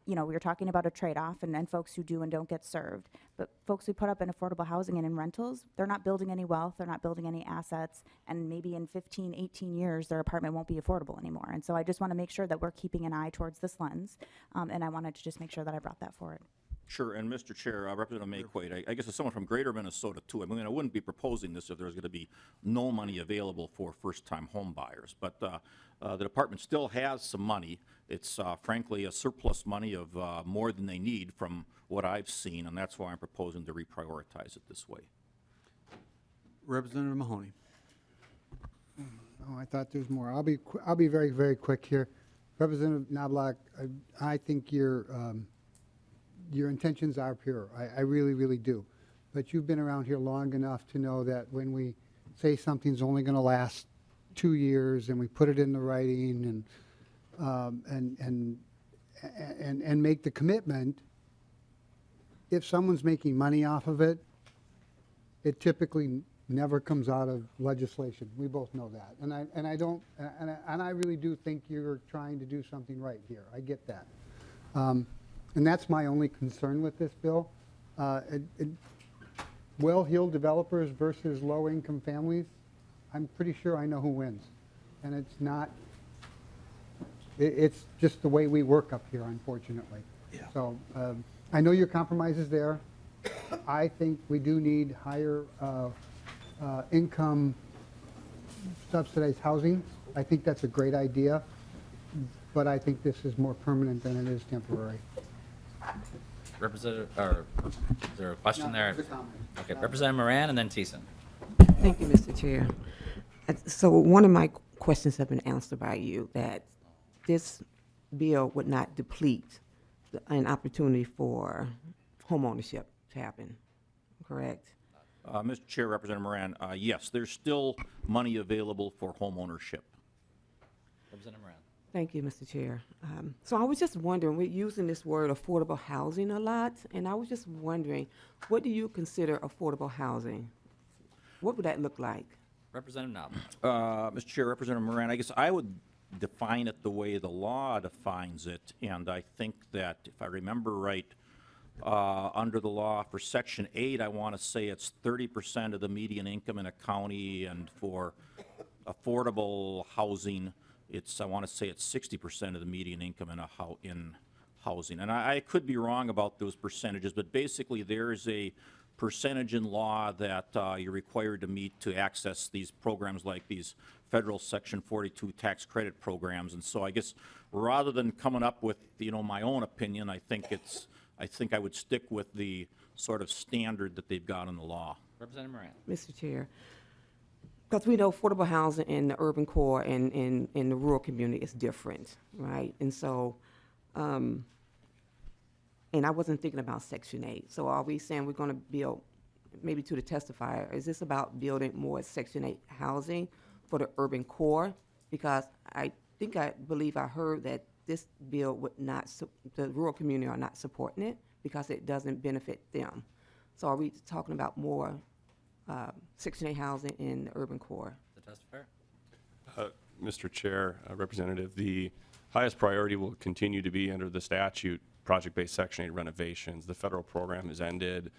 we were talking about a trade-off and folks who do and don't get served. But folks who put up in affordable housing and in rentals, they're not building any wealth, they're not building any assets, and maybe in 15, 18 years, their apartment won't be affordable anymore. And so I just want to make sure that we're keeping an eye towards this lens, and I wanted to just make sure that I brought that forward. Sure, and Mr. Chair, Representative Mayquade, I guess as someone from Greater Minnesota too, I mean, I wouldn't be proposing this if there was going to be no money available for first-time home buyers. But the department still has some money. It's frankly a surplus money of more than they need from what I've seen, and that's why I'm proposing to reprioritize it this way. Representative Mahoney. Oh, I thought there was more. I'll be very, very quick here. Representative Knoblach, I think your intentions are pure. I really, really do. But you've been around here long enough to know that when we say something's only going to last 2 years and we put it in the writing and make the commitment, if someone's making money off of it, it typically never comes out of legislation. We both know that. And I really do think you're trying to do something right here. I get that. And that's my only concern with this bill. Well-heeled developers versus low-income families, I'm pretty sure I know who wins. And it's not It's just the way we work up here, unfortunately. So I know your compromise is there. I think we do need higher income subsidized housing. I think that's a great idea, but I think this is more permanent than it is temporary. Representative, or is there a question there? Okay, Representative Moran and then Thiessen. Thank you, Mr. Chair. So one of my questions have been answered by you, that this bill would not deplete an opportunity for homeownership to happen, correct? Mr. Chair, Representative Moran, yes, there's still money available for home ownership. Representative Moran. Thank you, Mr. Chair. So I was just wondering, we're using this word affordable housing a lot, and I was just wondering, what do you consider affordable housing? What would that look like? Representative Knoblach. Mr. Chair, Representative Moran, I guess I would define it the way the law defines it, and I think that, if I remember right, under the law for Section 8, I want to say it's 30% of the median income in a county, and for affordable housing, I want to say it's 60% of the median income in housing. And I could be wrong about those percentages, but basically there is a percentage in law that you're required to meet to access these programs like these federal Section 42 tax credit programs. And so I guess rather than coming up with, my own opinion, I think I would stick with the sort of standard that they've got in the law. Representative Moran. Mr. Chair, because we know affordable housing in the urban core and in the rural community is different, right? And so, and I wasn't thinking about Section 8. So are we saying we're going to build, maybe to the testifier, is this about building more Section 8 housing for the urban core? Because I believe I heard that this bill would not, the rural community are not supporting it because it doesn't benefit them. So are we talking about more Section 8 housing in the urban core? The testifier. Mr. Chair, Representative, the highest priority will continue to be under the statute, project-based Section 8 renovations. The federal program has ended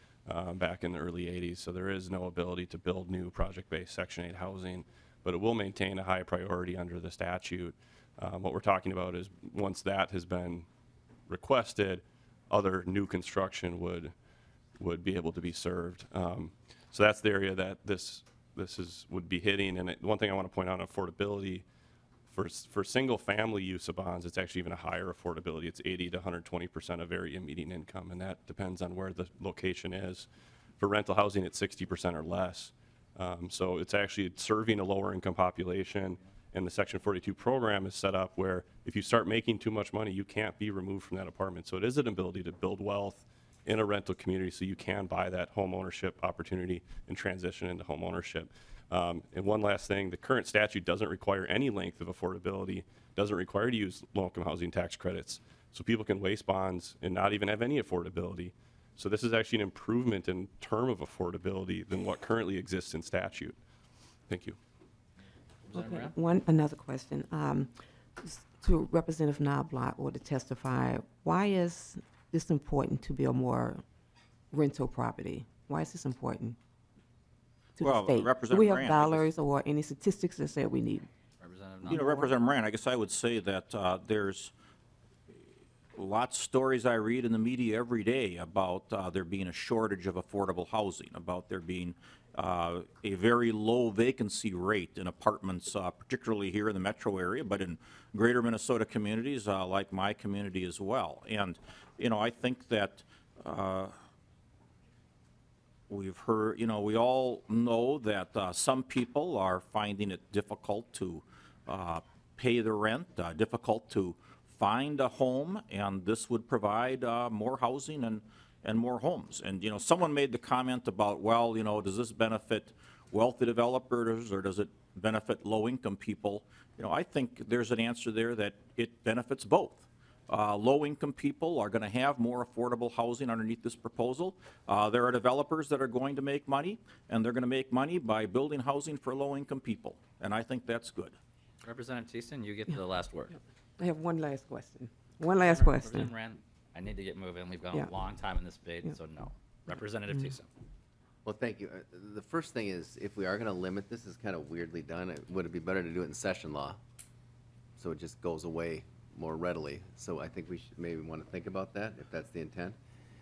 back in the early 80s, so there is no ability to build new project-based Section 8 housing, but it will maintain a high priority under the statute. What we're talking about is once that has been requested, other new construction would be able to be served. So that's the area that this would be hitting. And one thing I want to point out on affordability, for single-family use of bonds, it's actually even a higher affordability. It's 80 to 120% of area median income, and that depends on where the location is. For rental housing, it's 60% or less. So it's actually serving a lower-income population. And the Section 42 program is set up where if you start making too much money, you can't be removed from that apartment. So it is an ability to build wealth in a rental community so you can buy that home ownership opportunity and transition into home ownership. And one last thing, the current statute doesn't require any length of affordability, doesn't require to use low-income housing tax credits. So people can waste bonds and not even have any affordability. So this is actually an improvement in term of affordability than what currently exists in statute. Thank you. Okay. Another question. To Representative Knoblach or to testify, why is this important to build more rental property? Why is this important to the state? Do we have dollars or any statistics that say we need? Representative Moran, I guess I would say that there's lots of stories I read in the media every day about there being a shortage of affordable housing, about there being a very low vacancy rate in apartments, particularly here in the metro area, but in greater Minnesota communities like my community as well. And, I think that we've heard, we all know that some people are finding it difficult to pay the rent, difficult to find a home, and this would provide more housing and more homes. And, someone made the comment about, well, does this benefit wealthy developers or does it benefit low-income people? I think there's an answer there that it benefits both. Low-income people are going to have more affordable housing underneath this proposal. There are developers that are going to make money, and they're going to make money by building housing for low-income people, and I think that's good. Representative Thiessen, you get the last word. I have one last question. One last question. Representative Moran, I need to get moving. We've gone Yeah. a long time in this debate, so no. Representative Thiessen. Well, thank you. The first thing is, if we are going to limit this, is kind of weirdly done. Would it be better to do it in session law? So it just goes away more readily. So I think we should maybe want to think about that, if that's the intent.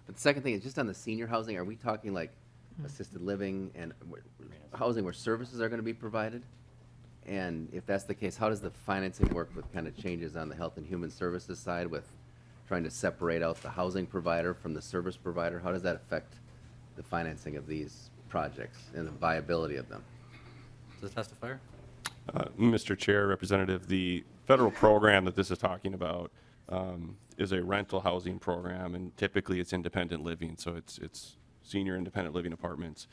But the second thing is just on the senior housing, are we talking like assisted living and housing where services are going to be provided? And if that's the case, how does the financing work with kind of changes on the health and human services side with trying to separate out the housing provider from the service provider? How does that affect the financing of these projects and the viability of them? Does the testifier? Mr. Chair, Representative, the federal program that this is talking about is a rental housing program, and typically it's independent living, so it's senior independent living apartments.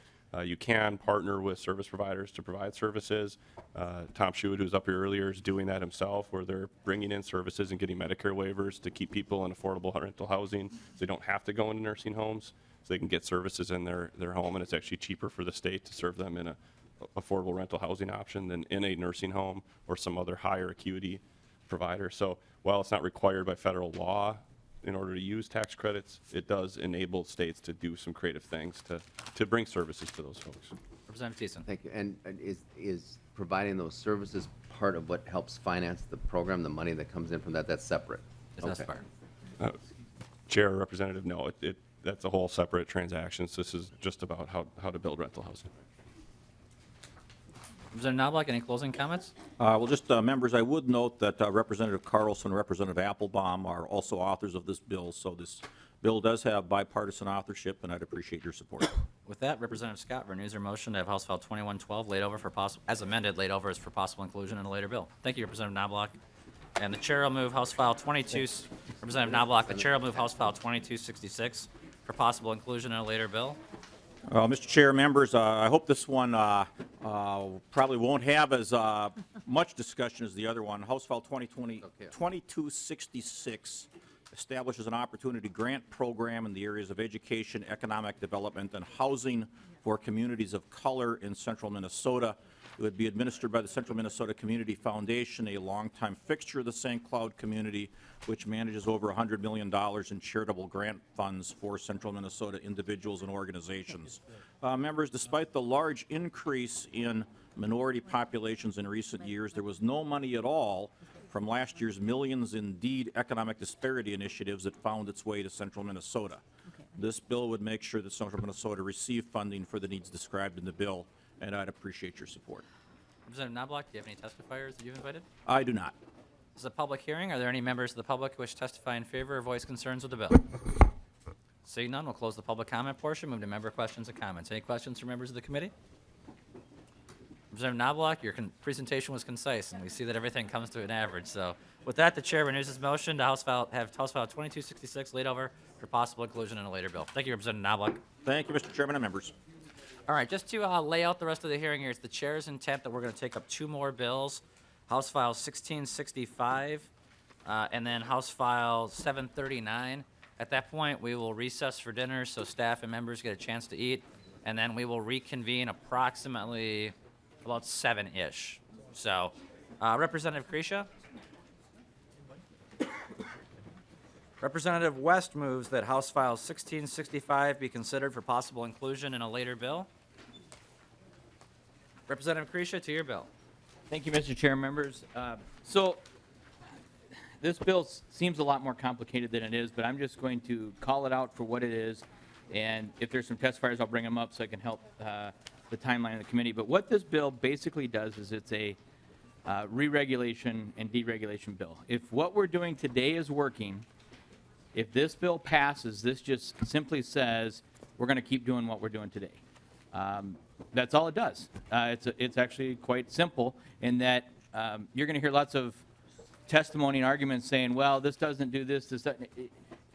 You can partner with service providers to provide services. Tom Schuett, who's up here earlier, is doing that himself, where they're bringing in services and getting Medicare waivers to keep people in affordable rental housing, so they don't have to go into nursing homes, so they can get services in their home, and it's actually cheaper for the state to serve them in a affordable rental housing option than in a nursing home or some other higher acuity provider. So while it's not required by federal law in order to use tax credits, it does enable states to do some creative things to bring services to those folks. Representative Thiessen. Thank you. And is providing those services part of what helps finance the program, the money that comes in from that? That's separate? Does the testifier? Chair, Representative, no, that's a whole separate transaction. So this is just about how to build rental housing. Representative Knoblach, any closing comments? Well, just members, I would note that Representative Carlson and Representative Applebaum are also authors of this bill, so this bill does have bipartisan authorship, and I'd appreciate your support. With that, Representative Scott renews her motion to have House File 2112 laid over for possible, as amended, laid over as for possible inclusion in a later bill. Thank you, Representative Knoblach. And the chair will move House File 22, Representative Knoblach, the chair will move House File 2266 for possible inclusion in a later bill. Mr. Chair, members, I hope this one probably won't have as much discussion as the other one. House File 2266 establishes an opportunity grant program in the areas of education, economic development, and housing for communities of color in central Minnesota. It would be administered by the Central Minnesota Community Foundation, a longtime fixture of the St. Cloud community, which manages over $100 million in charitable grant funds for Central Minnesota individuals and organizations. Members, despite the large increase in minority populations in recent years, there was no money at all from last year's millions in deed economic disparity initiatives that found its way to Central Minnesota. This bill would make sure that Central Minnesota receive funding for the needs described in the bill, and I'd appreciate your support. Representative Knoblach, do you have any testifiers that you've invited? I do not. This is a public hearing. Are there any members of the public who wish to testify in favor or voice concerns with the bill? Seeing none, we'll close the public comment portion, move to member questions and comments. Any questions from members of the committee? Representative Knoblach, your presentation was concise, and we see that everything comes to an average. So with that, the chair renews his motion to have House File 2266 laid over for possible inclusion in a later bill. Thank you, Representative Knoblach. Thank you, Mr. Chairman and members. All right, just to lay out the rest of the hearing here, it's the chair's intent that we're going to take up two more bills, House File 1665 and then House File 739. At that point, we will recess for dinner so staff and members get a chance to eat, and then we will reconvene approximately about 7-ish. So, Representative Kresha? Representative West moves that House File 1665 be considered for possible inclusion in a later bill. Representative Kresha, to your bill. Thank you, Mr. Chair, members. So this bill seems a lot more complicated than it is, but I'm just going to call it out for what it is. And if there's some testifiers, I'll bring them up so I can help the timeline of the committee. But what this bill basically does is it's a re-regulation and deregulation bill. If what we're doing today is working, if this bill passes, this just simply says we're going to keep doing what we're doing today. That's all it does. It's actually quite simple in that you're going to hear lots of testimony and arguments saying, well, this doesn't do this, this doesn't.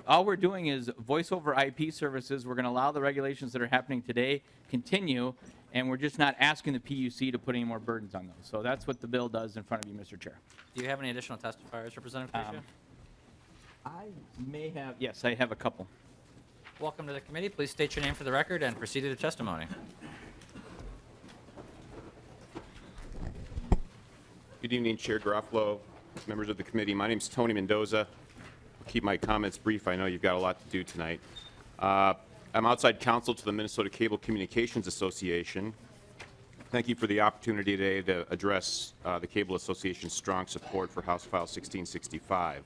All we're doing is voice over IP services. We're going to allow the regulations that are happening today continue, and we're just not asking the PUC to put any more burdens on those. So that's what the bill does in front of you, Mr. Chair. Do you have any additional testifiers, Representative Kresha? I may have, yes, I have a couple. Welcome to the committee. Please state your name for the record and proceed to the testimony. Good evening, Chair Garofalo, members of the committee. My name is Tony Mendoza. I'll keep my comments brief. I know you've got a lot to do tonight. I'm outside counsel to the Minnesota Cable Communications Association. Thank you for the opportunity today to address the Cable Association's strong support for House File 1665.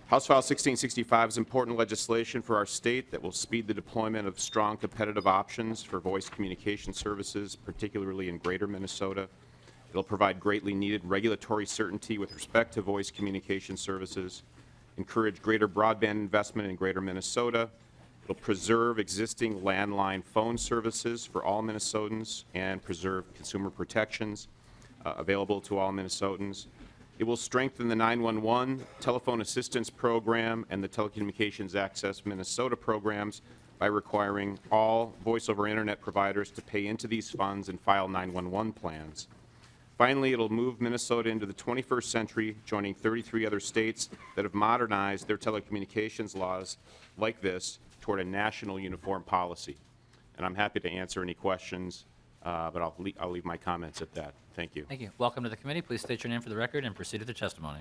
House File 1665 is important legislation for our state that will speed the deployment of strong competitive options for voice communication services, particularly in Greater Minnesota. It'll provide greatly needed regulatory certainty with respect to voice communication services, encourage greater broadband investment in Greater Minnesota. It'll preserve existing landline phone services for all Minnesotans and preserve consumer protections available to all Minnesotans. It will strengthen the 911 telephone assistance program and the Telecommunications Access Minnesota programs by requiring all voice over internet providers to pay into these funds and file 911 plans. Finally, it'll move Minnesota into the 21st century, joining 33 other states that have modernized their telecommunications laws like this toward a national uniform policy. And I'm happy to answer any questions, but I'll leave my comments at that. Thank you. Thank you. Welcome to the committee. Please state your name for the record and proceed with your testimony.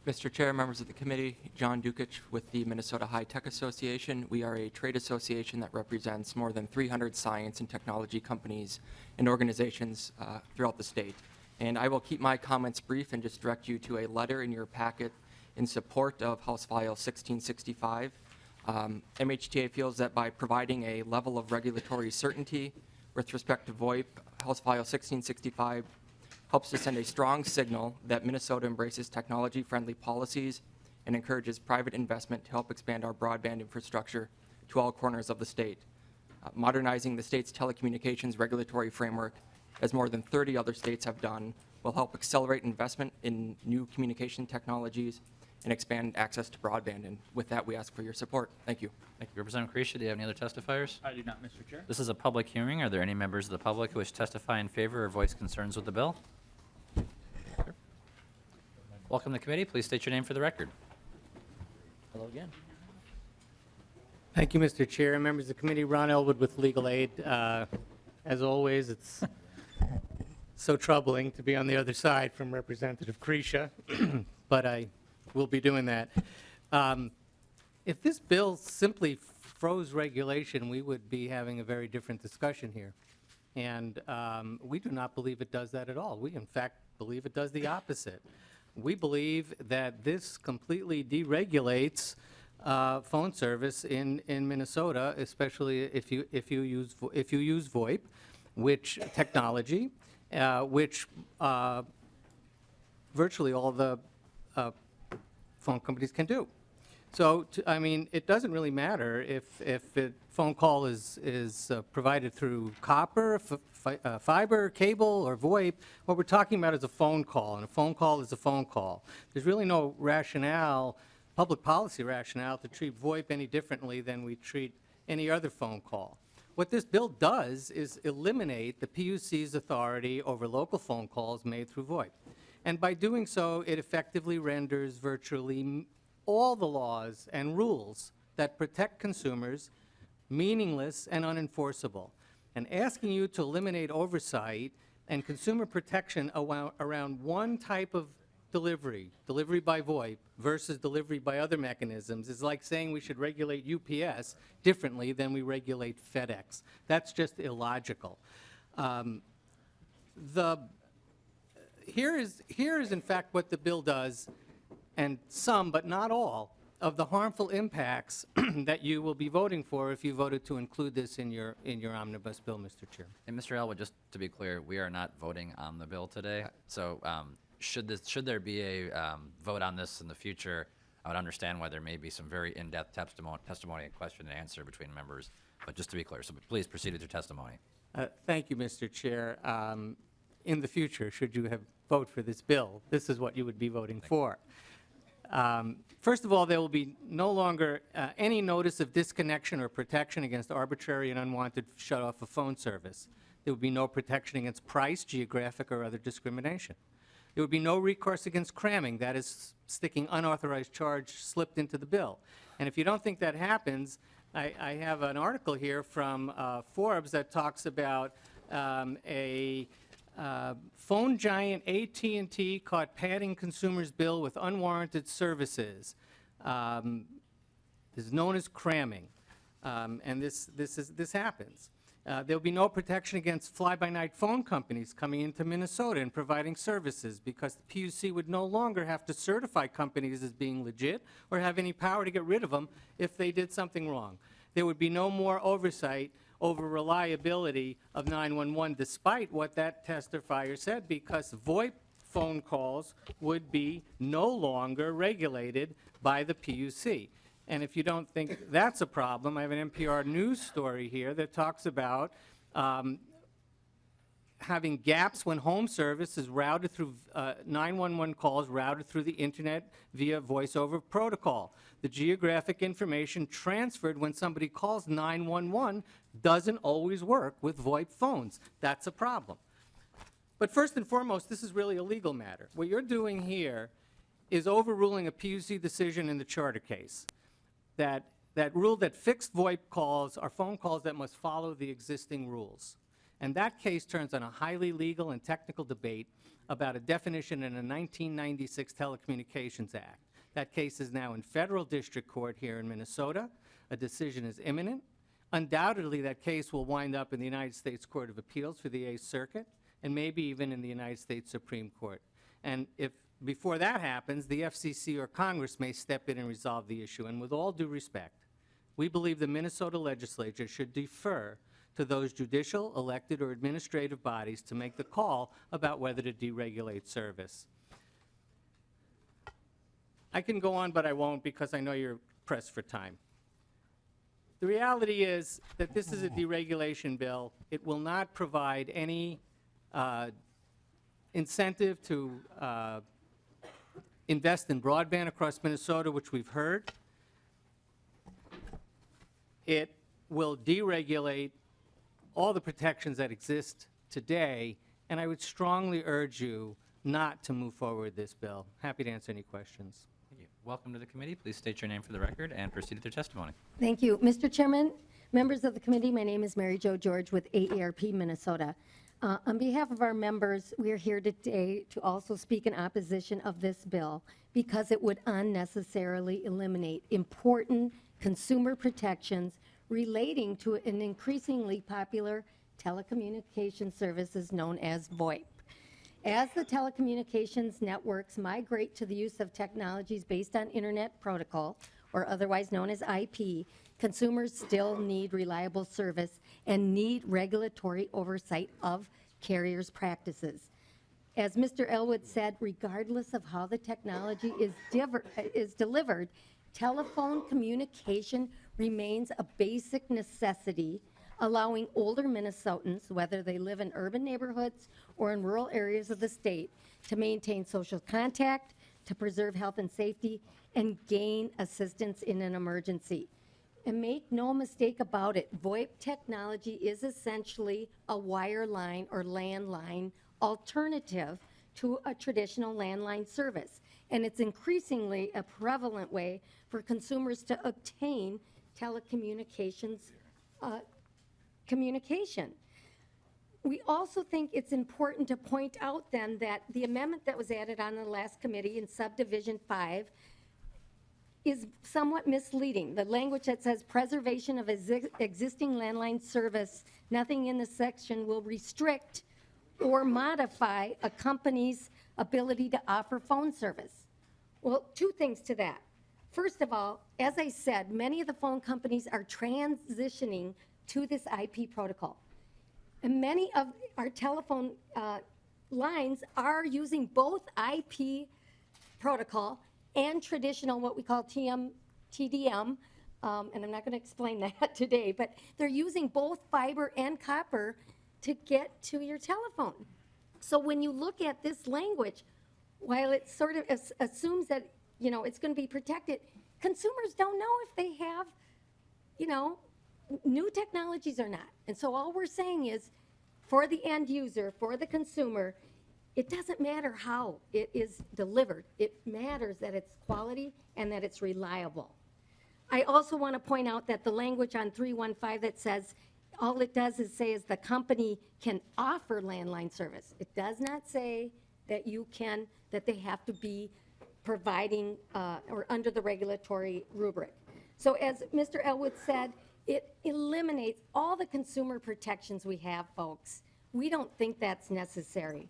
Mr. Chair, members of the committee, John Dukic with the Minnesota High Tech Association. We are a trade association that represents more than 300 science and technology companies and organizations throughout the state. And I will keep my comments brief and just direct you to a letter in your packet in support of House File 1665. MHTA feels that by providing a level of regulatory certainty with respect to VoIP, House File 1665 helps to send a strong signal that Minnesota embraces technology-friendly policies and encourages private investment to help expand our broadband infrastructure to all corners of the state. Modernizing the state's telecommunications regulatory framework, as more than 30 other states have done, will help accelerate investment in new communication technologies and expand access to broadband. And with that, we ask for your support. Thank you. Thank you. Representative Kresha, do you have any other testifiers? I do not, Mr. Chair. This is a public hearing. Are there any members of the public who wish to testify in favor or voice concerns with the bill? Sure. Welcome to the committee. Please state your name for the record. Hello again. Thank you, Mr. Chair. Members of the committee, Ron Elwood with Legal Aid. As always, it's so troubling to be on the other side from Representative Kresha, but I will be doing that. If this bill simply froze regulation, we would be having a very different discussion here. And we do not believe it does that at all. We, in fact, believe it does the opposite. We believe that this completely deregulates phone service in Minnesota, especially if you use VoIP, which technology, which virtually all the phone companies can do. So, I mean, it doesn't really matter if a phone call is provided through copper, fiber, cable, or VoIP. What we're talking about is a phone call, and a phone call is a phone call. There's really no rationale, public policy rationale, to treat VoIP any differently than we treat any other phone call. What this bill does is eliminate the PUC's authority over local phone calls made through VoIP. And by doing so, it effectively renders virtually all the laws and rules that protect consumers meaningless and unenforceable. And asking you to eliminate oversight and consumer protection around one type of delivery by VoIP versus delivery by other mechanisms, is like saying we should regulate UPS differently than we regulate FedEx. That's just illogical. Here is in fact what the bill does, and some, but not all, of the harmful impacts that you will be voting for if you voted to include this in your omnibus bill, Mr. Chair. And Mr. Elwood, just to be clear, we are not voting on the bill today. So should there be a vote on this in the future, I would understand why there may be some very in-depth testimony and question and answer between members. But just to be clear, so please proceed with your testimony. Thank you, Mr. Chair. In the future, should you have vote for this bill, this is what you would be voting for. First of all, there will be no longer any notice of disconnection or protection against arbitrary and unwanted shut-off of phone service. There would be no protection against price, geographic, or other discrimination. There would be no recourse against cramming, that is, sticking unauthorized charge slipped into the bill. And if you don't think that happens, I have an article here from Forbes that talks about a phone giant AT&T caught padding consumers' bill with unwarranted services. This is known as cramming, and this happens. There will be no protection against fly-by-night phone companies coming into Minnesota and providing services because the PUC would no longer have to certify companies as being legit or have any power to get rid of them if they did something wrong. There would be no more oversight over reliability of 911, despite what that testifier said, because VoIP phone calls would be no longer regulated by the PUC. And if you don't think that's a problem, I have an NPR news story here that talks about having gaps when home service is routed through 911 calls routed through the internet via voice over protocol. The geographic information transferred when somebody calls 911 doesn't always work with VoIP phones. That's a problem. But first and foremost, this is really a legal matter. What you're doing here is overruling a PUC decision in the charter case that ruled that fixed VoIP calls are phone calls that must follow the existing rules. And that case turns on a highly legal and technical debate about a definition in a 1996 Telecommunications Act. That case is now in federal district court here in Minnesota. A decision is imminent. Undoubtedly, that case will wind up in the United States Court of Appeals for the 8th Circuit, and maybe even in the United States Supreme Court. And if before that happens, the FCC or Congress may step in and resolve the issue. And with all due respect, we believe the Minnesota legislature should defer to those judicial, elected, or administrative bodies to make the call about whether to deregulate service. I can go on, but I won't because I know you're pressed for time. The reality is that this is a deregulation bill. It will not provide any incentive to invest in broadband across Minnesota, which we've heard. It will deregulate all the protections that exist today, and I would strongly urge you not to move forward with this bill. Happy to answer any questions. Thank you. Welcome to the committee. Please state your name for the record and proceed with your testimony. Thank you. Mr. Chairman, members of the committee, my name is Mary Jo George with AARP Minnesota. On behalf of our members, we are here today to also speak in opposition of this bill because it would unnecessarily eliminate important consumer protections relating to an increasingly popular telecommunication services known as VoIP. As the telecommunications networks migrate to the use of technologies based on Internet Protocol, or otherwise known as IP, consumers still need reliable service and need regulatory oversight of carriers' practices. As Mr. Elwood said, regardless of how the technology is delivered, telephone communication remains a basic necessity, allowing older Minnesotans, whether they live in urban neighborhoods or in rural areas of the state, to maintain social contact, to preserve health and safety, and gain assistance in an emergency. And make no mistake about it, VoIP technology is essentially a wireline or landline alternative to a traditional landline service. And it's increasingly a prevalent way for consumers to obtain telecommunications communication. We also think it's important to point out then that the amendment that was added on the last committee in subdivision 5 is somewhat misleading. The language that says preservation of existing landline service, nothing in the section will restrict or modify a company's ability to offer phone service. Well, two things to that. First of all, as I said, many of the phone companies are transitioning to this IP protocol. And many of our telephone lines are using both IP protocol and traditional, what we call TDM, and I'm not going to explain that today, but they're using both fiber and copper to get to your telephone. So when you look at this language, while it sort of assumes that, you know, it's going to be protected, consumers don't know if they have, you know, new technologies or not. And so all we're saying is, for the end user, for the consumer, it doesn't matter how it is delivered. It matters that it's quality and that it's reliable. I also want to point out that the language on 315 that says, all it does is say is the company can offer landline service. It does not say that you can, that they have to be providing or under the regulatory rubric. So as Mr. Elwood said, It eliminates all the consumer protections we have, folks. We don't think that's necessary.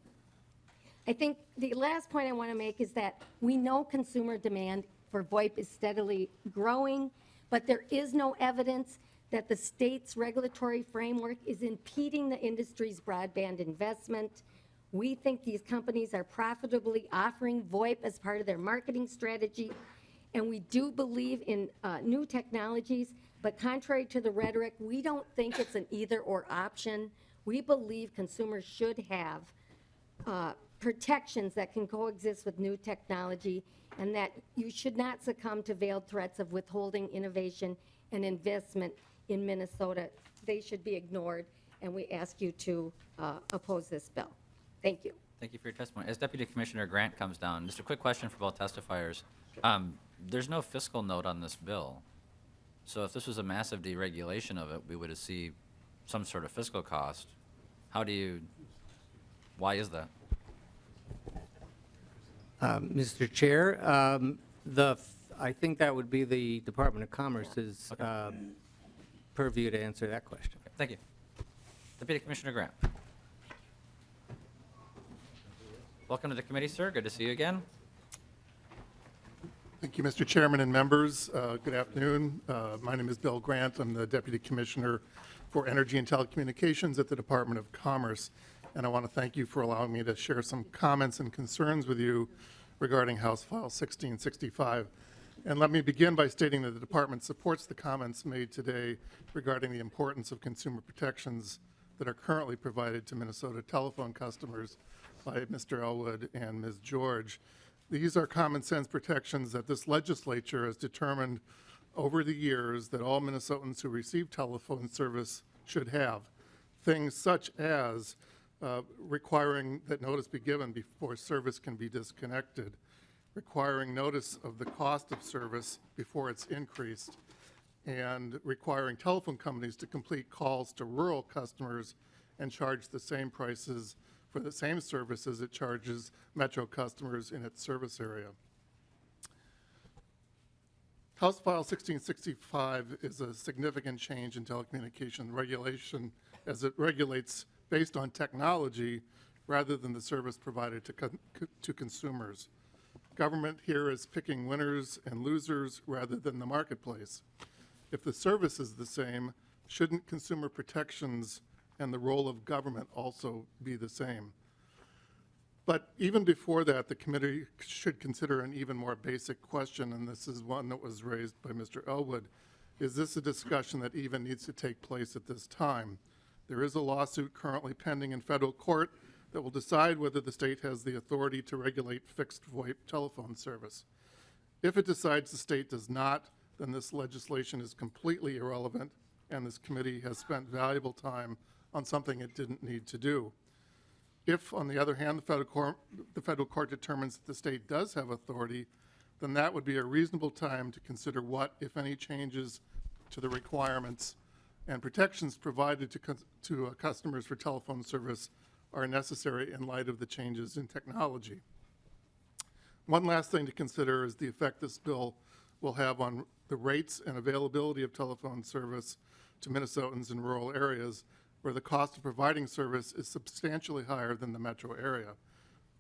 I think the last point I want to make is that we know consumer demand for VoIP is steadily growing, but there is no evidence that the state's regulatory framework is impeding the industry's broadband investment. We think these companies are profitably offering VoIP as part of their marketing strategy, and we do believe in new technologies, but contrary to the rhetoric, we don't think it's an either-or option. We believe consumers should have protections that can coexist with new technology, and that you should not succumb to veiled threats of withholding innovation and investment in Minnesota. They should be ignored, and we ask you to oppose this bill. Thank you. Thank you for your testimony. As Deputy Commissioner Grant comes down, just a quick question for both testifiers. There's no fiscal note on this bill. So if this was a massive deregulation of it, we would see some sort of fiscal cost. Why is that? Mr. Chair, I think that would be the Department of Commerce's purview to answer that question. Thank you. Deputy Commissioner Grant. Welcome to the committee, sir. Good to see you again. Thank you, Mr. Chairman and members. Good afternoon. My name is Bill Grant. I'm the Deputy Commissioner for Energy and Telecommunications at the Department of Commerce. And I want to thank you for allowing me to share some comments and concerns with you regarding House File 1665. And let me begin by stating that the department supports the comments made today regarding the importance of consumer protections that are currently provided to Minnesota telephone customers by Mr. Elwood and Ms. George. These are common sense protections that this legislature has determined over the years that all Minnesotans who receive telephone service should have. Things such as requiring that notice be given before service can be disconnected, requiring notice of the cost of service before it's increased, and requiring telephone companies to complete calls to rural customers and charge the same prices for the same services it charges metro customers in its service area. House File 1665 is a significant change in telecommunication regulation as it regulates based on technology rather than the service provided to consumers. Government here is picking winners and losers rather than the marketplace. If the service is the same, shouldn't consumer protections and the role of government also be the same? But even before that, the committee should consider an even more basic question, and this is one that was raised by Mr. Elwood. Is this a discussion that even needs to take place at this time? There is a lawsuit currently pending in federal court that will decide whether the state has the authority to regulate fixed VoIP telephone service. If it decides the state does not, then this legislation is completely irrelevant, and this committee has spent valuable time on something it didn't need to do. If, on the other hand, the federal court determines that the state does have authority, then that would be a reasonable time to consider what, if any, changes to the requirements and protections provided to customers for telephone service are necessary in light of the changes in technology. One last thing to consider is the effect this bill will have on the rates and availability of telephone service to Minnesotans in rural areas where the cost of providing service is substantially higher than the metro area.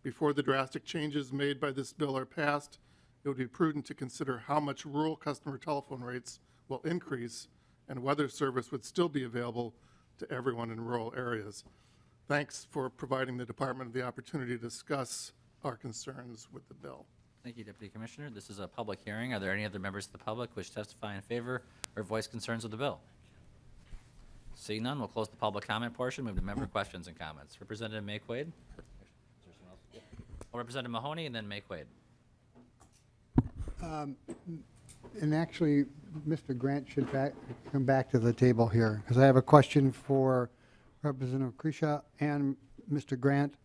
Before the drastic changes made by this bill are passed, it would be prudent to consider how much rural customer telephone rates will increase and whether service would still be available to everyone in rural areas. Thanks for providing the department the opportunity to discuss our concerns with the bill. Thank you, Deputy Commissioner. This is a public hearing. Are there any other members of the public who wish to testify in favor or voice concerns with the bill? Seeing none, we'll close the public comment portion, move to member questions and comments. Representative Mayquade. Representative Mahoney, and then Mayquade. And actually, Mr. Grant should come back to the table here, because I have a question for Representative Kresha and Mr. Grant.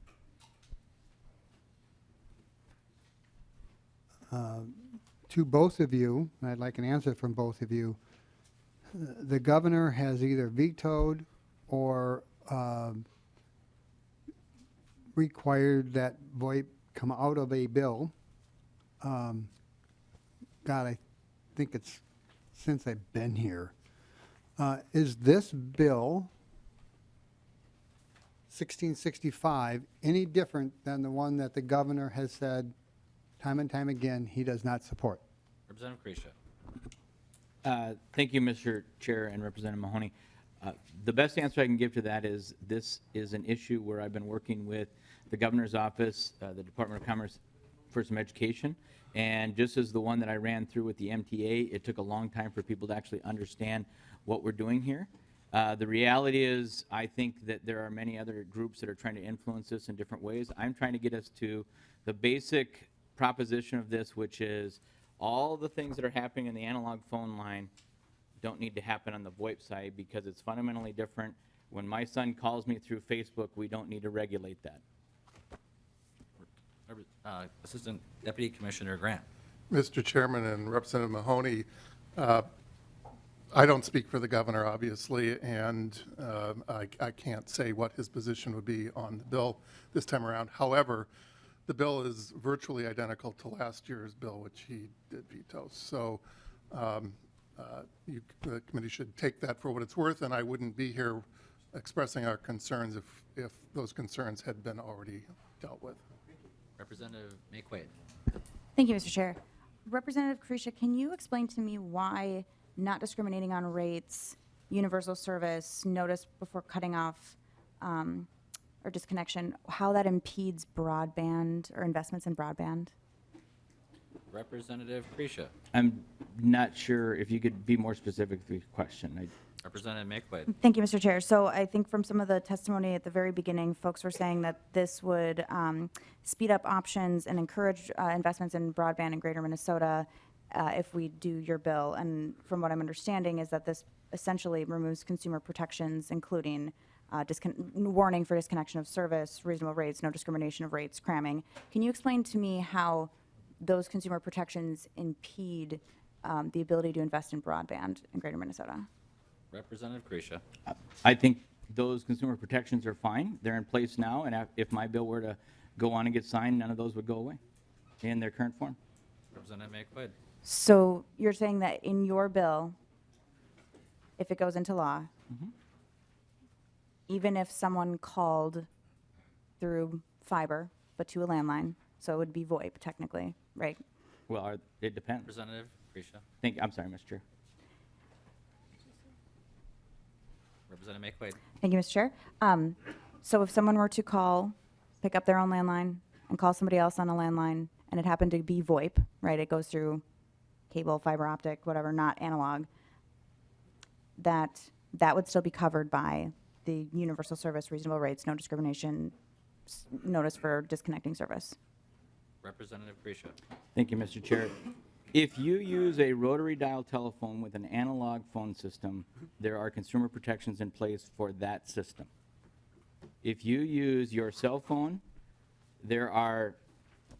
To both of you, I'd like an answer from both of you. The governor has either vetoed or required that VoIP come out of a bill. God, I think it's since I've been here. Is this bill, 1665, any different than the one that the governor has said time and time again he does not support? Representative Kresha. Thank you, Mr. Chair and Representative Mahoney. The best answer I can give to that is this is an issue where I've been working with the governor's office, the Department of Commerce for some education, and just as the one that I ran through with the MTA, it took a long time for people to actually understand what we're doing here. The reality is I think that there are many other groups that are trying to influence this in different ways. I'm trying to get us to the basic proposition of this, which is all the things that are happening in the analog phone line don't need to happen on the VoIP side because it's fundamentally different. When my son calls me through Facebook, we don't need to regulate that. Assistant Deputy Commissioner Grant. Mr. Chairman and Representative Mahoney, I don't speak for the governor, obviously, and I can't say what his position would be on the bill this time around. However, the bill is virtually identical to last year's bill, which he did veto. So the committee should take that for what it's worth, and I wouldn't be here expressing our concerns if those concerns had been already dealt with. Representative McQuaid. Thank you, Mr. Chair. Representative Kresha, can you explain to me why not discriminating on rates, universal service, notice before cutting off or disconnection, how that impedes broadband or investments in broadband? Representative Kresha. I'm not sure if you could be more specific with your question. Representative McQuaid. Thank you, Mr. Chair. So I think from some of the testimony at the very beginning, folks were saying that this would speed up options and encourage investments in broadband in Greater Minnesota if we do your bill. And from what I'm understanding is that this essentially removes consumer protections, including warning for disconnection of service, reasonable rates, no discrimination of rates, cramming. Can you explain to me how those consumer protections impede the ability to invest in broadband in Greater Minnesota? Representative Kresha. I think those consumer protections are fine. They're in place now, and if my bill were to go on and get signed, none of those would go away in their current form. Representative McQuaid. So you're saying that in your bill, if it goes into law, even if someone called through fiber but to a landline, so it would be VoIP technically, right? Well, it depends. Representative Kresha. I'm sorry, Mr. Chair. Representative McQuaid. Thank you, Mr. Chair. So if someone were to pick up their own landline and call somebody else on a landline, and it happened to be VoIP, right? It goes through cable, fiber optic, whatever, not analog, that would still be covered by the universal service, reasonable rates, no discrimination, notice for disconnecting service. Representative Kresha. Thank you, Mr. Chair. If you use a rotary dial telephone with an analog phone system, there are consumer protections in place for that system. If you use your cell phone, there are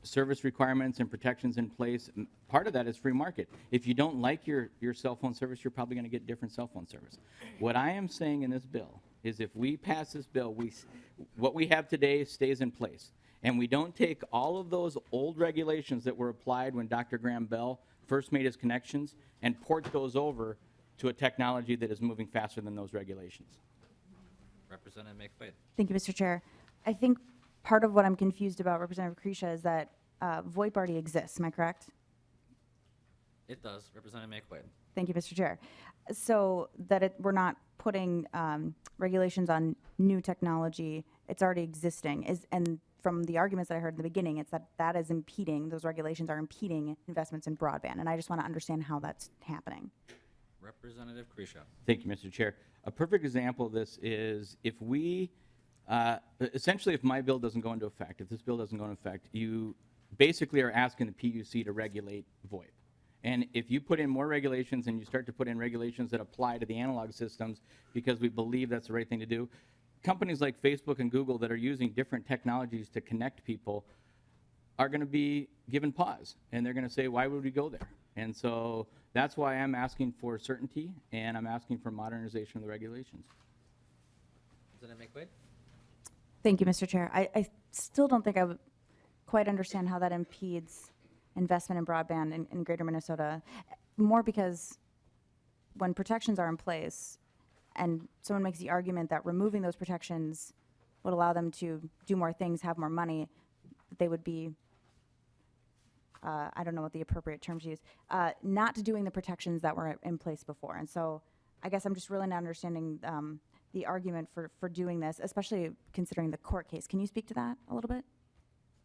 service requirements and protections in place. Part of that is free market. If you don't like your cell phone service, you're probably going to get different cell phone service. What I am saying in this bill is if we pass this bill, what we have today stays in place. And we don't take all of those old regulations that were applied when Dr. Graham Bell first made his connections and port those over to a technology that is moving faster than those regulations. Representative McQuaid. Thank you, Mr. Chair. I think part of what I'm confused about, Representative Kresha, is that VoIP already exists. Am I correct? It does. Representative McQuaid. Thank you, Mr. Chair. So that we're not putting regulations on new technology, it's already existing. And from the arguments that I heard in the beginning, it's that is impeding, those regulations are impeding investments in broadband. And I just want to understand how that's happening. Representative Kresha. Thank you, Mr. Chair. A perfect example of this is if we, essentially if my bill doesn't go into effect, if this bill doesn't go into effect, you basically are asking the PUC to regulate VoIP. And if you put in more regulations and you start to put in regulations that apply to the analog systems because we believe that's the right thing to do, companies like Facebook and Google that are using different technologies to connect people are going to be given pause. And they're going to say, why would we go there? And so that's why I'm asking for certainty and I'm asking for modernization of the regulations. Representative McQuaid. Thank you, Mr. Chair. I still don't think I would quite understand how that impedes investment in broadband in Greater Minnesota, more because when protections are in place, And someone makes the argument that removing those protections would allow them to do more things, have more money, that they would be, I don't know what the appropriate terms to use, not doing the protections that were in place before. And so I guess I'm just really not understanding the argument for doing this, especially considering the court case. Can you speak to that a little bit?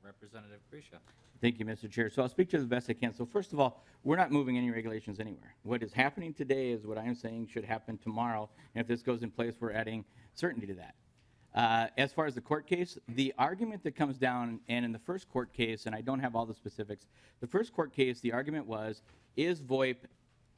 Representative Kresha. Thank you, Mr. Chair. So I'll speak to the best I can. So first of all, we're not moving any regulations anywhere. What is happening today is what I am saying should happen tomorrow. And if this goes in place, we're adding certainty to that. As far as the court case, the argument that comes down, and in the first court case, and I don't have all the specifics, the first court case, the argument was, is VoIP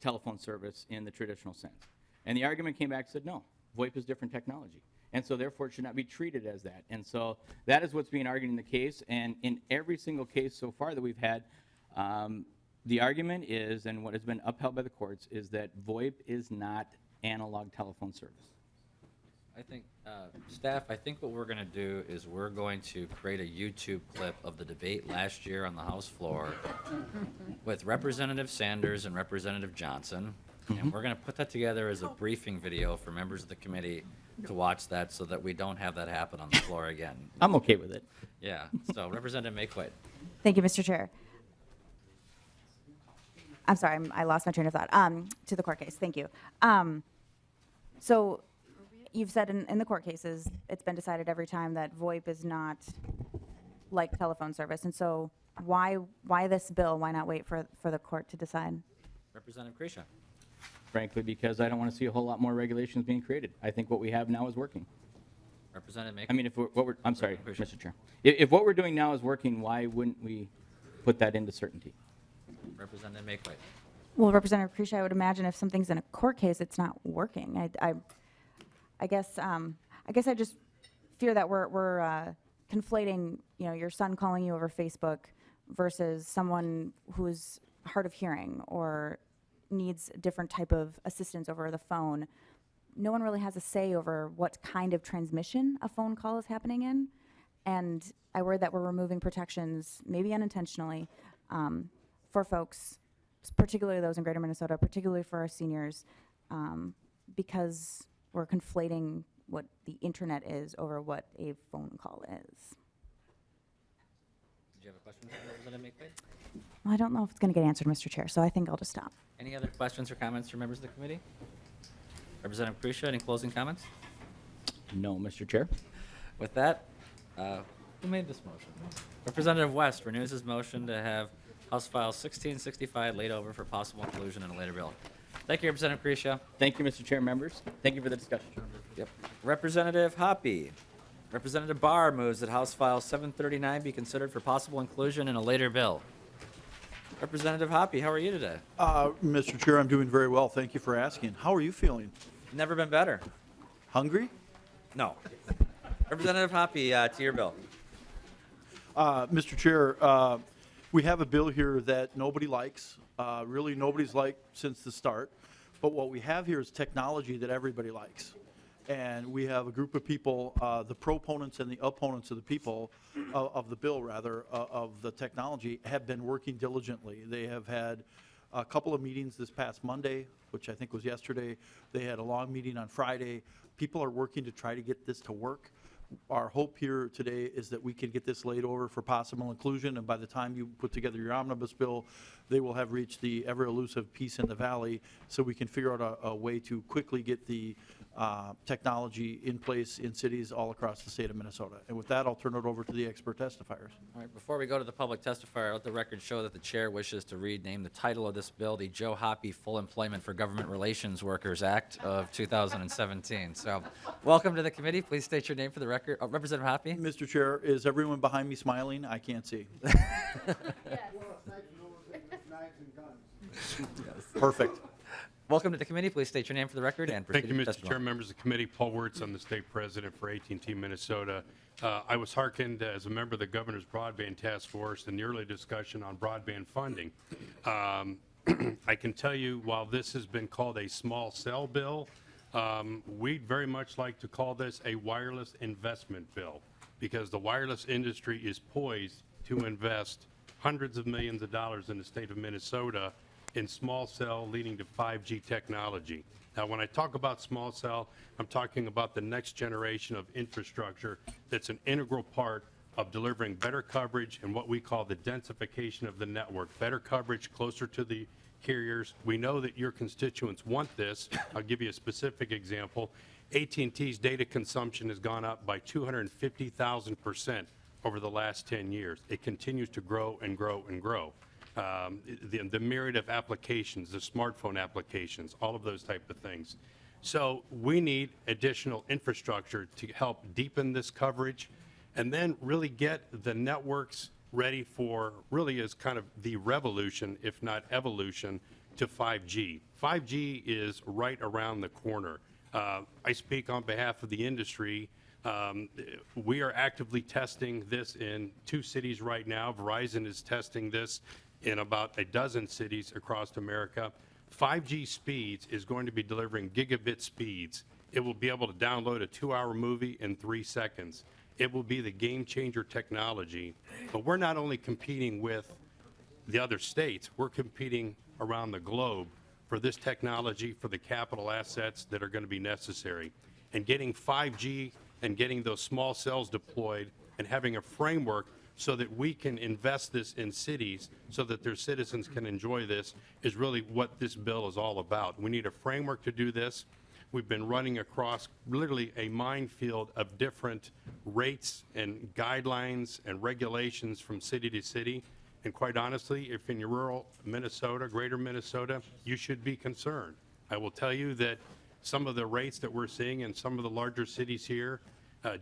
telephone service in the traditional sense? And the argument came back and said, no, VoIP is different technology. And so therefore it should not be treated as that. And so that is what's being argued in the case. And in every single case so far that we've had, the argument is, and what has been upheld by the courts, is that VoIP is not analog telephone service. I think, staff, I think what we're going to do is we're going to create a YouTube clip of the debate last year on the House floor with Representative Sanders and Representative Johnson. And we're going to put that together as a briefing video for members of the committee to watch that so that we don't have that happen on the floor again. I'm okay with it. Yeah, so Representative Makewitt. Thank you, Mr. Chair. I'm sorry, I lost my train of thought. To the court case, thank you. So you've said in the court cases, it's been decided every time that VoIP is not like telephone service. And so why this bill? Why not wait for the court to decide? Representative Kresha. Frankly, because I don't want to see a whole lot more regulations being created. I think what we have now is working. Representative Makewitt. I mean, I'm sorry, Mr. Chair. If what we're doing now is working, why wouldn't we put that into certainty? Representative Makewitt. Well, Representative Kresha, I would imagine if something's in a court case, it's not working. I guess I just fear that we're conflating, your son calling you over Facebook versus someone who's hard of hearing or needs a different type of assistance over the phone. No one really has a say over what kind of transmission a phone call is happening in. And I worry that we're removing protections, maybe unintentionally, for folks, particularly those in Greater Minnesota, particularly for our seniors, because we're conflating what the internet is over what a phone call is. Did you have a question for Representative Makewitt? Well, I don't know if it's going to get answered, Mr. Chair, so I think I'll just stop. Any other questions or comments from members of the committee? Representative Kresha, any closing comments? No, Mr. Chair. With that, who made this motion? Representative West renews his motion to have House File 1665 laid over for possible inclusion in a later bill. Thank you, Representative Kresha. Thank you, Mr. Chair, members. Thank you for the discussion. Yep. Representative Hoppe. Representative Barr moves that House File 739 be considered for possible inclusion in a later bill. Representative Hoppe, how are you today? Mr. Chair, I'm doing very well. Thank you for asking. How are you feeling? Never been better. Hungry? No. Representative Hoppe, to your bill. Mr. Chair, we have a bill here that nobody likes. Really, nobody's liked since the start. But what we have here is technology that everybody likes. And we have a group of people, the proponents and the opponents of the people, of the bill rather, of the technology, have been working diligently. They have had a couple of meetings this past Monday, which I think was yesterday. They had a long meeting on Friday. People are working to try to get this to work. Our hope here today is that we can get this laid over for possible inclusion, and by the time you put together your omnibus bill, they will have reached the ever elusive peace in the valley, so we can figure out a way to quickly get the technology in place in cities all across the state of Minnesota. And with that, I'll turn it over to the expert testifiers. All right, before we go to the public testifier, let the record show that the chair wishes to rename the title of this bill the Joe Hoppe Full Employment for Government Relations Workers Act of 2017. So welcome to the committee. Please state your name for the record. Representative Hoppe. Mr. Chair, is everyone behind me smiling? I can't see. Perfect. Welcome to the committee. Please state your name for the record and proceed Thank you, with Mr. testimony. Chair, members of the committee. Paul Wirtz, I'm the state president for AT&T Minnesota. I was hearkened as a member of the governor's broadband task force in the early discussion on broadband funding. I can tell you, while this has been called a small cell bill, we'd very much like to call this a wireless investment bill, because the wireless industry is poised to invest hundreds of millions of dollars in the state of Minnesota, in small cell leading to 5G technology. Now, when I talk about small cell, I'm talking about the next generation of infrastructure that's an integral part of delivering better coverage and what we call the densification of the network. Better coverage closer to the carriers. We know that your constituents want this. I'll give you a specific example. AT&T's data consumption has gone up by 250,000% over the last 10 years. It continues to grow and grow and grow. The myriad of applications, the smartphone applications, all of those type of things. So we need additional infrastructure to help deepen this coverage and then really get the networks ready for really is kind of the revolution, if not evolution, to 5G. 5G is right around the corner. I speak on behalf of the industry. We are actively testing this in 2 cities right now. Verizon is testing this in about a dozen cities across America. 5G speeds is going to be delivering gigabit speeds. It will be able to download a 2-hour movie in 3 seconds. It will be the game changer technology. But we're not only competing with the other states, we're competing around the globe for this technology, for the capital assets that are going to be necessary. And getting 5G and getting those small cells deployed and having a framework so that we can invest this in cities so that their citizens can enjoy this is really what this bill is all about. We need a framework to do this. We've been running across literally a minefield of different rates and guidelines and regulations from city to city. And quite honestly, if in your rural Minnesota, greater Minnesota, you should be concerned. I will tell you that some of the rates that we're seeing in some of the larger cities here,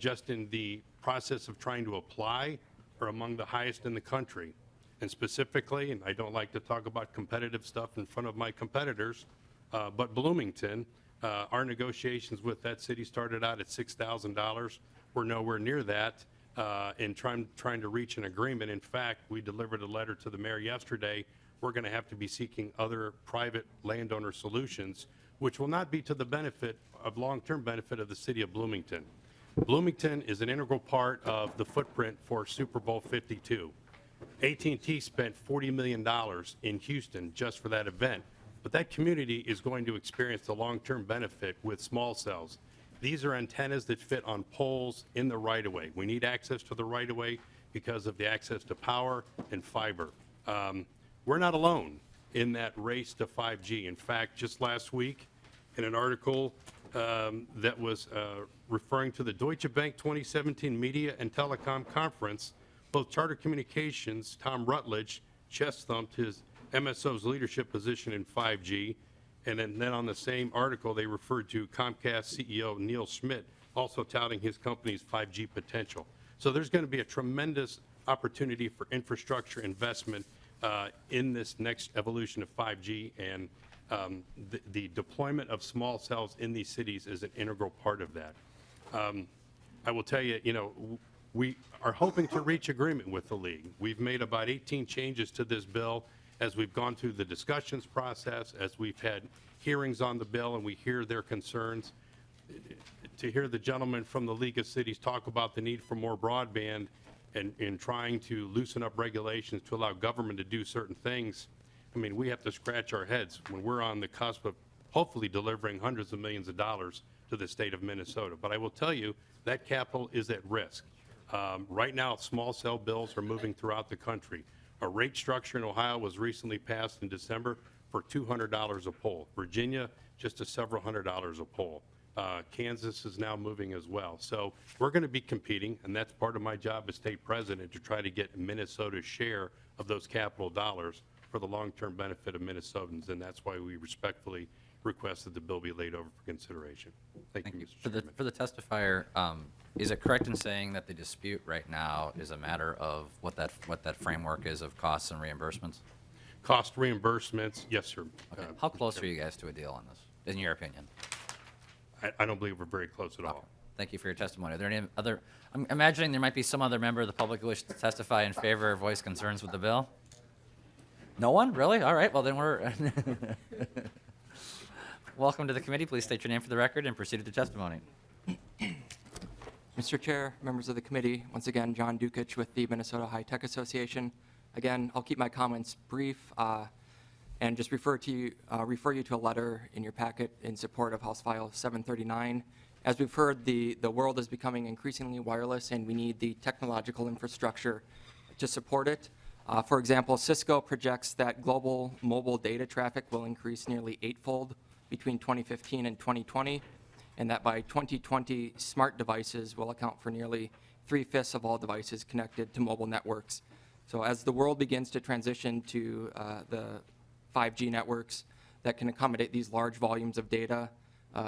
just in the process of trying to apply, are among the highest in the country. And specifically, and I don't like to talk about competitive stuff in front of my competitors, but Bloomington, our negotiations with that city started out at $6,000. We're nowhere near that. In trying to reach an agreement. In fact, we delivered a letter to the mayor yesterday. We're going to have to be seeking other private landowner solutions, which will not be to the benefit of long-term benefit of the city of Bloomington. Bloomington is an integral part of the footprint for Super Bowl 52. AT&T spent $40 million in Houston just for that event, but that community is going to experience the long-term benefit with small cells. These are antennas that fit on poles in the right-of-way. We need access to the right-of-way because of the access to power and fiber. We're not alone in that race to 5G. In fact, just last week, in an article that was referring to the Deutsche Bank 2017 Media and Telecom Conference, both Charter Communications, Tom Rutledge, chest-thumped his MSO's leadership position in 5G. And then on the same article, they referred to Comcast CEO Neil Schmidt also touting his company's 5G potential. So there's going to be a tremendous opportunity for infrastructure investment in this next evolution of 5G, and the deployment of small cells in these cities is an integral part of that. I will tell you, we are hoping to reach agreement with the league. We've made about 18 changes to this bill as we've gone through the discussions process, as we've had hearings on the bill and we hear their concerns. To hear the gentleman from the League of Cities talk about the need for more broadband and trying to loosen up regulations to allow government to do certain things, I mean, we have to scratch our heads when we're on the cusp of hopefully delivering hundreds of millions of dollars to the state of Minnesota. But I will tell you, that capital is at risk. Right now, small cell bills are moving throughout the country. A rate structure in Ohio was recently passed in December for $200 a pole. Virginia, just to several $100s a pole. Kansas is now moving as well. So we're going to be competing, and that's part of my job as state president, to try to get Minnesota's share of those capital dollars for the long-term benefit of Minnesotans, and that's why we respectfully request that the bill be laid over for consideration. Thank you, Mr. Chairman. For the testifier, is it correct in saying that the dispute right now is a matter of what that framework is of costs and reimbursements? Cost reimbursements, yes, sir. Okay. How close are you guys to a deal on this, in your opinion? I don't believe we're very close at all. Okay. Thank you for your testimony. Are there any other? I'm imagining there might be some other member of the public who wishes to testify in favor or voice concerns with the bill. No one? Really? All right. Well, then we're. Welcome to the committee. Please state your name for the record and proceed with the testimony. Mr. Chair, members of the committee, once again, John Dukich with the Minnesota High Tech Association. Again, I'll keep my comments brief. and just refer you to a letter in your packet in support of House File 739. As we've heard, the world is becoming increasingly wireless, and we need the technological infrastructure to support it. For example, Cisco projects that global mobile data traffic will increase nearly 8-fold between 2015 and 2020, and that by 2020, smart devices will account for nearly 3/5 of all devices connected to mobile networks. So as the world begins to transition to the 5G networks that can accommodate these large volumes of data,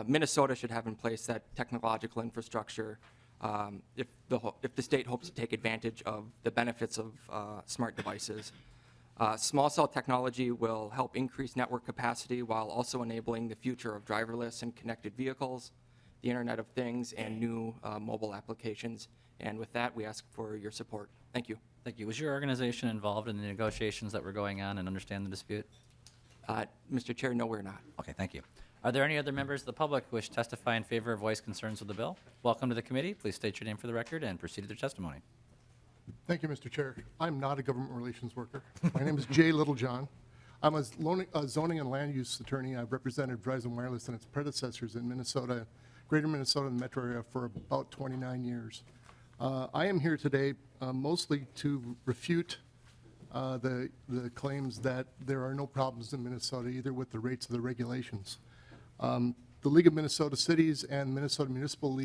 Minnesota should have in place that technological infrastructure if the state hopes to take advantage of the benefits of smart devices. Small cell technology will help increase network capacity while also enabling the future of driverless and connected vehicles, the Internet of Things, and new mobile applications. And with that, we ask for your support. Thank you. Thank you. Was your organization involved in the negotiations that were going on and understand the dispute? Mr. Chair, no, we're not. Okay, thank you. Are there any other members of the public who wish to testify in favor or voice concerns with the bill? Welcome to the committee. Please state your name for the record and proceed to their testimony. Thank you, Mr. Chair. I'm not a government relations worker. My name is Jay Littlejohn. I'm a zoning and land use attorney. I've represented Verizon Wireless and its predecessors in Minnesota, greater Minnesota and the metro area for about 29 years. I am here today mostly to refute the claims that there are no problems in Minnesota, either with the rates or the regulations. The League of Minnesota Cities and Minnesota Municipal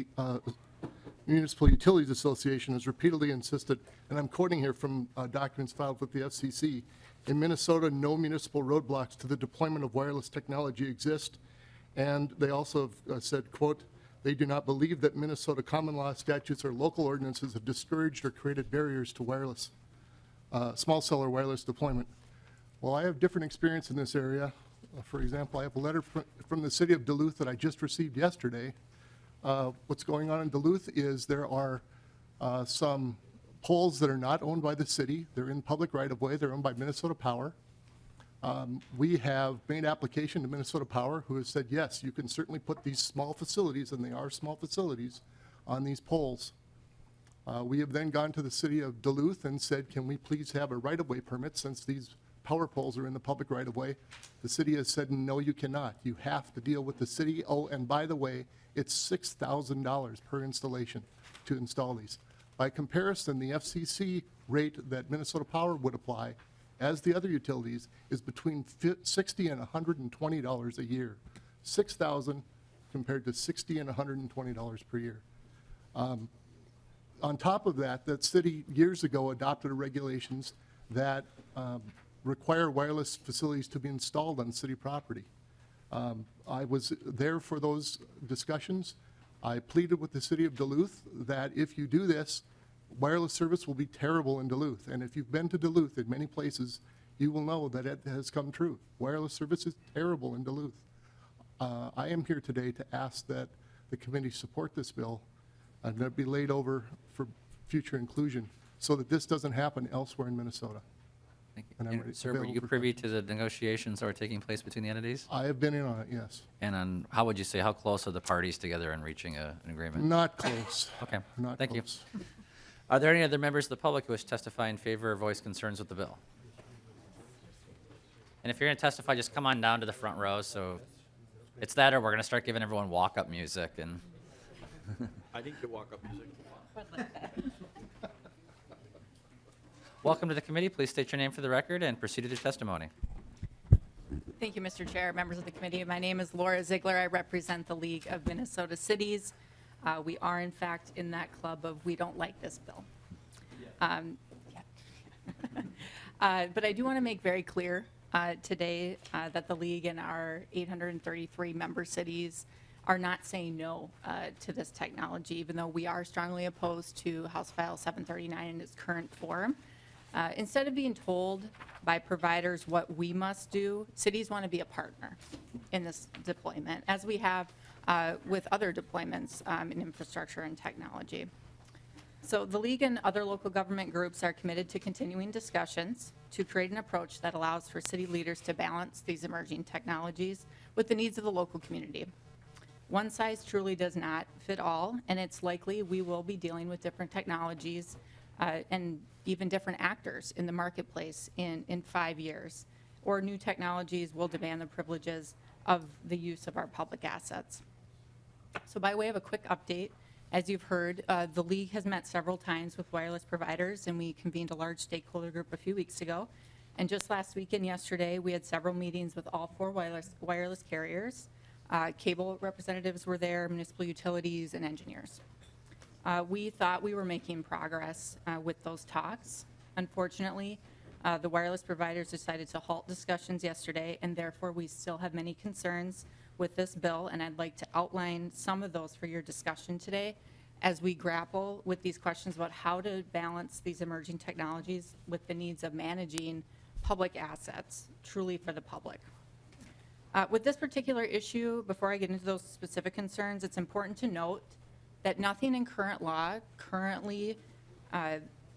Utilities Association has repeatedly insisted, and I'm quoting here from documents filed with the FCC, in Minnesota, no municipal roadblocks to the deployment of wireless technology exist. And they also have said, quote, they do not believe that Minnesota common law statutes or local ordinances have discouraged or created barriers to wireless, small cell or wireless deployment. Well, I have different experience in this area. For example, I have a letter from the city of Duluth that I just received yesterday. What's going on in Duluth is there are some poles that are not owned by the city. They're in public right-of-way. They're owned by Minnesota Power. We have made application to Minnesota Power, who has said, yes, you can certainly put these small facilities, and they are small facilities, on these poles. We have then gone to the city of Duluth and said, can we please have a right-of-way permit since these power poles are in the public right-of-way? The city has said, no, you cannot. You have to deal with the city. Oh, and by the way, it's $6,000 per installation to install these. By comparison, the FCC rate that Minnesota Power would apply, as the other utilities, is between $60 and $120 a year. $6,000 compared to $60 and $120 per year. On top of that, that city years ago adopted regulations that require wireless facilities to be installed on city property. I was there for those discussions. I pleaded with the city of Duluth that if you do this, wireless service will be terrible in Duluth. And if you've been to Duluth in many places, you will know that it has come true. Wireless service is terrible in Duluth. I am here today to ask that the committee support this bill and that it be laid over for future inclusion so that this doesn't happen elsewhere in Minnesota. Thank you. And I'm And, ready- sir, were available you for privy to the negotiations that were taking place between the entities? I have been in on it, yes. And on, how would you say, how close are the parties together in reaching an agreement? Not close. Okay, Not thank you. close. Are there any other members of the public who wish to testify in favor or voice concerns with the bill? And if you're going to testify, just come on down to the front row. So it's that, or we're going to start giving everyone walk-up music. And I didn't get walk-up music. welcome to the committee. Please state your name for the record and proceed with your testimony. Thank you, Mr. Chair, members of the committee. My name is Laura Ziegler. I represent the League of Minnesota Cities. We are, in fact, in that club of we don't like this bill. But I do want to make very clear today that the League and our 833 member cities are not saying no to this technology, even though we are strongly opposed to House File 739 in its current form. Instead of being told by providers what we must do, cities want to be a partner in this deployment, as we have with other deployments in infrastructure and technology. So the League and other local government groups are committed to continuing discussions to create an approach that allows for city leaders to balance these emerging technologies with the needs of the local community. One size truly does not fit all, and it's likely we will be dealing with different technologies and even different actors in the marketplace in 5 years. or new technologies will demand the privileges of the use of our public assets. So by way of a quick update, as you've heard, the league has met several times with wireless providers, and we convened a large stakeholder group a few weeks ago. And just last week and yesterday, we had several meetings with all 4 wireless carriers. Cable representatives were there, municipal utilities, and engineers. We thought we were making progress with those talks. Unfortunately, the wireless providers decided to halt discussions yesterday, and therefore we still have many concerns with this bill, and I'd like to outline some of those for your discussion today as we grapple with these questions about how to balance these emerging technologies with the needs of managing public assets truly for the public. With this particular issue, before I get into those specific concerns, it's important to note that nothing in current law currently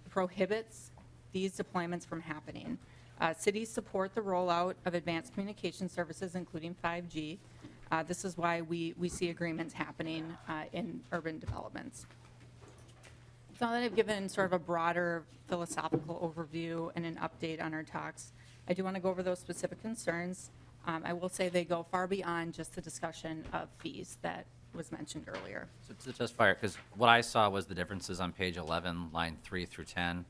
prohibits these deployments from happening. Cities support the rollout of advanced communication services, including 5G. This is why we see agreements happening in urban developments. So now that I've given sort of a broader philosophical overview and an update on our talks, I do want to go over those specific concerns. I will say they go far beyond just the discussion of fees that was mentioned earlier. So to just fire, because what I saw was the differences on page 11, line 3 through 10.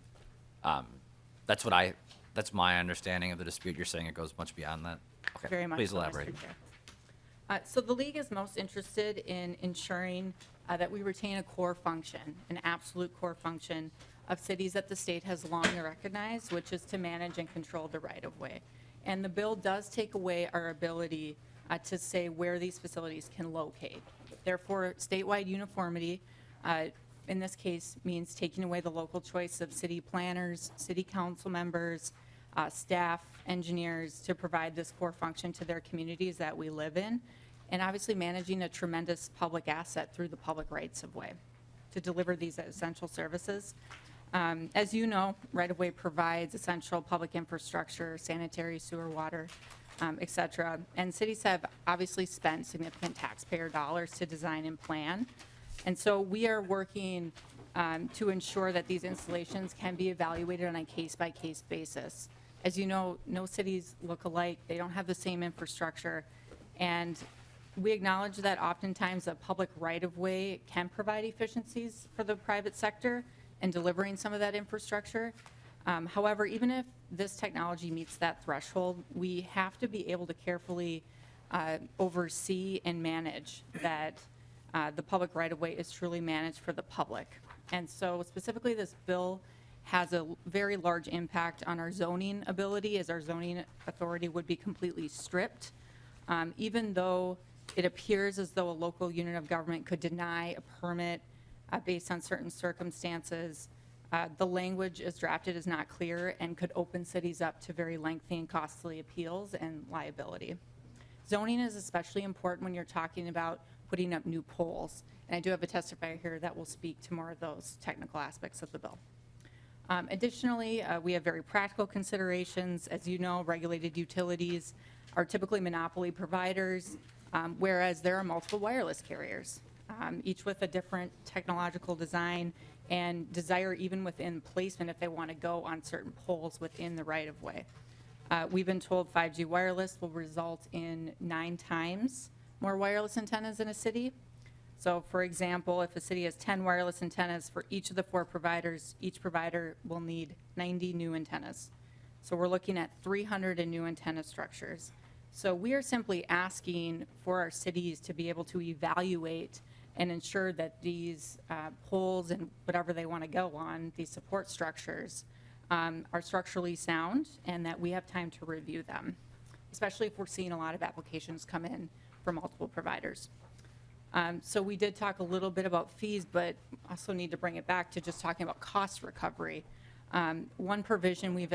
That's my understanding of the dispute. You're saying it goes much beyond that? Okay, Very much please so, Mr. elaborate. Chair. So the league is most interested in ensuring that we retain a core function, an absolute core function of cities that the state has long recognized, which is to manage and control the right-of-way. And the bill does take away our ability to say where these facilities can locate. Therefore, statewide uniformity, in this case, means taking away the local choice of city planners, city council members, staff, engineers to provide this core function to their communities that we live in, and obviously managing a tremendous public asset through the public rights of way to deliver these essential services. As you know, right-of-way provides essential public infrastructure, sanitary, sewer, water, et cetera. And cities have obviously spent significant taxpayer dollars to design and plan. And so we are working to ensure that these installations can be evaluated on a case-by-case basis. As you know, no cities look alike. They don't have the same infrastructure. And we acknowledge that oftentimes a public right-of-way can provide efficiencies for the private sector in delivering some of that infrastructure. However, even if this technology meets that threshold, we have to be able to carefully oversee and manage that the public right-of-way is truly managed for the public. And so specifically, this bill has a very large impact on our zoning ability, as our zoning authority would be completely stripped. Even though it appears as though a local unit of government could deny a permit based on certain circumstances, the language as drafted is not clear and could open cities up to very lengthy and costly appeals and liability. Zoning is especially important when you're talking about putting up new poles. And I do have a testifier here that will speak to more of those technical aspects of the bill. Additionally, we have very practical considerations. As you know, regulated utilities are typically monopoly providers, whereas there are multiple wireless carriers, each with a different technological design and desire even within placement if they want to go on certain poles within the right-of-way. We've been told 5G wireless will result in 9 times more wireless antennas in a city. So for example, if a city has 10 wireless antennas for each of the 4 providers, each provider will need 90 new antennas. So we're looking at 300 new antenna structures. So we are simply asking for our cities to be able to evaluate and ensure that these poles and whatever they want to go on, these support structures, are structurally sound and that we have time to review them, especially if we're seeing a lot of applications come in from multiple providers. So we did talk a little bit about fees, but also need to bring it back to just talking about cost recovery. One provision we've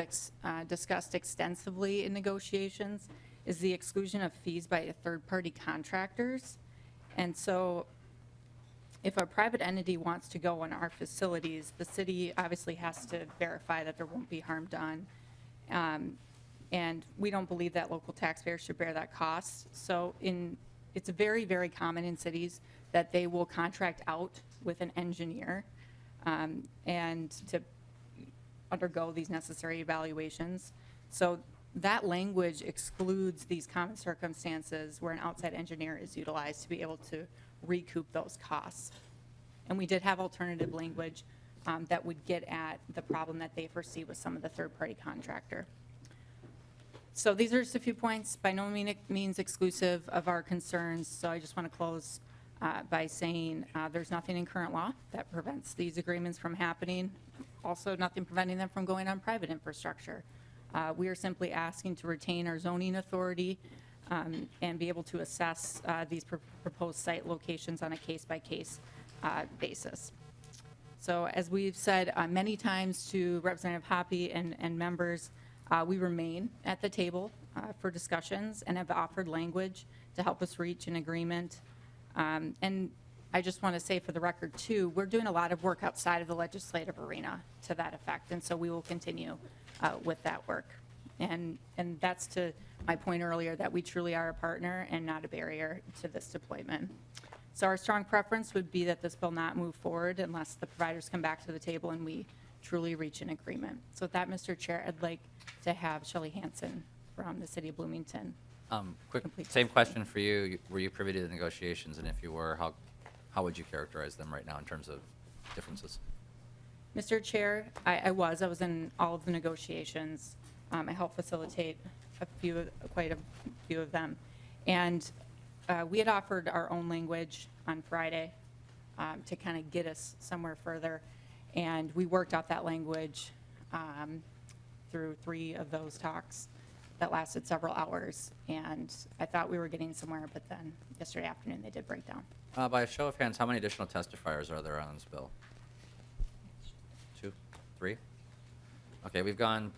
discussed extensively in negotiations is the exclusion of fees by third-party contractors. And so if a private entity wants to go on our facilities, the city obviously has to verify that there won't be harm done. And we don't believe that local taxpayers should bear that cost. So it's very, very common in cities that they will contract out with an engineer and to undergo these necessary evaluations. So that language excludes these common circumstances where an outside engineer is utilized to be able to recoup those costs. And we did have alternative language that would get at the problem that they foresee with some of the third-party contractor. So these are just a few points, by no means exclusive of our concerns. So I just want to close by saying there's nothing in current law that prevents these agreements from happening. Also, nothing preventing them from going on private infrastructure. We are simply asking to retain our zoning authority and be able to assess these proposed site locations on a case-by-case basis. So as we've said many times to Representative Hoppe and members, we remain at the table for discussions and have offered language to help us reach an agreement. And I just want to say for the record too, we're doing a lot of work outside of the legislative arena to that effect. And so we will continue with that work. And that's to my point earlier that we truly are a partner and not a barrier to this deployment. So our strong preference would be that this bill not move forward unless the providers come back to the table and we truly reach an agreement. So with that, Mr. Chair, I'd like to have Shelley Hansen from the City of Bloomington. Quick, Complete. same question for you. Were you privy to the negotiations? And if you were, how would you characterize them right now in terms of differences? Mr. Chair, I was in all of the negotiations. I helped facilitate quite a few of them. And we had offered our own language on Friday to kind of get us somewhere further. And we worked out that language through 3 of those talks that lasted several hours. And I thought we were getting somewhere, but then yesterday afternoon they did break down. By a show of hands, how many additional testifiers are there on this bill? 2, 3? Okay, we've gone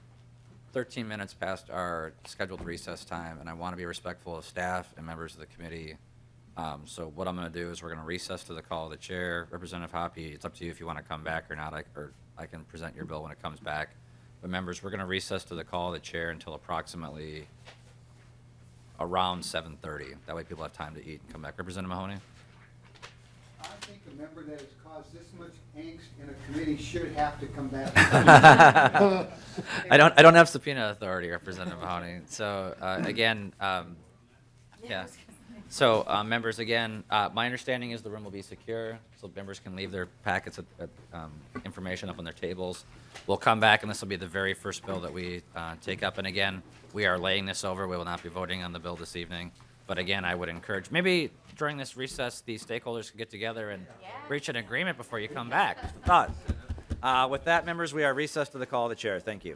13 minutes past our scheduled recess time, and I want to be respectful of staff and members of the committee. So what I'm going to do is we're going to recess to the call of the chair. Representative Hoppe, it's up to you if you want to come back or not, or I can present your bill when it comes back. But members, we're going to recess to the call of the chair until approximately around 7:30. That way people have time to eat and come back. Representative Mahoney? I think a member that has caused this much angst in a committee should have to come back. I don't have subpoena authority, Representative Mahoney. So again, yeah. So members, again, my understanding is the room will be secure, so members can leave their packets of information up on their tables. We'll come back, and this will be the very first bill that we take up. And again, we are laying this over. We will not be voting on the bill this evening. But again, I would encourage, maybe during this recess, the stakeholders can get together and reach an agreement before you come back. Just a thought. With that, members, we are recessed to the call of the chair. Thank you.